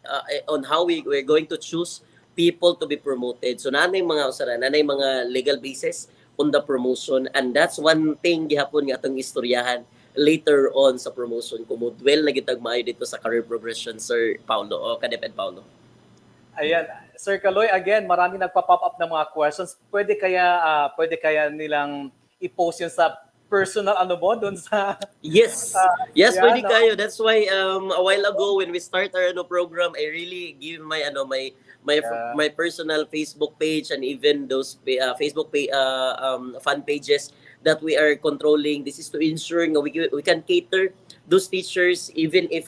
Speaker 10: on how we're going to choose people to be promoted. So, nanay mga legal basis on the promotion. And that's one thing gihapon nga atong istoryahan. later on sa promotion ko mo dwell na gitag maayo dito sa career progression, Sir Paulo o ka-DepEd Paulo.
Speaker 7: Ayan, Sir Kaloy, again, marami nagpa-pop up ng mga questions. Pwede kaya nilang i-post yun sa personal ano mo doon sa
Speaker 10: Yes.
Speaker 7: yeah,
Speaker 10: Pwede
Speaker 7: no?
Speaker 10: kayo. That's why a while ago when we start our program, I really give
Speaker 7: Yeah.
Speaker 10: my personal Facebook page and even those Facebook fan pages that we are controlling. This is to ensure nga we can cater those teachers even if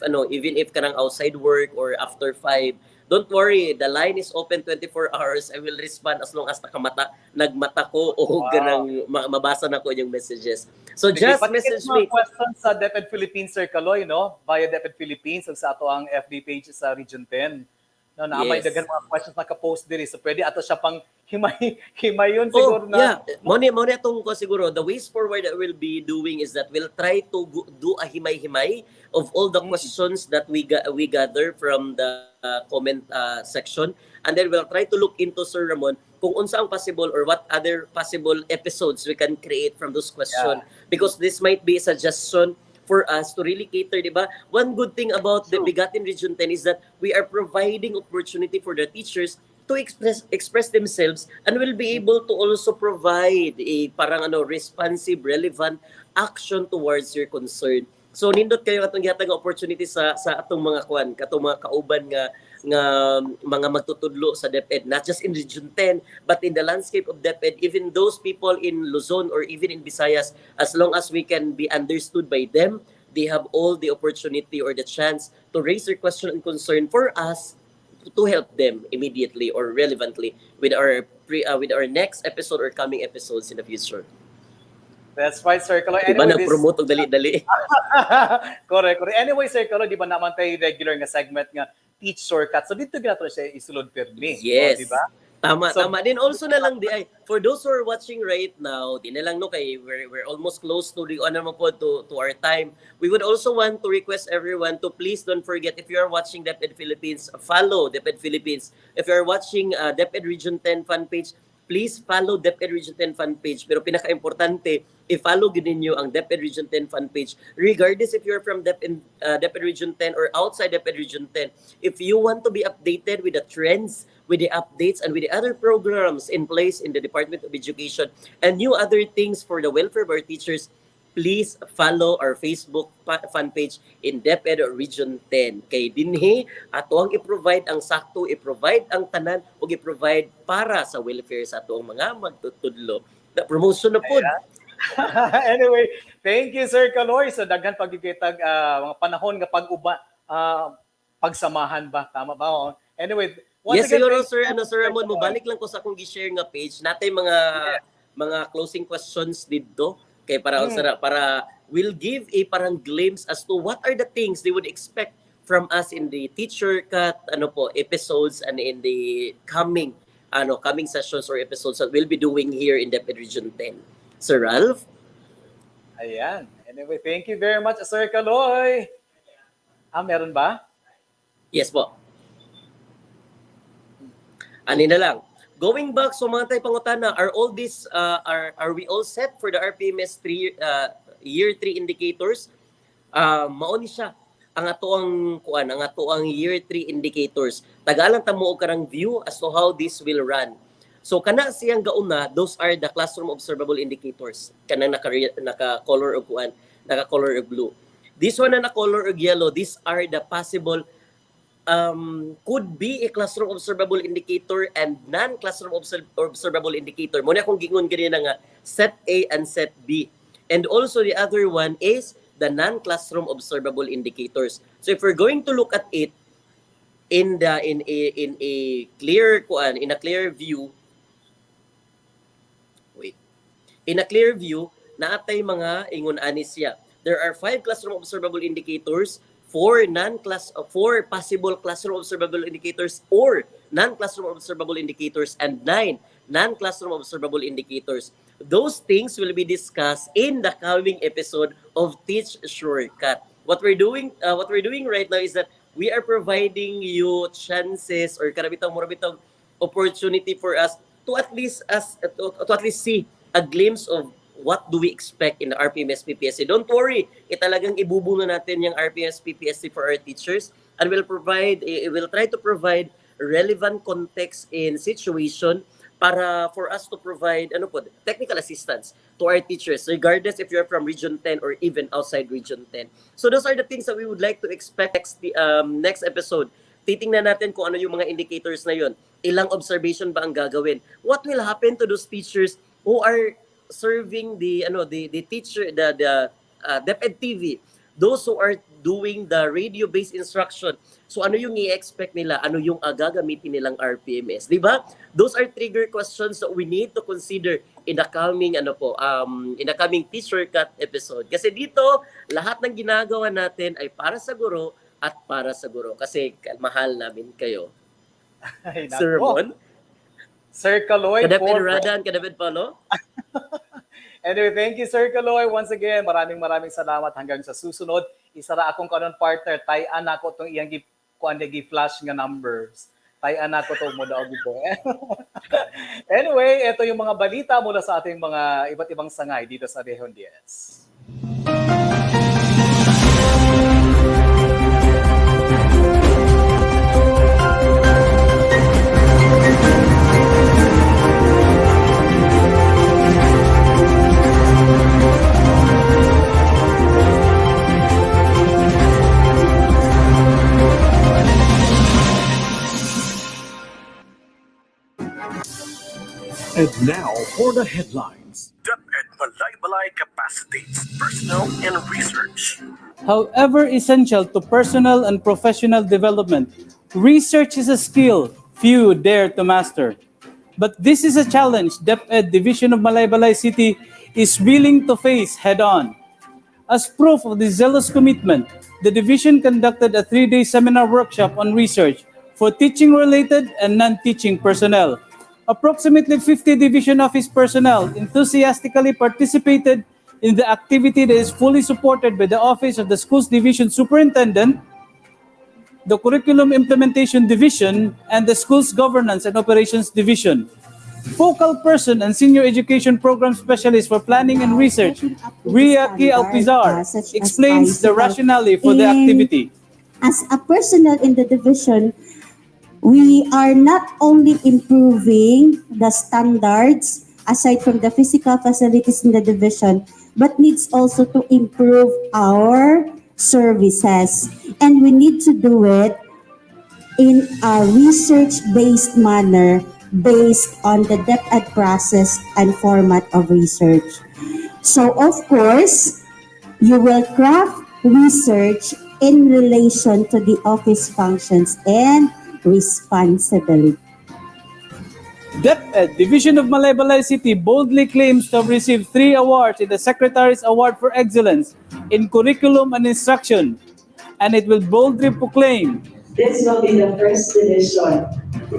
Speaker 10: kanang outside work or after 5. Don't worry, the line is open 24 hours. I will respond as long as nagmata ko o
Speaker 7: Wow.
Speaker 10: ganang mabasa na ko yung messages. So
Speaker 7: Sige,
Speaker 10: just
Speaker 7: patikit
Speaker 10: message
Speaker 7: mga
Speaker 10: me.
Speaker 7: questions sa DepEd Philippines, Sir Kaloy, no? Via DepEd Philippines, sa ato ang FB page sa Region 10. No, na may
Speaker 10: Yes.
Speaker 7: dagan mga questions naka-post diri. So pwede ato siya pang himayon siguro
Speaker 10: Yeah.
Speaker 7: na.
Speaker 10: Mo ni atong ko siguro the ways forward that we'll be doing is that we'll try to do a himay-himay of all the questions that we gather from the comment section, and then we'll try to look into, Sir Ramon, kung unsa ang possible or what other possible episodes we can create from those questions, because this might be a suggestion for us to really cater, di ba? One good thing about the BigaTEN Region 10 is that we are providing opportunity for the teachers to express themselves, and will be able to also provide a parang responsive, relevant action towards your concern. So nindot kayo atong gihatag nga opportunity sa atong mga katong mga kauban nga mga magtutudlo sa DepEd, not just in Region 10 but in the landscape of DepEd, even those people in Luzon or even in Visayas, as long as we can be understood by them, they have all the opportunity or the chance to raise their question and concern for us to help them immediately or relevantly with our next episode or coming episodes in the future.
Speaker 7: That's right, Sir Kaloy.
Speaker 10: Diba
Speaker 7: Anyway,
Speaker 10: na-promote og dali-dali?
Speaker 7: correct. Anyway, Sir Kaloy, di ba naman tayo regular nga segment nga teach shortcut. So dito ginato siya isulod permi.
Speaker 10: Yes.
Speaker 7: Di ba?
Speaker 10: Tama,
Speaker 7: So,
Speaker 10: tama. Then also na lang for those who are watching right now, di na lang no kay we're almost close to the to our time. We would also want to request everyone to please don't forget, if you are watching DepEd Philippines, follow DepEd Philippines. If you are watching DepEd Region 10 fan page, please follow DepEd Region 10 fan page. Pero pinaka-importante, i-follow din ninyo ang DepEd Region 10 fan page. Regardless if you're from DepEd Region 10 or outside DepEd Region 10, if you want to be updated with the trends, with the updates, and with the other programs in place in the Department of Education and new other things for the welfare of our teachers, please follow our Facebook fan page in DepEd Region 10. Kay dinhi ato ang i-provide ang sakto, i-provide ang tanan o i-provide para sa welfare sa ato ang mga magtutudlo. Na promotion na po.
Speaker 7: Anyway, thank you, Sir Kaloy. So daghan pagkikitag mga panahon nga pagsamahan ba? Tama ba? Anyway, once
Speaker 10: Yes,
Speaker 7: again,
Speaker 10: siguro
Speaker 7: thank you,
Speaker 10: Sir Ramon, mabalik lang ko sa akong gi-share nga page. Natay mga closing questions dito kay para we'll give a parang glimpse as to what are the things they would expect from us in the teacher cut episodes and in the coming sessions or episodes that we'll be doing here in DepEd Region 10. Sir Ralph?
Speaker 7: Ayan. Anyway, thank you very much, Sir Kaloy. Meron ba?
Speaker 10: Yes po. Ani na lang. Going back so mga tay pangutana, are all these are we all set for the RPMS year 3 indicators? Mao ni siya ang ato ang year 3 indicators. Tagalan ta mo og karang view as to how this will run. So kana siyang gauna, those are the classroom observable indicators. Kanang naka-color og naka-color og blue. This one na color og yellow, these are the possible could be a classroom observable indicator and non-classroom observable indicator. Muna akong gingon ganina nga set A and set B. And also the other one is the non-classroom observable indicators. So if we're going to look at it in a clear view, naatay mga ingon ani siya. There are 5 classroom observable indicators, 4 possible classroom observable indicators or non-classroom observable indicators, and 9 non-classroom observable indicators. Those things will be discussed in the coming episode of Teach Shortcut. What we're doing right now is that we are providing you chances or karabitang opportunity for us to at least see a glimpse of what do we expect in the RPMS PPSC. Don't worry, talagang ibubunga natin yung RPMS PPSC for our teachers, and we'll try to provide relevant context in situation para for us to provide technical assistance to our teachers regardless if you're from Region 10 or even outside Region 10. So those are the things that we would like to expect next episode. Titingnan natin kung ano yung mga indicators na yun. Ilang observation ba ang gagawin? What will happen to those teachers who are serving the DepEd TV? Those who are doing the radio-based instruction. So ano yung i-expect nila? Ano yung gagamitin nilang RPMS? Di ba? Those are trigger questions that we need to consider in the coming teacher cut episode. Kasi dito, lahat ng ginagawa natin ay para sa guro at para sa guro. Kasi mahal namin kayo.
Speaker 7: Ay,
Speaker 10: Sir
Speaker 7: nako.
Speaker 10: Ramon?
Speaker 7: Sir Kaloy
Speaker 10: Kadapid
Speaker 7: for...
Speaker 10: Radan, kadapid Paulo?
Speaker 7: Anyway, thank you, Sir Kaloy. Once again, maraming salamat. Hanggang sa susunod, isara akong kanon partner, tayan ako itong iyang flash nga numbers. Tayan ako itong mo daw po. Anyway, ito yung mga balita mula sa ating mga iba't ibang sangay dito sa Rehiyon 10.
Speaker 11: And now for the headlines. DepEd Balay capacitates personnel and research.
Speaker 12: However essential to personal and professional development, research is a skill few dare to master. But this is a challenge DepEd Division of Balay City is willing to face head-on. As proof of this zealous commitment, the division conducted a 3-day seminar workshop on research for teaching-related and non-teaching personnel. Approximately 50 division office personnel enthusiastically participated in the activity that is fully supported by the Office of the Schools Division Superintendent, the Curriculum Implementation Division, and the Schools Governance and Operations Division. Focal person and Senior Education Program Specialist for Planning and Research, Riaki Alpizar, explains the rationale for the activity.
Speaker 13: As a personnel in the division, we are not only improving the standards aside from the physical facilities in the division, but needs also to improve our services. And we need to do it in a research-based manner based on the DepEd process and format of research. So, of course, you will craft research in relation to the office functions and responsibility.
Speaker 12: DepEd, Division of Balay City, boldly claims to have received 3 awards in the Secretary's Award for Excellence in Curriculum and Instruction, and it will boldly proclaim,
Speaker 14: this will be the first division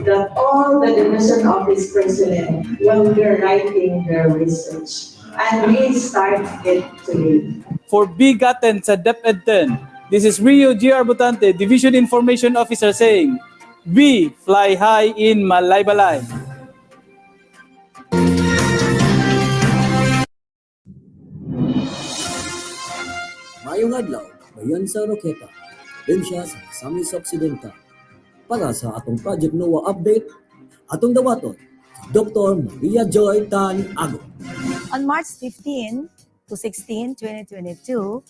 Speaker 14: that all the division office personnel will be writing their research, and we start it today.
Speaker 12: For BigaTEN sa DepEd 10, this is Rio G.R. Butante, Division Information Officer saying, we fly high in Malaybalay.
Speaker 15: Mayong adlaw, bayan sa Roqueta, probinsya sa Misamis Occidental. Para sa atong Project NOAA update, atong dawaton, si Dr. Maria Joy Tan Ago.
Speaker 16: On March 15 to 16, 2022,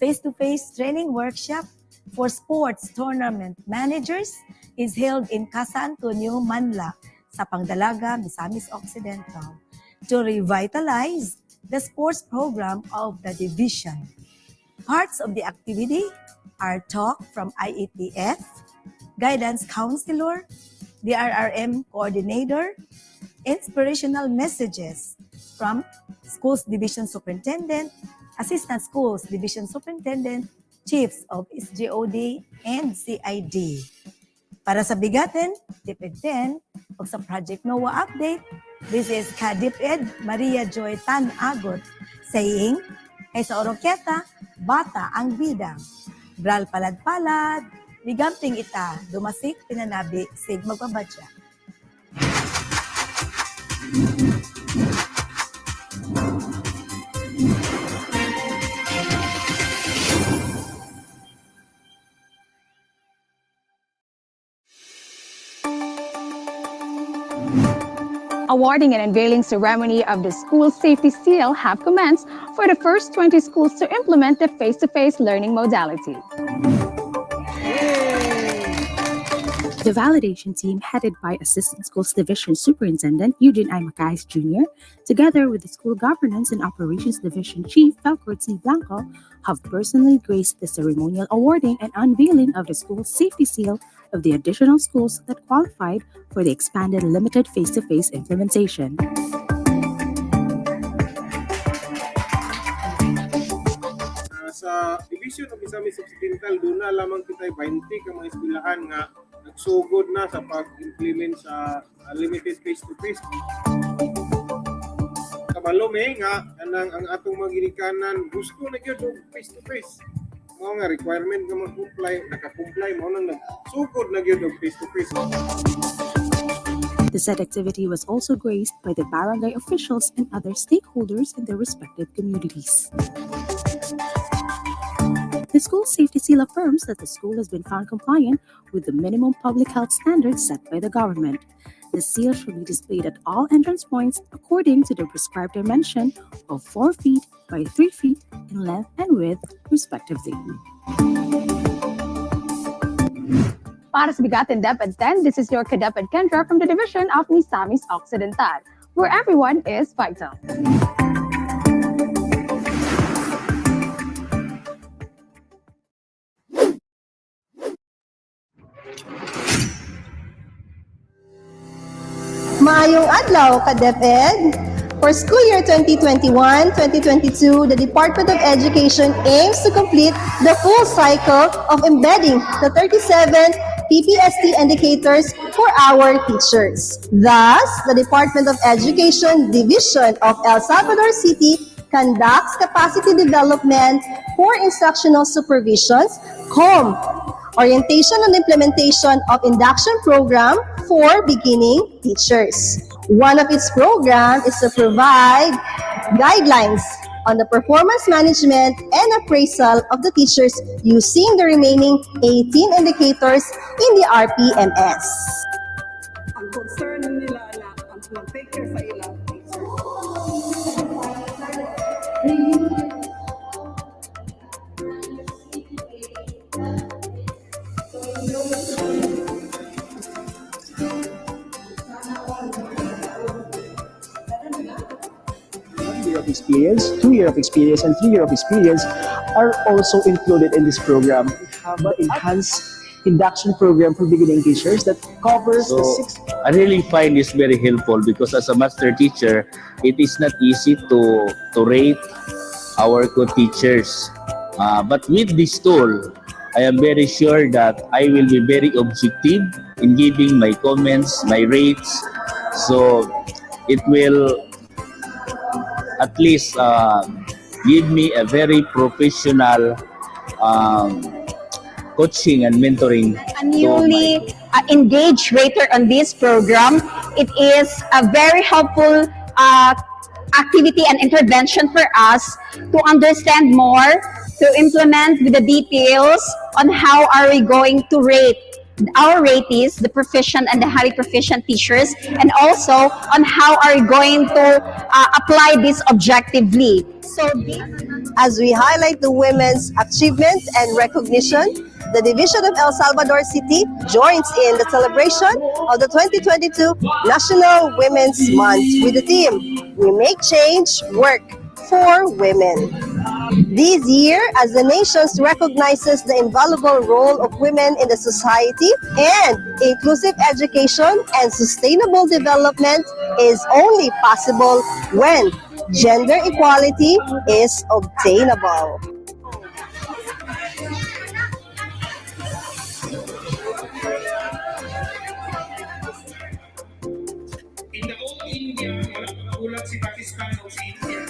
Speaker 16: face-to-face training workshop for sports tournament managers is held in Casa Antonio, Manla, sa Pangdalaga, Misamis Occidental, to revitalize the sports program of the division. Parts of the activity are talk from IETF, guidance counselor, the RRM coordinator, inspirational messages from Schools Division Superintendent, Assistant Schools Division Superintendent, Chiefs of SGOD and CID. Para sa BigaTEN DepEd 10 o sa Project NOAA update, this is DepEd Maria Joy Tan Agot saying, ay sa Oroqueta, bata ang bida. Bral palad-palad, ligamping ita, dumasik, pinanabi, sig magpabadya.
Speaker 17: Awarding and unveiling ceremony of the school safety seal have commenced for the first 20 schools to implement the face-to-face learning modality.
Speaker 18: The validation team, headed by Assistant Schools Division Superintendent Eugene I. Macais Jr., together with the School Governance and Operations Division Chief Falcor T. Blanco, have personally graced the ceremonial awarding and unveiling of the school safety seal of the additional schools that qualified for the expanded limited face-to-face implementation.
Speaker 6: Sa Division of Misamis Occidental, doon na lamang kita 20 ka mga eskwelahan nga nagsugod na sa pag-implement sa limited face-to-face. Kabalo nga ang atong mga ginikanan gusto na gyud og face-to-face. Mao nga requirement nga mag-comply, naka-comply mo nang nagsugod na gyud og face-to-face.
Speaker 18: The said activity was also graced by the barangay officials and other stakeholders in their respective communities. The school safety seal affirms that the school has been found compliant with the minimum public health standards set by the government. The seal shall be displayed at all entrance points according to the prescribed dimension of 4 feet by 3 feet in length and width, respectively.
Speaker 17: Para sa BigaTEN DepEd 10, this is your Kadeped Kendra from the Division of Misamis Occidental, where everyone is vital.
Speaker 19: Maayong adlaw ka DepEd. For school year 2021-2022, the Department of Education aims to complete the full cycle of embedding the 37 PPST indicators for our teachers. Thus, the Department of Education Division of El Salvador City conducts capacity development for instructional supervisions, COM, orientation and implementation of induction program for beginning teachers. One of its programs is to provide guidelines on the performance management and appraisal of the teachers using the remaining 18 indicators in the RPMS.
Speaker 20: Ang concern nila na ang mag-take care sa ilang teachers.
Speaker 21: Of experience, 2 year of experience, and 3 year of experience are also included in this program. We have an enhanced induction program for beginning teachers that covers the 6.
Speaker 22: I really find this very helpful because as a master teacher, it is not easy to rate our co-teachers. But with this tool, I am very sure that I will be very objective in giving my comments, my rates. So it will at least give me a very professional coaching and mentoring.
Speaker 23: A newly engaged rater on this program, it is a very helpful activity and intervention for us to understand more, to implement with the details on how are we going to rate our ratees, the proficient and the highly proficient teachers, and also on how are we going to apply this objectively. So,
Speaker 19: as we highlight the women's achievement and recognition, the Division of El Salvador City joins in the celebration of the 2022 National Women's Month with the theme, We Make Change Work for Women. This year, as the nation recognizes the invaluable role of women in the society and inclusive education and sustainable development is only possible when gender equality is obtainable.
Speaker 24: In the old India, walang pagkulat si Pakistan o si India.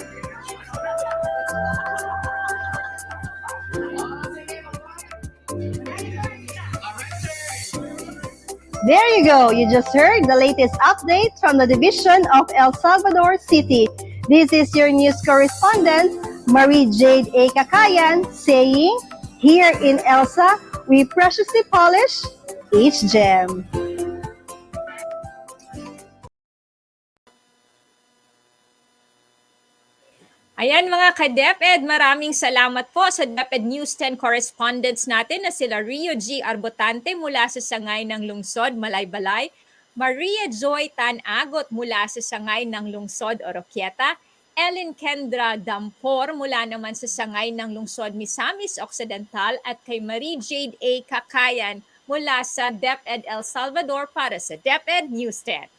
Speaker 19: There you go. You just heard the latest update from the Division of El Salvador City. This is your news correspondent, Marie Jade A. Kakayan, saying, here in ELSA, we preciously polish each gem.
Speaker 8: Ayan mga ka-DepEd, maraming salamat po sa DepEd News 10 correspondents natin na sila Rio G. Arbotante mula sa Sangay ng Lungsod, Malaybalay, Maria Joy Tan-Agot mula sa Sangay ng Lungsod, Oroquieta, Ellen Kendra Dampor mula naman sa Sangay ng Lungsod, Misamis Occidental at kay Marie Jade A. Kakayan mula sa DepEd El Salvador para sa DepEd News 10.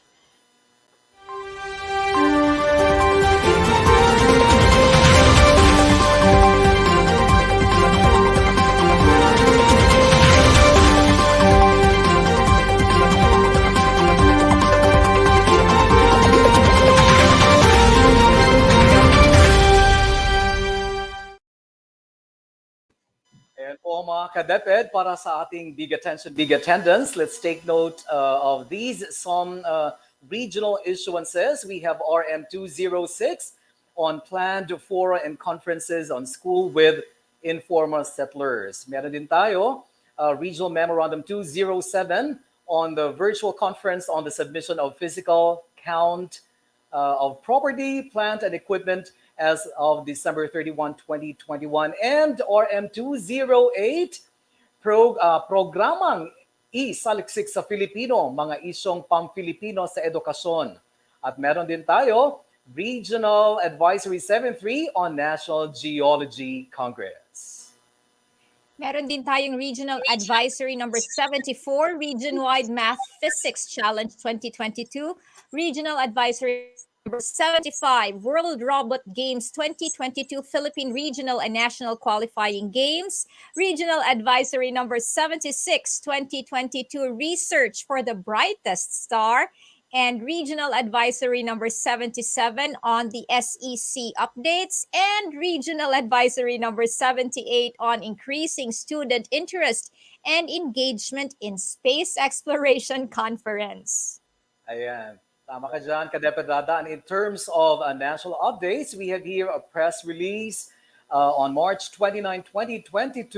Speaker 7: Ayan po mga ka-DepEd, para sa ating big attention, big attendance, let's take note of these some regional issuances. We have RM206 on planned fora and conferences on school with informal settlers. Meron din tayo Regional Memorandum 207 on the virtual conference on the submission of physical count of property, plant, and equipment as of December 31, 2021, and RM208, programang isaliksik sa Filipino, mga isyong pang-Filipino sa edukasyon. At meron din tayo, Regional Advisory 73 on National Geology Congress.
Speaker 8: Meron din tayong Regional Advisory number 74, Region-wide Math Physics Challenge 2022, Regional Advisory number 75, World Robot Games 2022 Philippine Regional and National Qualifying Games, Regional Advisory number 76, 2022 Research for the Brightest Star, and Regional Advisory number 77 on the SEC updates, and Regional Advisory number 78 on increasing student interest and engagement in Space Exploration Conference.
Speaker 7: Ayan. Tama ka dyan, ka-DepEd Rada. And in terms of national updates, we have here a press release on March 29, 2022.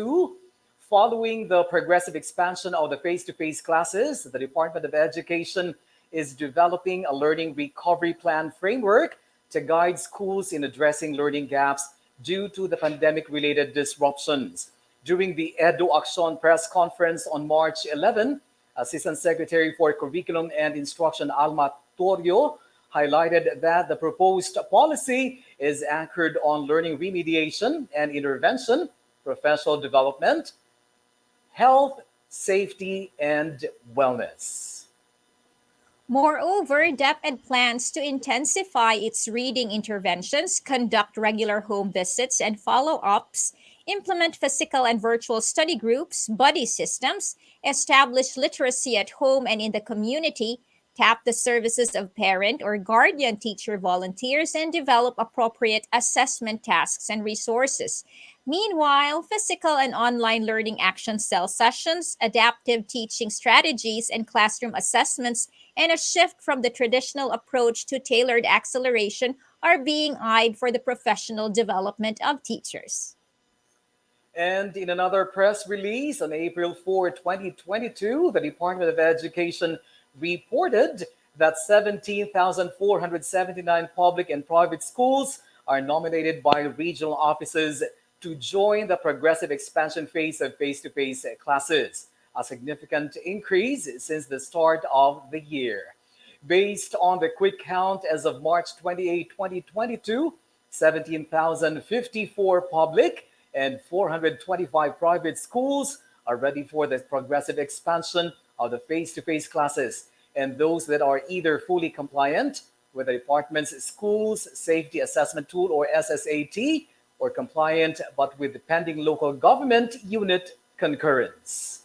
Speaker 7: Following the progressive expansion of the face-to-face classes, the Department of Education is developing a learning recovery plan framework to guide schools in addressing learning gaps due to the pandemic-related disruptions. During the Edu Action press conference on March 11, Assistant Secretary for Curriculum and Instruction Alma Torio highlighted that the proposed policy is anchored on learning remediation and intervention, professional development, health, safety, and wellness.
Speaker 8: Moreover, DepEd plans to intensify its reading interventions, conduct regular home visits and follow-ups, implement physical and virtual study groups, buddy systems, establish literacy at home and in the community, tap the services of parent or guardian teacher volunteers, and develop appropriate assessment tasks and resources. Meanwhile, physical and online learning action cell sessions, adaptive teaching strategies, and classroom assessments, and a shift from the traditional approach to tailored acceleration are being eyed for the professional development of teachers.
Speaker 7: And in another press release on April 4, 2022, the Department of Education reported that 17,479 public and private schools are nominated by regional offices to join the progressive expansion phase of face-to-face classes, a significant increase since the start of the year. Based on the quick count as of March 28, 2022, 17,054 public and 425 private schools are ready for the progressive expansion of the face-to-face classes, and those that are either fully compliant with the department's Schools Safety Assessment Tool or SSAT, or compliant but with the pending local government unit concurrence.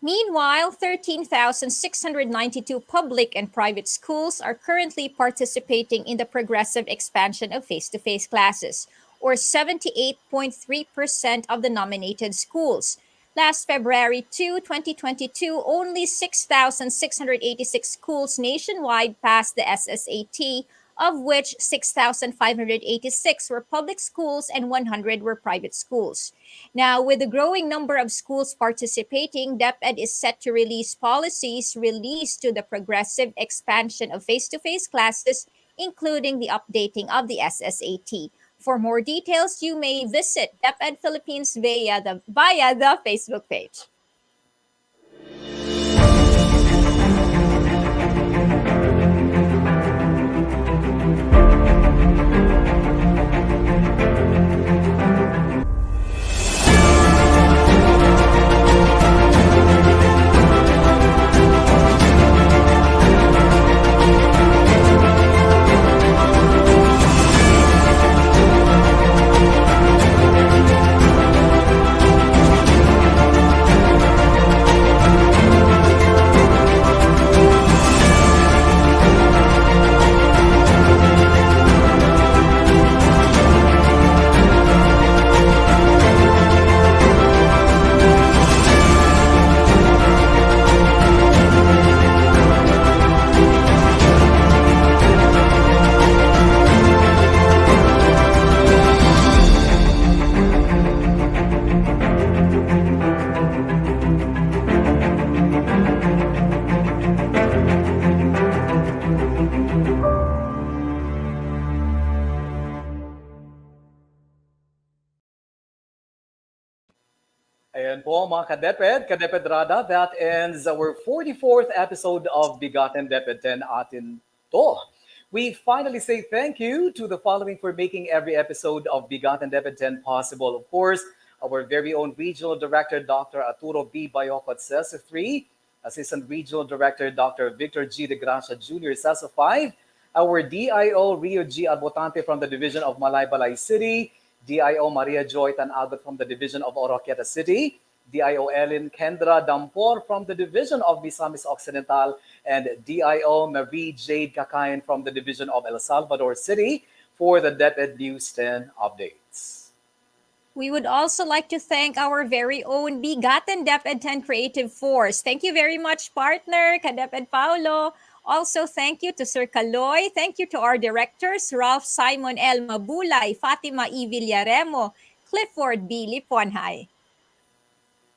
Speaker 8: Meanwhile, 13,692 public and private schools are currently participating in the progressive expansion of face-to-face classes, or 78.3% of the nominated schools. Last February 2, 2022, only 6,686 schools nationwide passed the SSAT, of which 6,586 were public schools and 100 were private schools. Now, with the growing number of schools participating, DepEd is set to release policies related to the progressive expansion of face-to-face classes including the updating of the SSAT. For more details, you may visit DepEd Philippines via the Facebook page.
Speaker 7: Ayan po mga kadeped Rada, that ends our 44th episode of BigaTEN DepEd 10 atin to. We finally say thank you to the following for making every episode of BigaTEN DepEd 10 possible. Of course, our very own Regional Director, Dr. Arturo B. Bayocot, CESA 3, Assistant Regional Director, Dr. Victor G. De Gracia Jr., CESA 5, our DIO, Rio G. Albotante from the Division of Malaybalay City, DIO Maria Joy Tanagot from the Division of Oroquieta City, DIO Ellen Kendra Dampor from the Division of Misamis Occidental, and DIO Marie Jade Kakayan from the Division of El Salvador City for the DepEd News 10 updates.
Speaker 8: We would also like to thank our very own BigaTEN DepEd 10 Creative Force. Thank you very much, partner, Kadeped Paulo. Also, thank you to Sir Kaloy. Thank you to our directors, Ralph Simon L. Mabulay, Fatima E. Villaremo, Clifford B. Liponhay.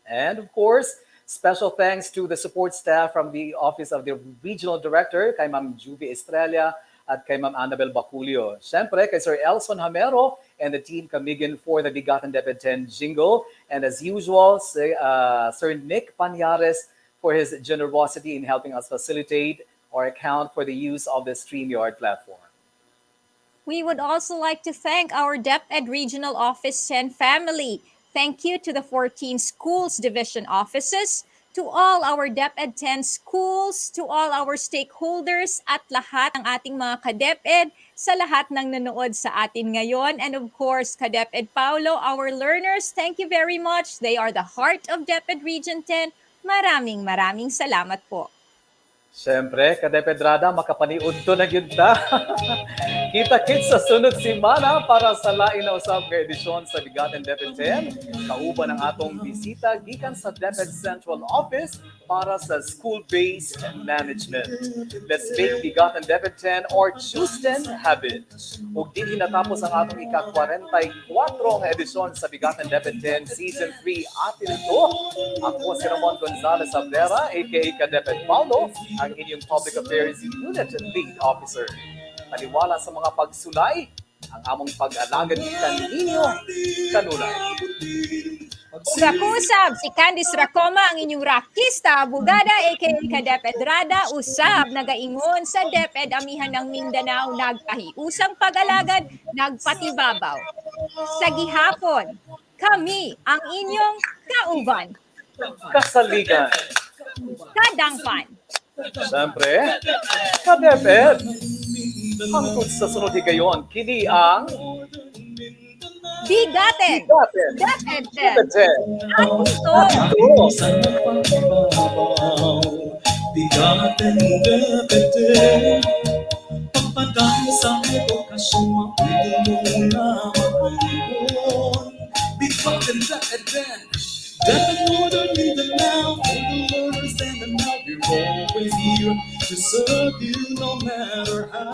Speaker 7: And of course, special thanks to the support staff from the Office of the Regional Director, kay Ma'am Juvie Estrella at kay Ma'am Annabel Baculio. Siyempre, kay Sir Elson Hamero and the team Kamigin for the BigaTEN DepEd 10 jingle. And as usual, Sir Nick Panyares for his generosity in helping us facilitate or account for the use of the StreamYard platform.
Speaker 8: We would also like to thank our DepEd Regional Office 10 family. Thank you to the 14 schools division offices, to all our DepEd 10 schools, to all our stakeholders at lahat ng ating mga kadeped, sa lahat ng nanood sa atin ngayon. And of course, Kadeped Paulo, our learners, thank you very much. They are the heart of DepEd Region 10. Maraming salamat po.
Speaker 7: Siyempre, kadepedrada, makapaniud to na yun ta. Kita-kits sa sunod simana para sa lain na usab nga edisyon sa BigaTEN DepEd 10. Kauban ang atong bisita gikan sa DepEd Central Office para sa school-based management. Let's make BigaTEN DepEd 10 or choose 10 habit. Ug din natapos ang atong ika-44 nga edisyon sa BigaTEN DepEd 10 Season 3 atin ito. Ako si Ramon Gonzalez Abrera, aka Kadeped Paulo, ang inyong Public Affairs Unit Lead Officer. Taliwala sa mga pagsulay, ang among pag-alagad ninyo kanunay.
Speaker 8: Ugakusab si Candice Racoma, ang inyong rakista, abogada, aka Kadeped Rada, usab, nagaingon sa DepEd Amihan ng Mindanao, nagpahiusang pag-alagad, nagpatibabaw. Sa gihapon, kami ang inyong kauban.
Speaker 7: Kasaligan.
Speaker 8: Kadangpan.
Speaker 7: Siyempre, kadeped. Hangtod sa sunod higayon, kini ang
Speaker 8: BigaTEN DepEd 10. Ang gusto.
Speaker 1: BigaTEN DepEd 10. Pagpadami sa edukasyon, maunong na makalimon. BigaTEN DepEd 10. DepEd Northern Mindanao, for the learners and the now, we're always here to serve you no matter how.